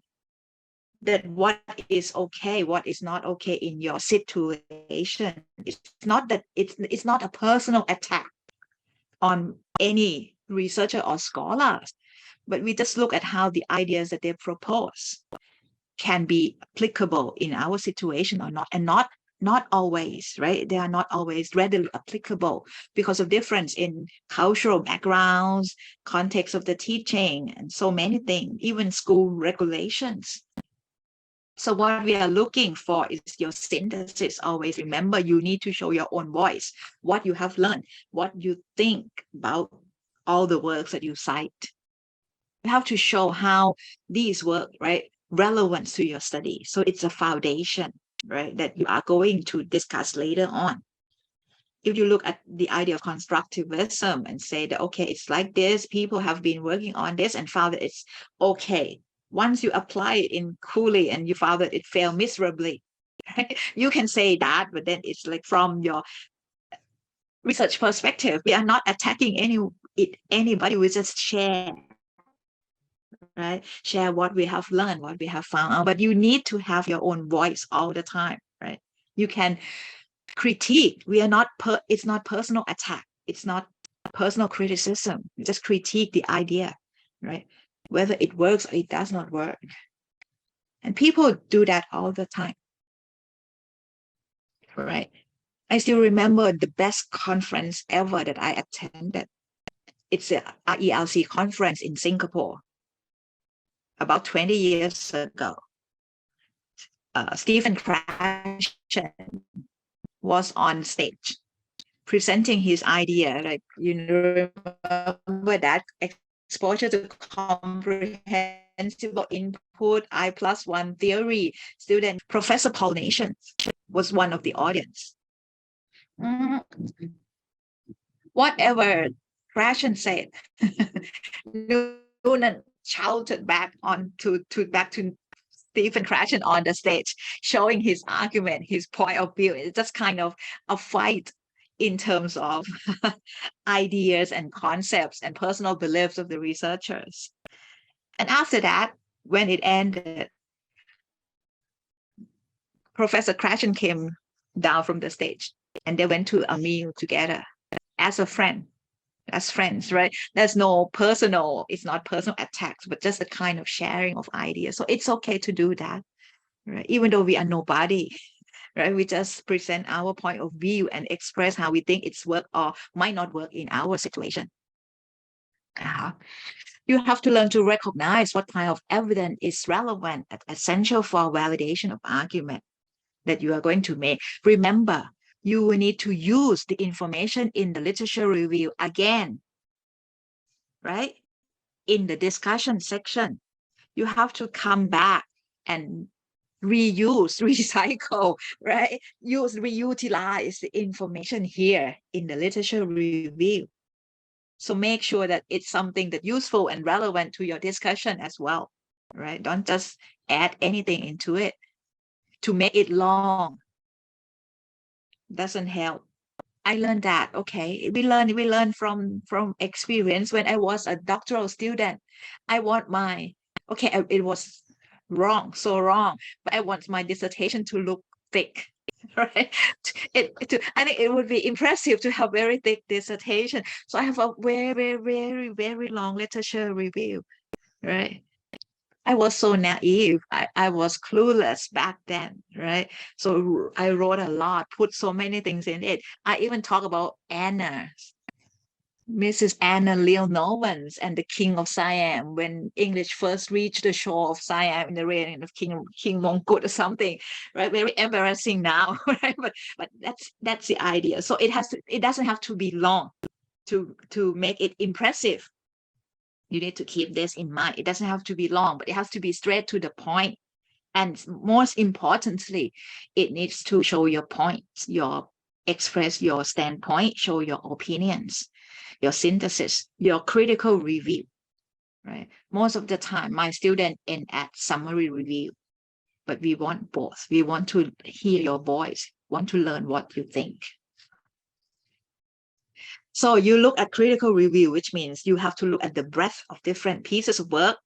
that what is okay, what is not okay in your situation. It's not that it's not a personal attack on any researcher or scholars, but we just look at how the ideas that they propose can be applicable in our situation or not, and not always, right? They are not always readily applicable because of difference in cultural backgrounds, context of the teaching, and so many things, even school regulations. So what we are looking for is your synthesis. Always remember, you need to show your own voice, what you have learned, what you think about all the works that you cite. You have to show how these work, right, relevant to your study. So it's a foundation, right, that you are going to discuss later on. If you look at the idea of constructivism and say that, okay, it's like this, people have been working on this and found that it's okay. Once you apply it in Cooley and you found that it failed miserably, right? You can say that, but then it's like from your research perspective, we are not attacking anybody, we just share, right? Share what we have learned, what we have found out, but you need to have your own voice all the time, right? You can critique. We are not, it's not personal attack. It's not personal criticism. You just critique the idea, right? Whether it works or it does not work. And people do that all the time, right? I still remember the best conference ever that I attended. It's a ELC conference in Singapore about 20 years ago. Stephen Krashen was on stage presenting his idea, like, you remember that exposure to comprehensible input, I+1 theory student. Professor Paul Nation was one of the audience. Whatever Krashen said, Noonan shouted back to Stephen Krashen on the stage, showing his argument, his point of view. It's just kind of a fight in terms of ideas and concepts and personal beliefs of the researchers. And after that, when it ended, Professor Krashen came down from the stage and they went to a meal together as a friend, as friends, right? There's no personal, it's not personal attacks, but just a kind of sharing of ideas. So it's okay to do that, right? Even though we are nobody, right? We just present our point of view and express how we think it's work or might not work in our situation. You have to learn to recognize what kind of evidence is relevant and essential for validation of argument that you are going to make. Remember, you will need to use the information in the literature review again, right? In the discussion section, you have to come back and reuse, recycle, right? Reutilize the information here in the literature review. So make sure that it's something that's useful and relevant to your discussion as well, right? Don't just add anything into it to make it long. Doesn't help. I learned that, okay, we learn from experience. When I was a doctoral student, I want my, okay, it was wrong, so wrong, but I want my dissertation to look thick, right? I think it would be impressive to have very thick dissertation. So I have a very long literature review, right? I was so naive. I was clueless back then, right? So I wrote a lot, put so many things in it. I even talk about Anna, Mrs. Anna Leonowens and the King of Siam when English first reached the shore of Siam in the reign of King Mongkut or something, right? Very embarrassing now, right? But that's the idea. So it doesn't have to be long to make it impressive. You need to keep this in mind. It doesn't have to be long, but it has to be straight to the point. And most importantly, it needs to show your points, express your standpoint, show your opinions, your synthesis, your critical review, right? Most of the time, my students end at summary review, but we want both. We want to hear your voice, want to learn what you think. So you look at critical review, which means you have to look at the breadth of different pieces of work,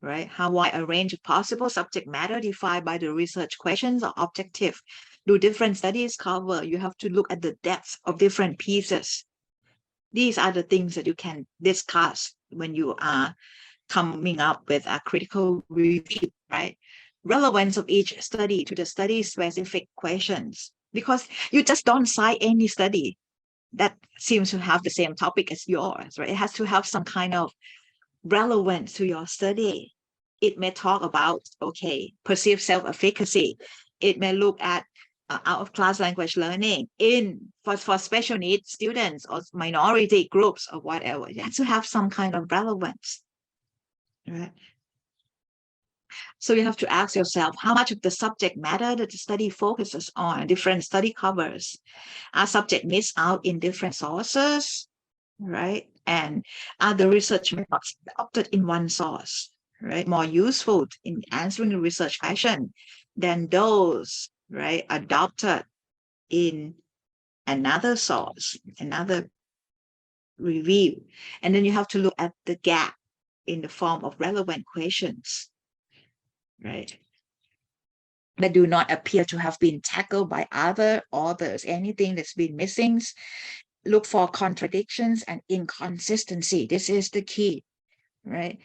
right? How wide a range of possible subject matter defined by the research questions or objective do different studies cover? You have to look at the depth of different pieces. These are the things that you can discuss when you are coming up with a critical review, right? Relevance of each study to the study-specific questions, because you just don't cite any study that seems to have the same topic as yours, right? It has to have some kind of relevance to your study. It may talk about, okay, perceived self-efficacy. It may look at out-of-class language learning for special needs students or minority groups or whatever. It has to have some kind of relevance, right? So you have to ask yourself, how much of the subject matter that the study focuses on, different study covers, are subject missed out in different sources, right? And are the research methods adopted in one source, right, more useful in answering the research question than those, right, adopted in another source, another review? And then you have to look at the gap in the form of relevant questions, right, that do not appear to have been tackled by other authors. Anything that's been missing, look for contradictions and inconsistency. This is the key, right?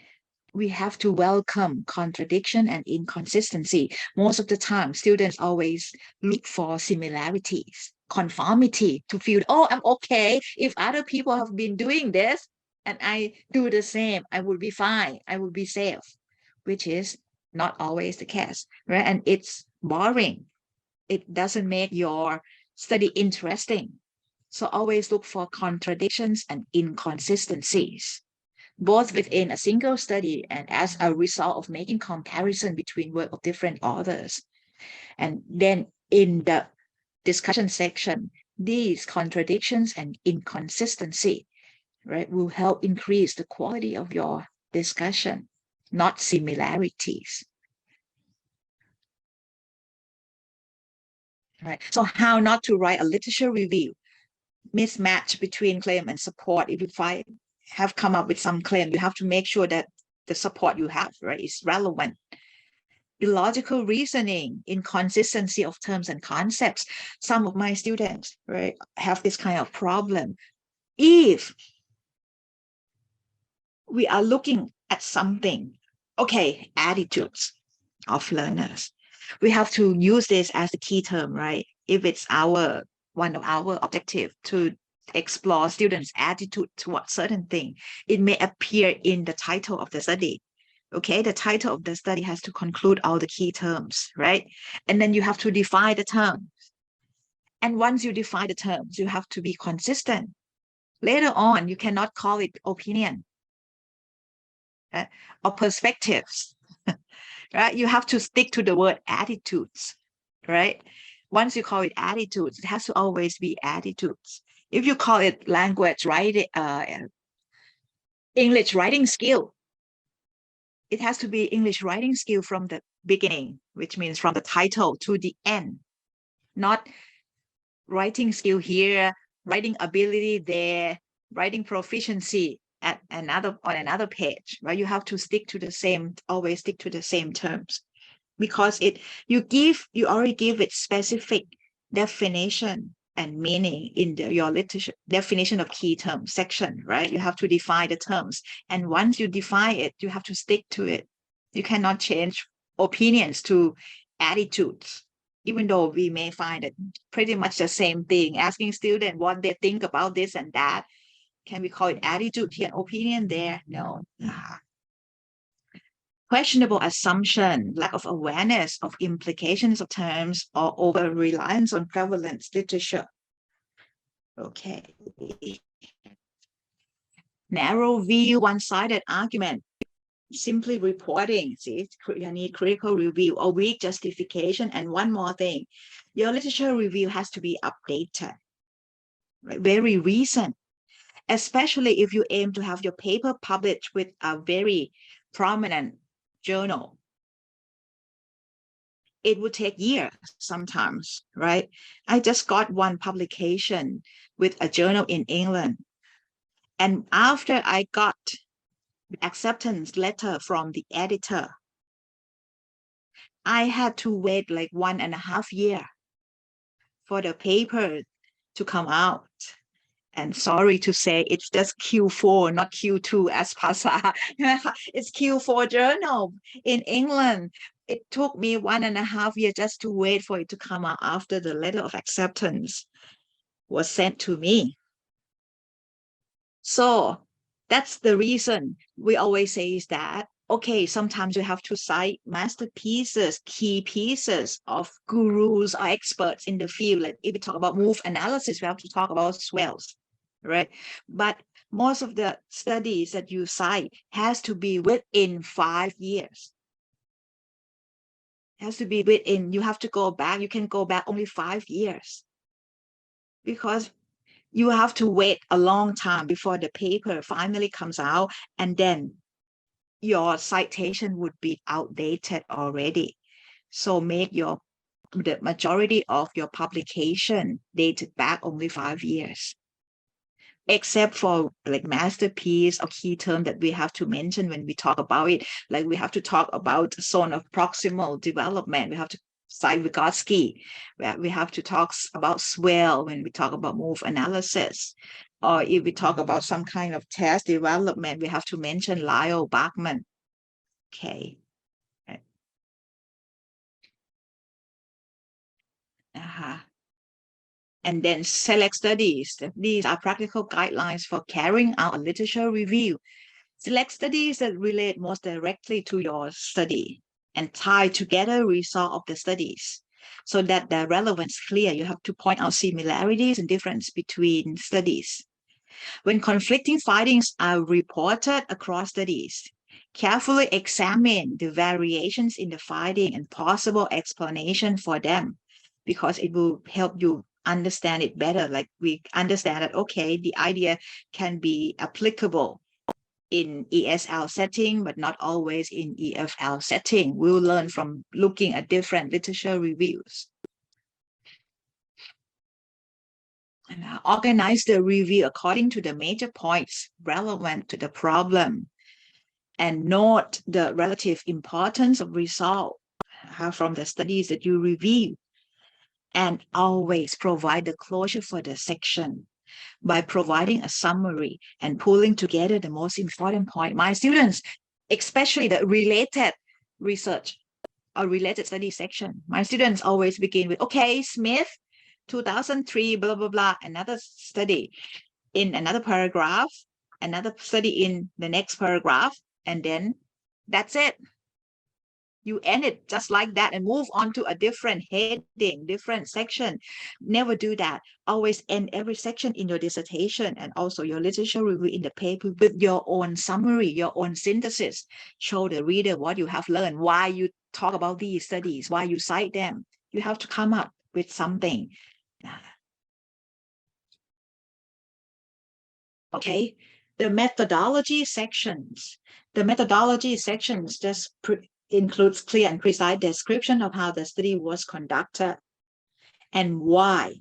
We have to welcome contradiction and inconsistency. Most of the time, students always look for similarities, conformity, to feel, oh, I'm okay. If other people have been doing this and I do the same, I will be fine. I will be safe, which is not always the case, right? And it's boring. It doesn't make your study interesting. So always look for contradictions and inconsistencies, both within a single study and as a result of making comparison between work of different authors. And then in the discussion section, these contradictions and inconsistency, right, will help increase the quality of your discussion, not similarities. Right. So how not to write a literature review? Mismatch between claim and support. If I have come up with some claim, you have to make sure that the support you have, right, is relevant. Illogical reasoning, inconsistency of terms and concepts. Some of my students, right, have this kind of problem. If we are looking at something, okay, attitudes of learners, we have to use this as a key term, right? If it's one of our objectives to explore students' attitude towards certain thing, it may appear in the title of the study. Okay, the title of the study has to conclude all the key terms, right? And then you have to define the terms. And once you define the terms, you have to be consistent. Later on, you cannot call it opinion or perspectives, right? You have to stick to the word attitudes, right? Once you call it attitudes, it has to always be attitudes. If you call it language writing, English writing skill, it has to be English writing skill from the beginning, which means from the title to the end, not writing skill here, writing ability there, writing proficiency at another page, right? You have to always stick to the same terms, because you already give it specific definition and meaning in your literature definition of key terms section, right? You have to define the terms, and once you define it, you have to stick to it. You cannot change opinions to attitudes, even though we may find it pretty much the same thing. Asking students what they think about this and that, can we call it attitude here, opinion there? No. Questionable assumption, lack of awareness of implications of terms, or over reliance on prevalence literature. Okay. Narrow view, one-sided argument, simply reporting. See, you need critical review or weak justification. And one more thing, your literature review has to be updated, right? Very recent, especially if you aim to have your paper published with a very prominent journal. It would take years sometimes, right? I just got one publication with a journal in England. And after I got the acceptance letter from the editor, I had to wait like 1.5 years for the paper to come out. And sorry to say, it's just Q4, not Q2 as Pasa. It's Q4 journal in England. It took me 1.5 years just to wait for it to come out after the letter of acceptance was sent to me. So that's the reason we always say is that, okay, sometimes you have to cite masterpieces, key pieces of gurus or experts in the field. Like if we talk about move analysis, we have to talk about swells, right? But most of the studies that you cite has to be within 5 years. Has to be within, you have to go back, you can go back only 5 years, because you have to wait a long time before the paper finally comes out, and then your citation would be outdated already. So make the majority of your publication dated back only 5 years, except for like masterpiece or key term that we have to mention when we talk about it. Like we have to talk about zone of proximal development. We have to cite Vygotsky. We have to talk about swell when we talk about move analysis. Or if we talk about some kind of test development, we have to mention Lyle Bachman. Okay. And then select studies. These are practical guidelines for carrying out a literature review. Select studies that relate most directly to your study and tie together results of the studies so that the relevance is clear. You have to point out similarities and difference between studies. When conflicting findings are reported across studies, carefully examine the variations in the finding and possible explanation for them, because it will help you understand it better. Like we understand that, okay, the idea can be applicable in ESL setting, but not always in EFL setting. We'll learn from looking at different literature reviews. And organize the review according to the major points relevant to the problem, and note the relative importance of result from the studies that you review. And always provide the closure for the section by providing a summary and pulling together the most important point. My students, especially the related research or related study section, my students always begin with, okay, Smith, 2003, blah, blah, blah, another study in another paragraph, another study in the next paragraph, and then that's it. You end it just like that and move on to a different heading, different section. Never do that. Always end every section in your dissertation and also your literature review in the paper with your own summary, your own synthesis. Show the reader what you have learned, why you talk about these studies, why you cite them. You have to come up with something. Okay, the methodology sections. The methodology sections just includes clear and precise description of how the study was conducted and why.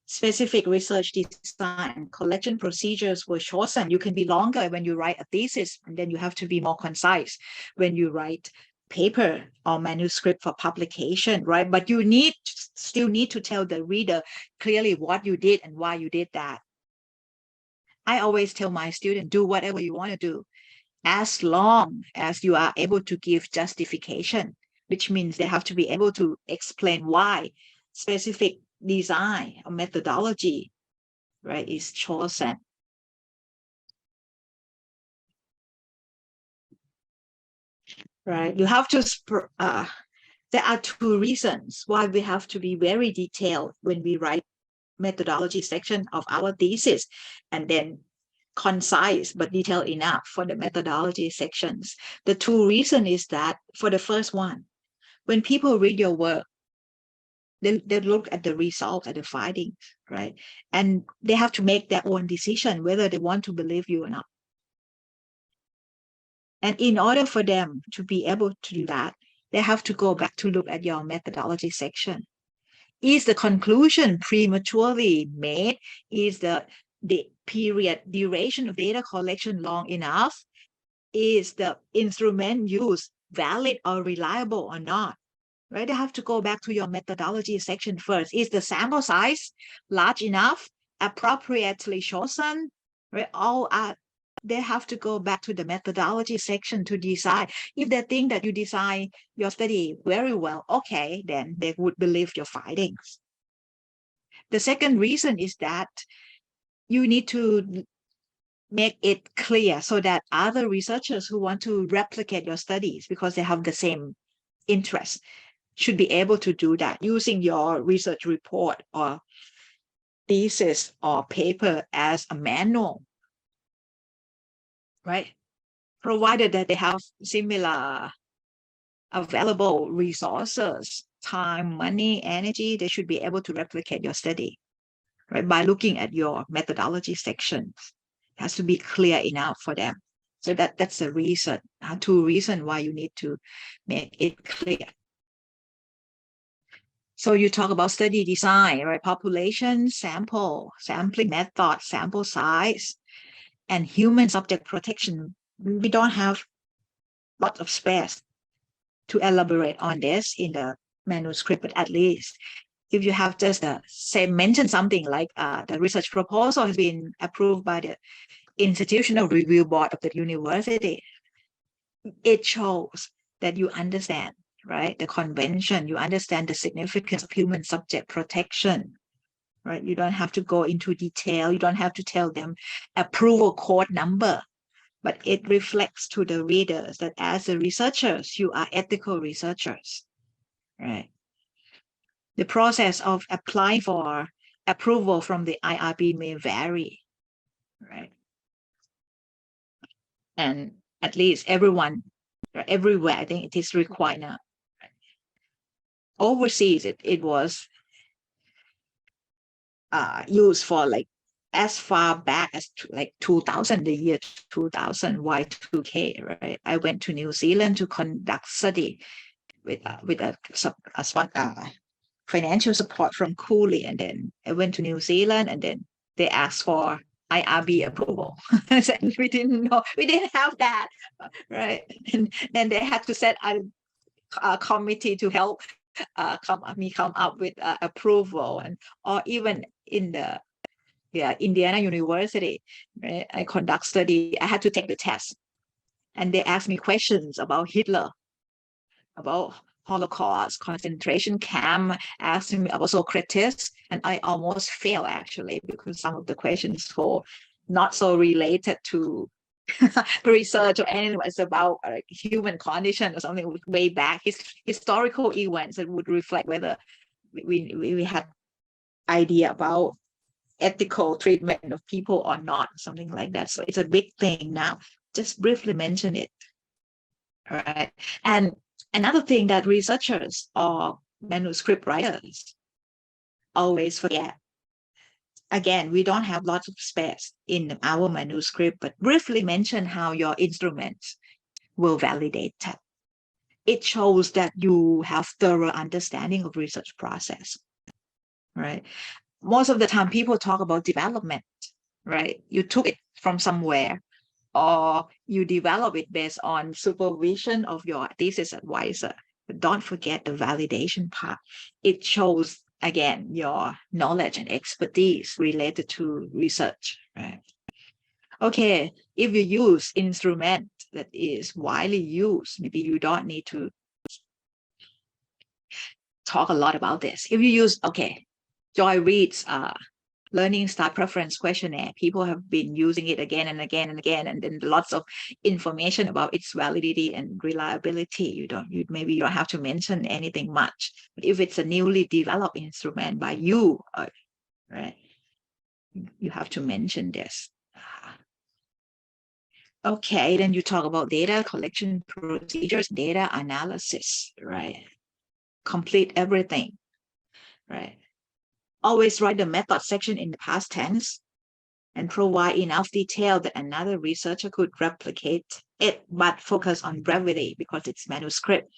Specific research design and collection procedures were chosen. You can be longer when you write a thesis, and then you have to be more concise when you write paper or manuscript for publication, right? But you still need to tell the reader clearly what you did and why you did that. I always tell my students, do whatever you want to do, as long as you are able to give justification, which means they have to be able to explain why specific design or methodology, right, is chosen. Right, you have to, there are two reasons why we have to be very detailed when we write methodology section of our thesis, and then concise but detailed enough for the methodology sections. The two reasons is that for the first one, when people read your work, they look at the results, at the findings, right? And they have to make their own decision whether they want to believe you or not. And in order for them to be able to do that, they have to go back to look at your methodology section. Is the conclusion prematurely made? Is the period duration of data collection long enough? Is the instrument used valid or reliable or not? Right? They have to go back to your methodology section first. Is the sample size large enough, appropriately chosen? Right? They have to go back to the methodology section to decide. If they think that you design your study very well, okay, then they would believe your findings. The second reason is that you need to make it clear so that other researchers who want to replicate your studies because they have the same interest should be able to do that using your research report or thesis or paper as a manual, right? Provided that they have similar available resources, time, money, energy, they should be able to replicate your study, right? By looking at your methodology sections. It has to be clear enough for them. So that's the reason, two reasons why you need to make it clear. So you talk about study design, right? Population, sample, sampling method, sample size, and human subject protection. We don't have lots of space to elaborate on this in the manuscript, but at least if you have just mention something like the research proposal has been approved by the Institutional Review Board of the university, it shows that you understand, right, the convention, you understand the significance of human subject protection, right? You don't have to go into detail. You don't have to tell them approval code number, but it reflects to the readers that as the researchers, you are ethical researchers, right? The process of applying for approval from the IRB may vary, right? And at least everywhere, I think it is required now. Overseas, it was used for like as far back as like 2000, the year 2000, Y2K, right? I went to New Zealand to conduct study with a financial support from Cooley, and then I went to New Zealand, and then they asked for IRB approval. We didn't know, we didn't have that, right? And then they had to set a committee to help come up with approval, and or even in the Indiana University, right? I conduct study. I had to take the test, and they asked me questions about Hitler, about Holocaust, concentration camp, asked me about Socrates, and I almost failed actually because some of the questions were not so related to research or anything. It's about human condition or something way back, historical events that would reflect whether we had idea about ethical treatment of people or not, something like that. So it's a big thing now. Just briefly mention it. All right. And another thing that researchers or manuscript writers always forget. Again, we don't have lots of space in our manuscript, but briefly mention how your instruments will validate that. It shows that you have thorough understanding of research process, right? Most of the time people talk about development, right? You took it from somewhere, or you develop it based on supervision of your thesis advisor. But don't forget the validation part. It shows, again, your knowledge and expertise related to research, right? Okay, if you use instrument that is widely used, maybe you don't need to talk a lot about this. If you use, okay, Joy Reid's learning style preference questionnaire, people have been using it again and again and again, and then lots of information about its validity and reliability. Maybe you don't have to mention anything much. But if it's a newly developed instrument by you, right, you have to mention this. Okay, then you talk about data collection procedures, data analysis, right? Complete everything, right? Always write the method section in the past tense and provide enough detail that another researcher could replicate it, but focus on brevity because it's manuscript,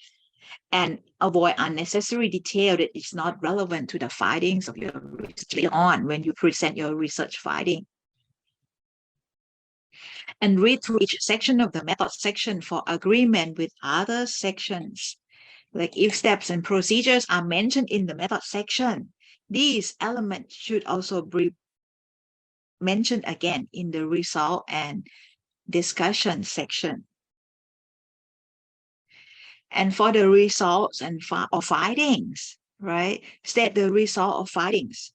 and avoid unnecessary detail that is not relevant to the findings of your research later on when you present your research finding. And read through each section of the method section for agreement with other sections. Like if steps and procedures are mentioned in the method section, these elements should also be mentioned again in the result and discussion section. And for the results and or findings, right? State the result of findings.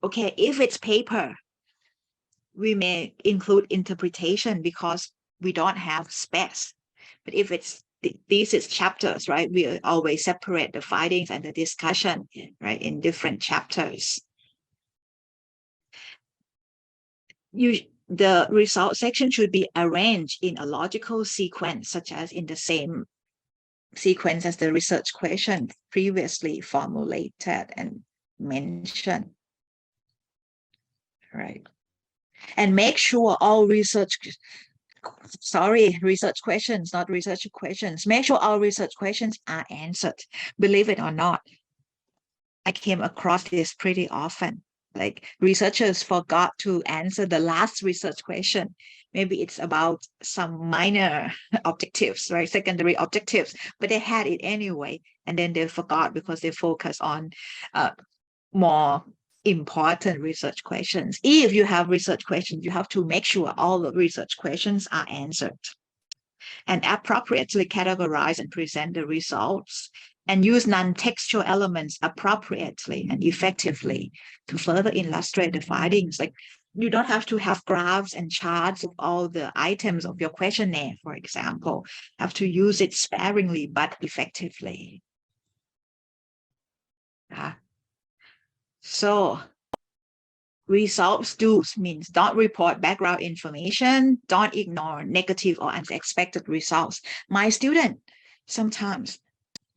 Okay, if it's paper, we may include interpretation because we don't have space. But if it's thesis chapters, right, we always separate the findings and the discussion, right, in different chapters. The result section should be arranged in a logical sequence, such as in the same sequence as the research question previously formulated and mentioned, right? And make sure all research questions, not research questions. Make sure all research questions are answered. Believe it or not, I came across this pretty often. Like researchers forgot to answer the last research question. Maybe it's about some minor objectives, right? Secondary objectives, but they had it anyway. And then they forgot because they focus on more important research questions. If you have research questions, you have to make sure all the research questions are answered and appropriately categorize and present the results, and use non-textual elements appropriately and effectively to further illustrate the findings. Like you don't have to have graphs and charts of all the items of your questionnaire, for example. You have to use it sparingly but effectively. So results do's means don't report background information, don't ignore negative or unexpected results. My students sometimes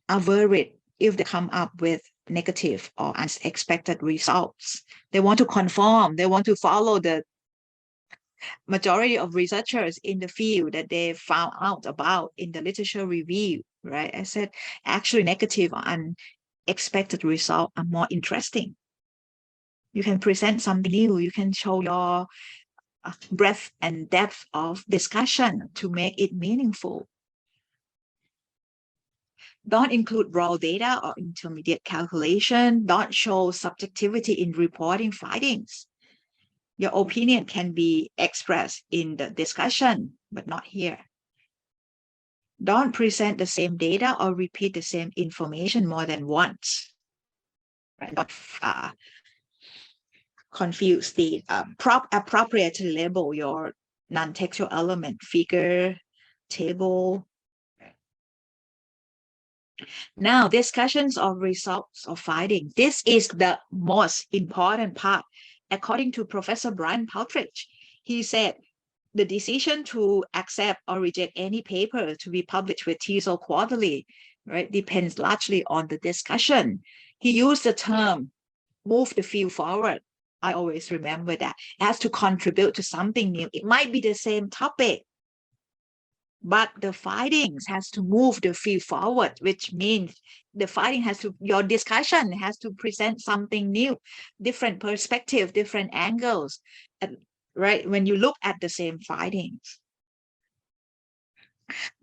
are worried if they come up with negative or unexpected results. They want to conform, they want to follow the majority of researchers in the field that they found out about in the literature review, right? I said, actually negative or unexpected results are more interesting. You can present something new, you can show your breadth and depth of discussion to make it meaningful. Don't include raw data or intermediate calculation. Don't show subjectivity in reporting findings. Your opinion can be expressed in the discussion, but not here. Don't present the same data or repeat the same information more than once. Right? Don't confuse the appropriately label your non-textual element, figure, table. Now, discussions of results of finding. This is the most important part. According to Professor Brian Partridge, he said, the decision to accept or reject any paper to be published with TESOL quarterly, right, depends largely on the discussion. He used the term, move the field forward. I always remember that. It has to contribute to something new. It might be the same topic, but the findings has to move the field forward, which means the finding has to, your discussion has to present something new, different perspective, different angles, right? When you look at the same findings.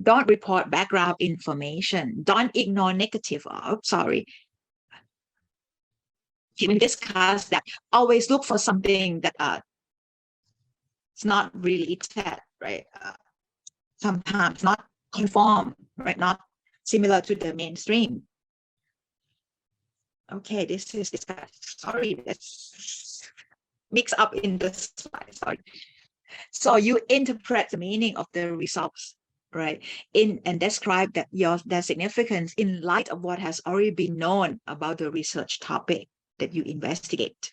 Don't report background information. Don't ignore negative. When discuss that, always look for something that it's not related, right? Sometimes not conform, right? Not similar to the mainstream. Okay, this is sorry, that's mixed up in the slide. Sorry. So you interpret the meaning of the results, right? And describe that their significance in light of what has already been known about the research topic that you investigate.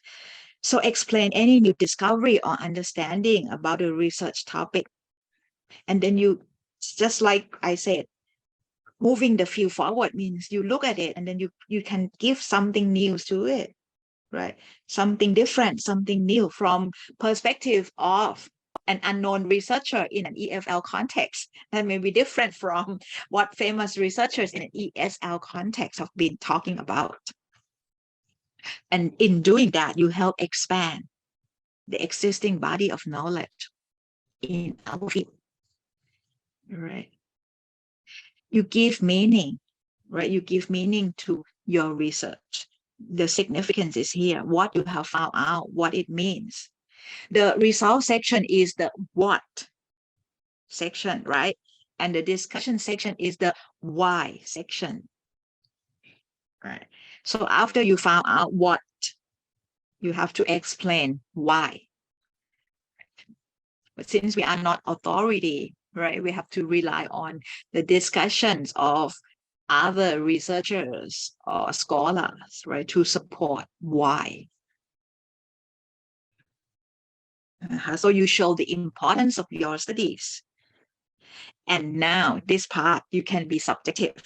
So explain any new discovery or understanding about the research topic. And then you, just like I said, moving the field forward means you look at it and then you can give something new to it, right? Something different, something new from perspective of an unknown researcher in an EFL context that may be different from what famous researchers in an ESL context have been talking about. And in doing that, you help expand the existing body of knowledge in our field, right? You give meaning, right? You give meaning to your research. The significance is here, what you have found out, what it means. The result section is the what section, right? And the discussion section is the why section, right? So after you found out what, you have to explain why. But since we are not authority, right, we have to rely on the discussions of other researchers or scholars, right, to support why. So you show the importance of your studies. And now this part, you can be subjective.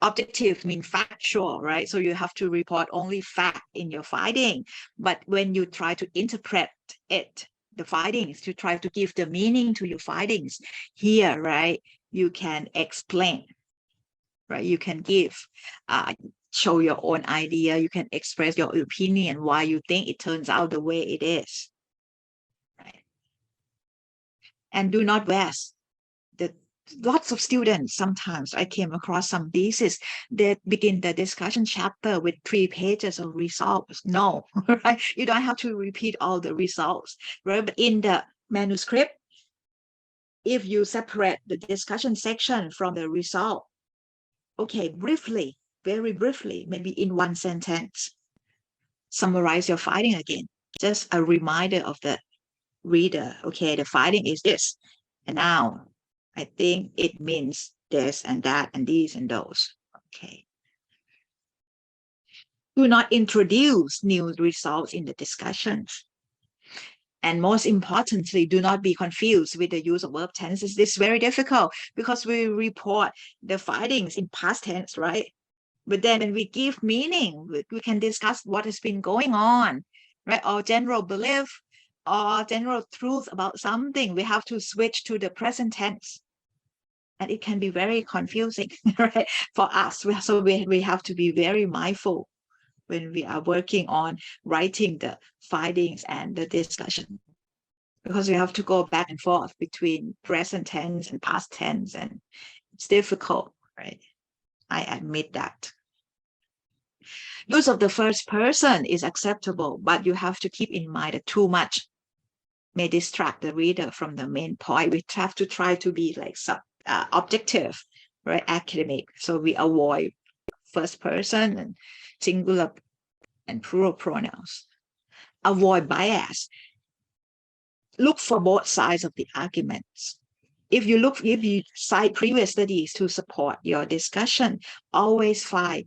Objective means factual, right? So you have to report only fact in your finding. But when you try to interpret it, the findings, to try to give the meaning to your findings, here, right, you can explain, right? You can give, show your own idea. You can express your opinion, why you think it turns out the way it is. Right? And do not waste lots of students. Sometimes I came across some thesis that begin the discussion chapter with 3 pages of results. No, right? You don't have to repeat all the results, right? But in the manuscript, if you separate the discussion section from the result, okay, briefly, very briefly, maybe in 1 sentence, summarize your finding again. Just a reminder of the reader. Okay, the finding is this, and now I think it means this and that and these and those. Okay. Do not introduce new results in the discussions. And most importantly, do not be confused with the use of verb tenses. This is very difficult because we report the findings in past tense, right? But then when we give meaning, we can discuss what has been going on, right? Or general belief or general truth about something. We have to switch to the present tense. And it can be very confusing, right, for us. So we have to be very mindful when we are working on writing the findings and the discussion, because we have to go back and forth between present tense and past tense, and it's difficult, right? I admit that. Use of the first person is acceptable, but you have to keep in mind that too much may distract the reader from the main point. We have to try to be like objective, right, academic. So we avoid first person and singular and plural pronouns. Avoid bias. look for both sides of the arguments. If you cite previous studies to support your discussion, always find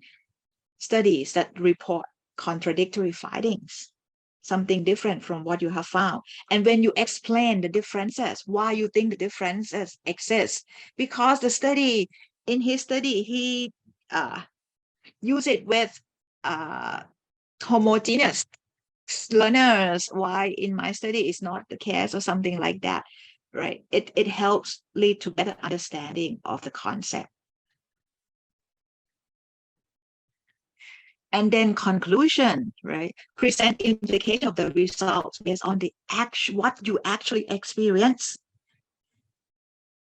studies that report contradictory findings, something different from what you have found. And when you explain the differences, why you think the differences exist, because in his study, he used it with homogeneous learners, why in my study is not the case, or something like that, right? It helps lead to better understanding of the concept. And then conclusion, right? Present implication of the results based on the what you actually experience.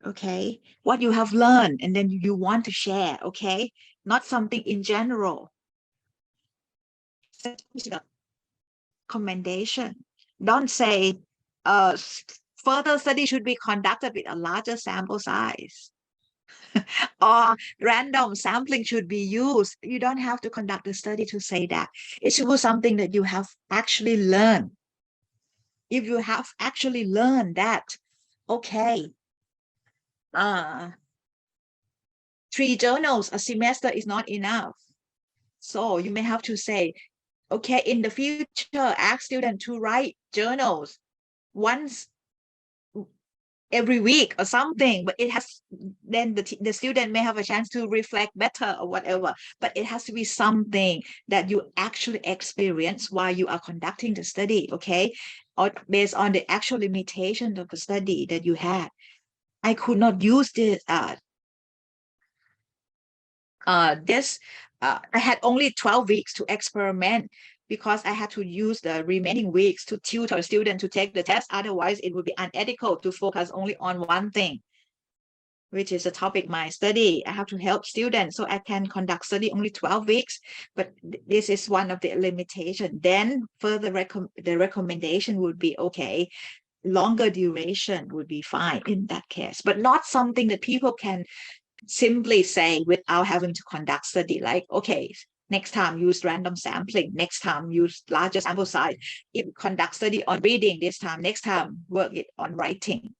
Okay, what you have learned, and then you want to share. Okay, not something in general. Commendation. Don't say further study should be conducted with a larger sample size. Or random sampling should be used. You don't have to conduct a study to say that. It should be something that you have actually learned. If you have actually learned that, okay, 3 journals a semester is not enough. So you may have to say, okay, in the future, ask students to write journals once every week or something, but it has, then the student may have a chance to reflect better or whatever, but it has to be something that you actually experience while you are conducting the study, okay? Or based on the actual limitations of the study that you had. I could not use this, I had only 12 weeks to experiment, because I had to use the remaining weeks to tutor students to take the test. Otherwise, it would be unethical to focus only on one thing, which is a topic my study. I have to help students, so I can conduct study only 12 weeks. But this is one of the limitations. Then further the recommendation would be, okay, longer duration would be fine in that case, but not something that people can simply say without having to conduct study, like, okay, next time use random sampling, next time use larger sample size, conduct study on reading this time, next time work it on writing,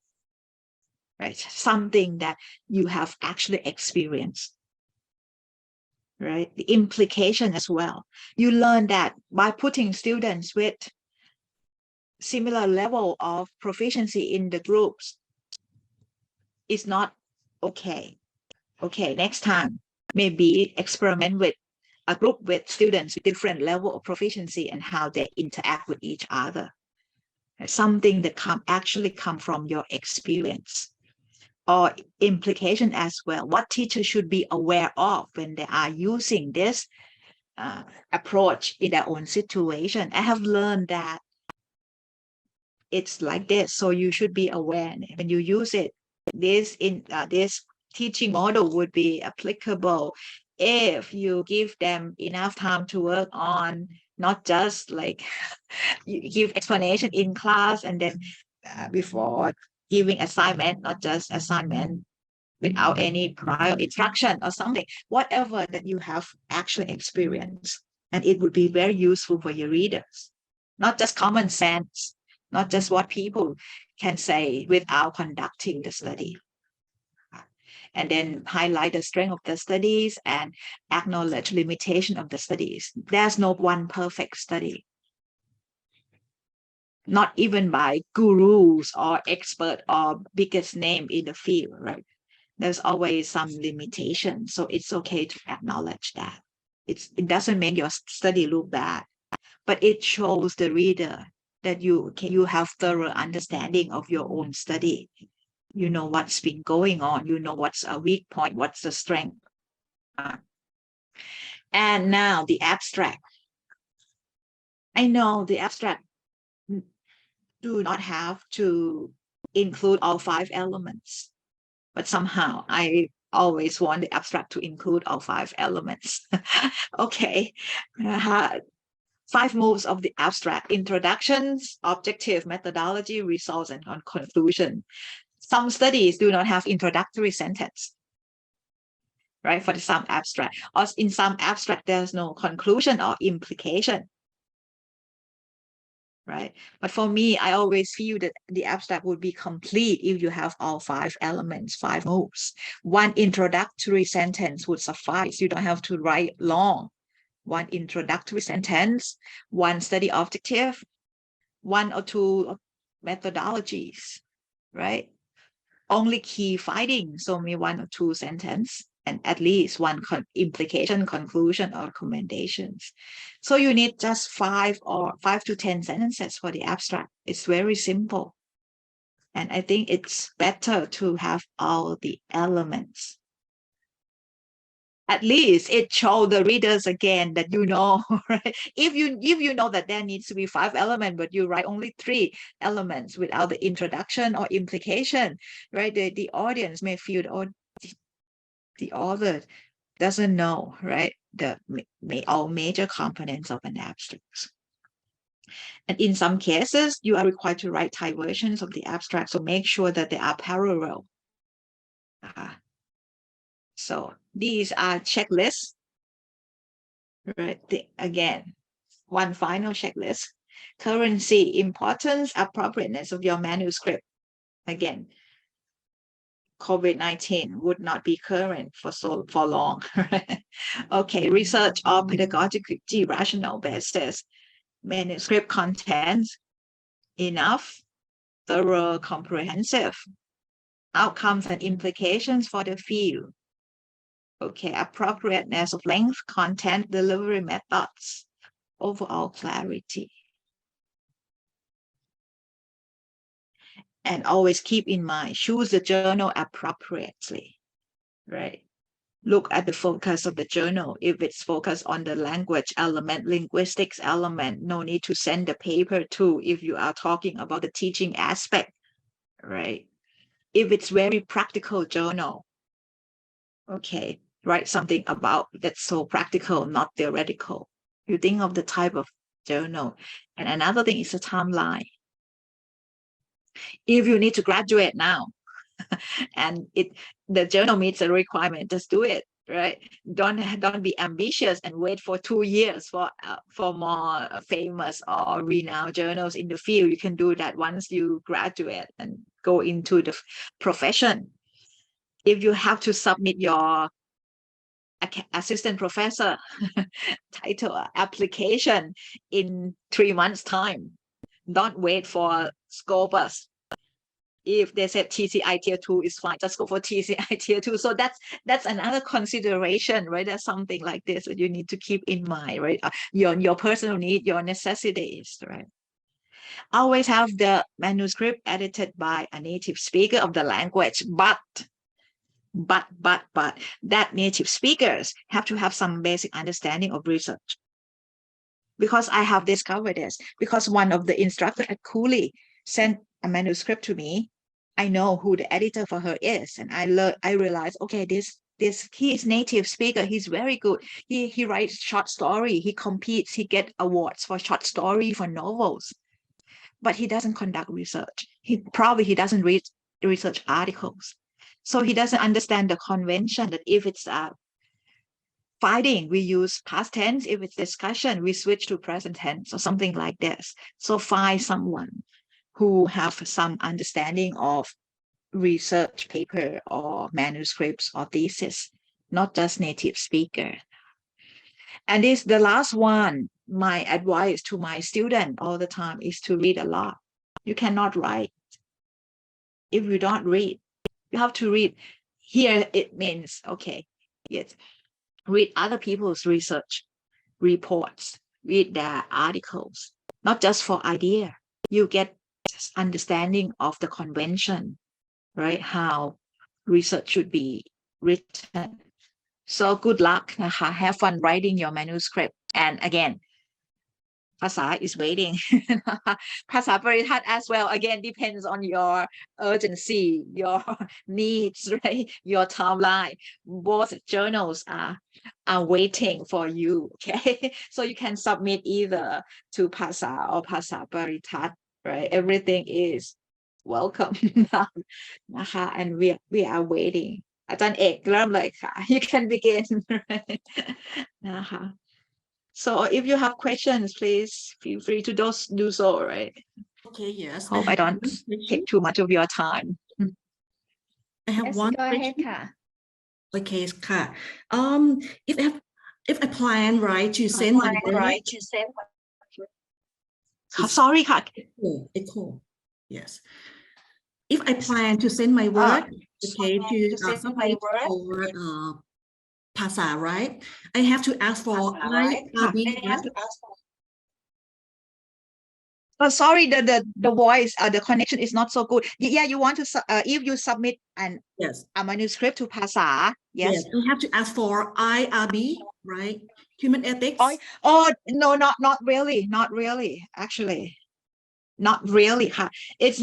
right? Something that you have actually experienced, right? The implication as well. You learn that by putting students with similar level of proficiency in the groups is not okay. Okay, next time, maybe experiment with a group with students with different level of proficiency and how they interact with each other. Something that actually come from your experience. Or implication as well. What teachers should be aware of when they are using this approach in their own situation. I have learned that it's like this, so you should be aware when you use it. This teaching model would be applicable if you give them enough time to work on, not just like you give explanation in class and then before giving assignment, not just assignment without any prior instruction or something, whatever that you have actually experienced. And it would be very useful for your readers, not just common sense, not just what people can say without conducting the study. And then highlight the strength of the studies and acknowledge limitation of the studies. There's no one perfect study, not even by gurus or expert or biggest name in the field, right? There's always some limitation, so it's okay to acknowledge that. It doesn't make your study look bad, but it shows the reader that you have thorough understanding of your own study. You know what's been going on. You know what's a weak point, what's the strength. And now the abstract. I know the abstract do not have to include all 5 elements, but somehow I always want the abstract to include all 5 elements. Okay. 5 moves of the abstract: introductions, objective, methodology, results, and conclusion. Some studies do not have introductory sentence, right? For some abstract, or in some abstract, there's no conclusion or implication, right? But for me, I always feel that the abstract would be complete if you have all 5 elements, 5 moves. One introductory sentence would suffice. You don't have to write long. One introductory sentence, one study objective, 1 or 2 methodologies, right? Only key findings, so maybe 1 or 2 sentences, and at least 1 implication, conclusion, or recommendations. So you need just 5 to 10 sentences for the abstract. It's very simple. And I think it's better to have all the elements. At least it shows the readers again that you know, right? If you know that there needs to be 5 elements, but you write only 3 elements without the introduction or implication, right? The audience may feel, oh, the author doesn't know, right? All major components of an abstract. And in some cases, you are required to write Thai versions of the abstract, so make sure that they are parallel. So these are checklists, right? Again, one final checklist: currency, importance, appropriateness of your manuscript. Again, COVID-19 would not be current for long. Okay, research or pedagogically rational basis. Manuscript contents enough, thorough, comprehensive. Outcomes and implications for the field. Okay, appropriateness of length, content, delivery methods, overall clarity. And always keep in mind, choose the journal appropriately, right? Look at the focus of the journal. If it's focused on the language element, linguistics element, no need to send the paper to if you are talking about the teaching aspect, right? If it's very practical journal, okay, write something about that's so practical, not theoretical. You think of the type of journal. And another thing is the timeline. If you need to graduate now and the journal meets a requirement, just do it, right? Don't be ambitious and wait for 2 years for more famous or renowned journals in the field. You can do that once you graduate and go into the profession. If you have to submit your assistant professor title application in 3 months' time, don't wait for Scopus. If they said TCI Tier 2 is fine, just go for TCI Tier 2. So that's another consideration, right? That's something like this that you need to keep in mind, right? Your personal need, your necessities, right? Always have the manuscript edited by a native speaker of the language, but that native speakers have to have some basic understanding of research. Because I have discovered this, because one of the instructors at Cooley sent a manuscript to me. I know who the editor for her is, and I realized, okay, he is native speaker. He's very good. He writes short story. He competes. He gets awards for short story, for novels, but he doesn't conduct research. He doesn't read research articles, so he doesn't understand the convention that if it's a finding, we use past tense. If it's discussion, we switch to present tense or something like this. So find someone who have some understanding of research paper or manuscripts or thesis, not just native speaker. And this the last one. My advice to my student all the time is to read a lot. You cannot write if you don't read. You have to read. Here it means, okay, yes, read other people's research reports, read their articles, not just for idea. You get understanding of the convention, right? How research should be written. So good luck. Have fun writing your manuscript. And again, Phasa is waiting. Phasa Paritat as well. Again, depends on your urgency, your needs, right? Your timeline. Both journals are waiting for you. Okay, so you can submit either to Phasa or Phasa Paritat, right? Everything is welcome. And we are waiting. อาจารย์เอกเริ่มเลยค่ะ You can begin. So if you have questions, please feel free to do so, right? Okay, yes. Hope I don't take too much of your time. I have Yes, one go ahead, question. ค่ะ Okay, ค่ะ if I plan, right, to send my work, Sorry,ค่ะ. echo. Yes. If I plan to send my work, okay, to submit for Pasa, right? I have to ask for IRB, right? Oh, sorry, the voice, the connection is not so good. Yeah, you want to if you submit Yes. a manuscript to Pasa, yes. I have to ask for IRB, right? Human ethics. Oh no, not really, actually, not really. It's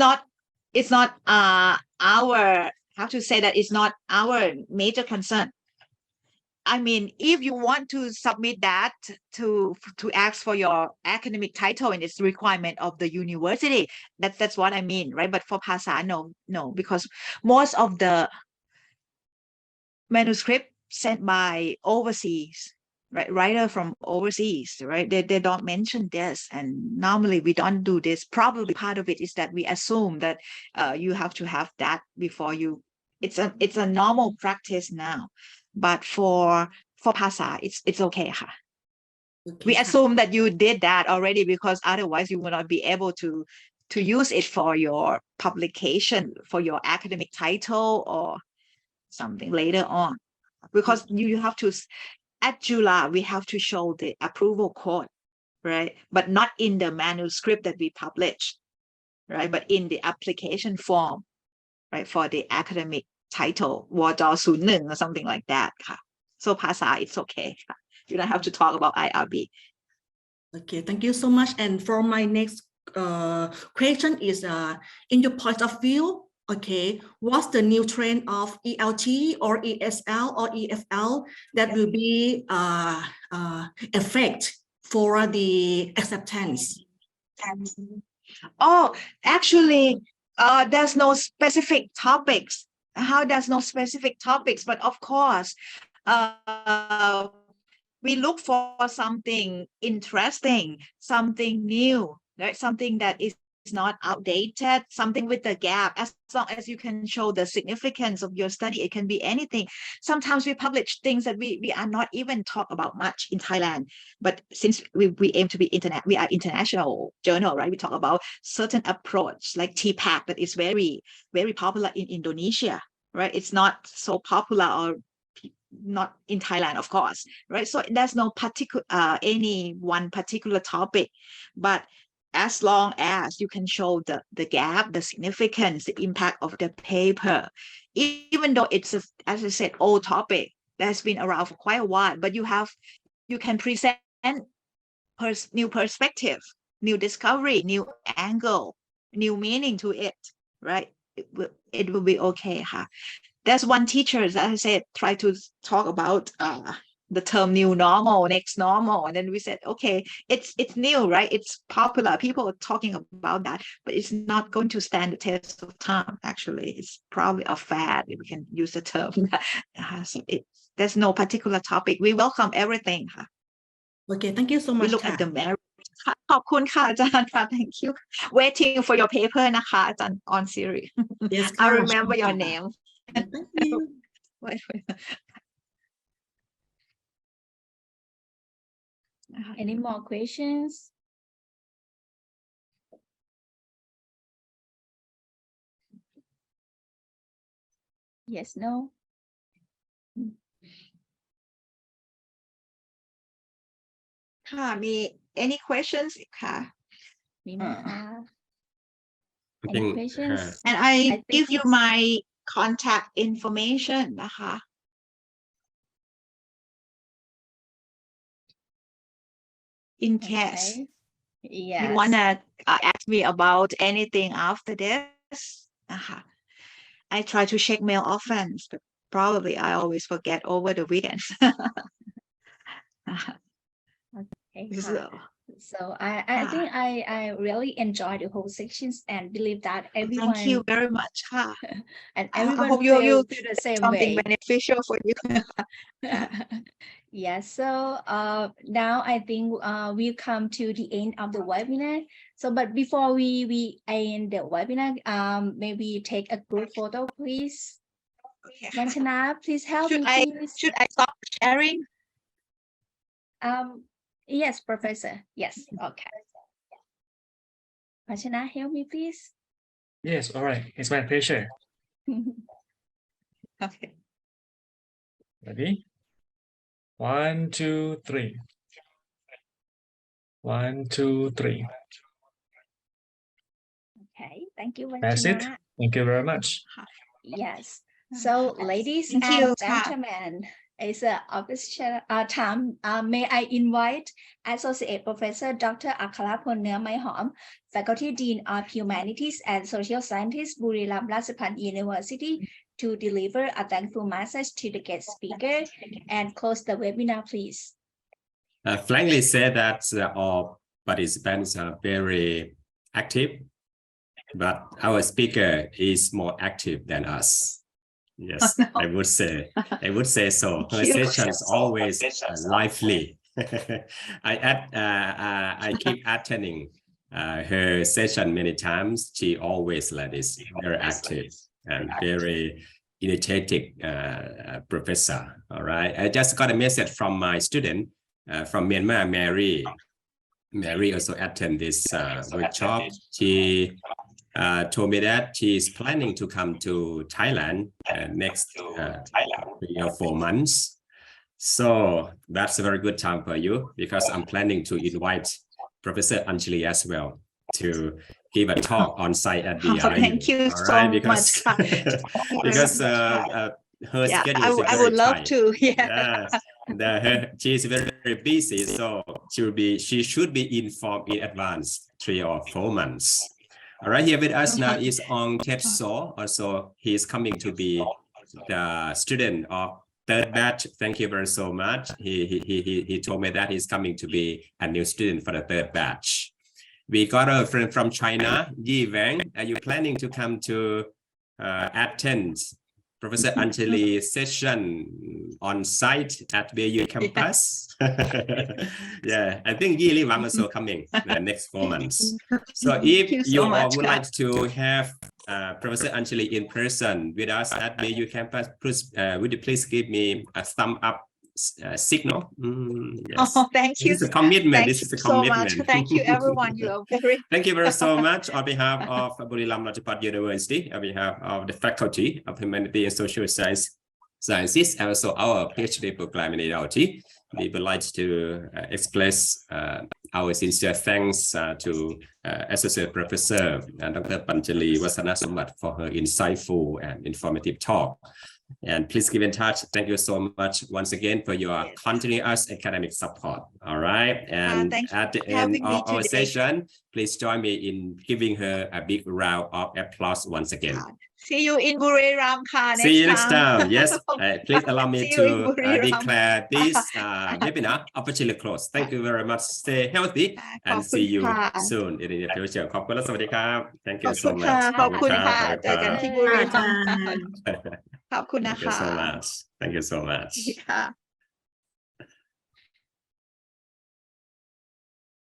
not our, how to say that, it's not our major concern. I mean, if you want to submit that to ask for your academic title and its requirement of the university, that's what I mean, right? But for Pasa, no, because most of the manuscript sent by overseas, right, writer from overseas, right, they don't mention this, and normally we don't do this. Probably part of it is that we assume that you have to have that before you. It's a normal practice now, but for Pasa, it's okay. We assume that you did that already, because otherwise you will not be able to use it for your publication, for your academic title or something later on, because you have to, at JULA, we have to show the approval code, right? But not in the manuscript that we publish, right? But in the application form, right? For the academic title, วจ01 or something like that. So Pasa, it's okay. You don't have to talk about IRB. Okay, thank you so much. And for my next question is, in your point of view, okay, what's the new trend of ELT or ESL or EFL that will be effect for the acceptance? Oh, actually, there's no specific topics. There's no specific topics, but of course, we look for something interesting, something new, right? Something that is not outdated, something with the gap. As long as you can show the significance of your study, it can be anything. Sometimes we publish things that we are not even talk about much in Thailand, but since we aim to be we are international journal, right? We talk about certain approach like TPAC that is very, very popular in Indonesia, right? It's not so popular or not in Thailand, of course, right? So there's no particular any one particular topic, but as long as you can show the gap, the significance, the impact of the paper, even though it's as I said, old topic that's been around for quite a while, but you can present new perspective, new discovery, new angle, new meaning to it, right? It will be okay. There's one teacher, as I said, try to talk about the term new normal, next normal. And then we said, okay, it's new, right? It's popular. People are talking about that, but it's not going to stand the test of time. Actually, it's probably a fad, if we can use the term. So there's no particular topic. We welcome everything. Okay, thank you so much. We look at the merit. ขอบคุณค่ะอาจารย์ค่ะ thank you. Waiting for your paper นะคะอาจารย์ on Siri. Yes, I remember your name. Thank you. Any more questions? Yes, no? ค่ะมี any questions ค่ะ มีไหมคะ I Any think questions? and I give you my contact information นะคะ in case Yes. you wanna ask me about anything after this นะคะ I try to check mail often, but probably I always forget over the weekends. Okay, So, So I think I really enjoyed the whole sections and believe that everyone Thank you very much. and I everyone hope you feel the same something way. beneficial for you. Yeah, so now I think we'll come to the end of the webinar. So, but before we end the webinar, maybe take a group photo, please. Vanchana, please help me, please. Should I stop sharing? Yes, Professor. Yes, okay. Vanchana, help me, please. Yes, all right. It's my pleasure. Okay. Ready? 1, 2, 3. 1, 2, 3. Okay, thank you, Vanchana. That's it. Thank you very much. Yes. So, ladies Thank and you. gentlemen, it's an official time. May I invite Associate Professor Dr. Akhalapol Neermaihom, Faculty Dean of Humanities and Social Sciences, Buriram Rajabhat University, to deliver a thankful message to the guest speaker and close the webinar, please. Frankly said that all participants are very active, but our speaker is more active than us. Yes, I would say so. Her sessions always lively. I keep attending her session many times. She always like this, very active and very energetic professor. All right. I just got a message from my student from Myanmar, Mary. Mary also attend this workshop. She told me that she is planning to come to Thailand next 3 or 4 months. So that's a very good time for you, because I'm planning to invite Professor Punchalee as well to give a talk on site at BRU. Thank you so much. Because her schedule is I would love to. Yeah. She is very, very busy, so she should be informed in advance 3 or 4 months. All right, here with us now is Ong Tet So. Also, he is coming to be the student of 3rd batch. Thank you very so much. He told me that he's coming to be a new student for the 3rd batch. We got a friend from China, Yi Wang. Are you planning to come to attend Professor Punchalee's session on site at BRU campus? Yeah, I think Yi Wang also coming the next 4 months. So if you all would like to have Professor Punchalee in person with us at BRU campus, please, would you please give me a thumb up signal? Yes. Oh, thank you. This is a commitment. Thank this is a you so commitment. much. Thank you, everyone. You are very. Thank you very so much on behalf of Buriram Rajabhat University, on behalf of the Faculty of Humanities and Social Sciences, and also our Ph.D. program in ELT. We would like to express our sincere thanks to Associate Professor Dr. Punchalee Wasanasomsithi for her insightful and informative talk. And please keep in touch. Thank you so much once again for your continuous academic support. All right. And at the end of our session, please join me in giving her a big round of applause once again. See you in Buriram. See you next time. Yes. Please allow me to declare this webinar officially closed. Thank you very much. Stay healthy and see you soon in the near future. ขอบคุณและสวัสดีครับ Thank you so much. ขอบคุณค่ะเจอกันที่บุรีรัมย์ ขอบคุณนะ Thank you คะ so much. Thank you so much. ค่ะ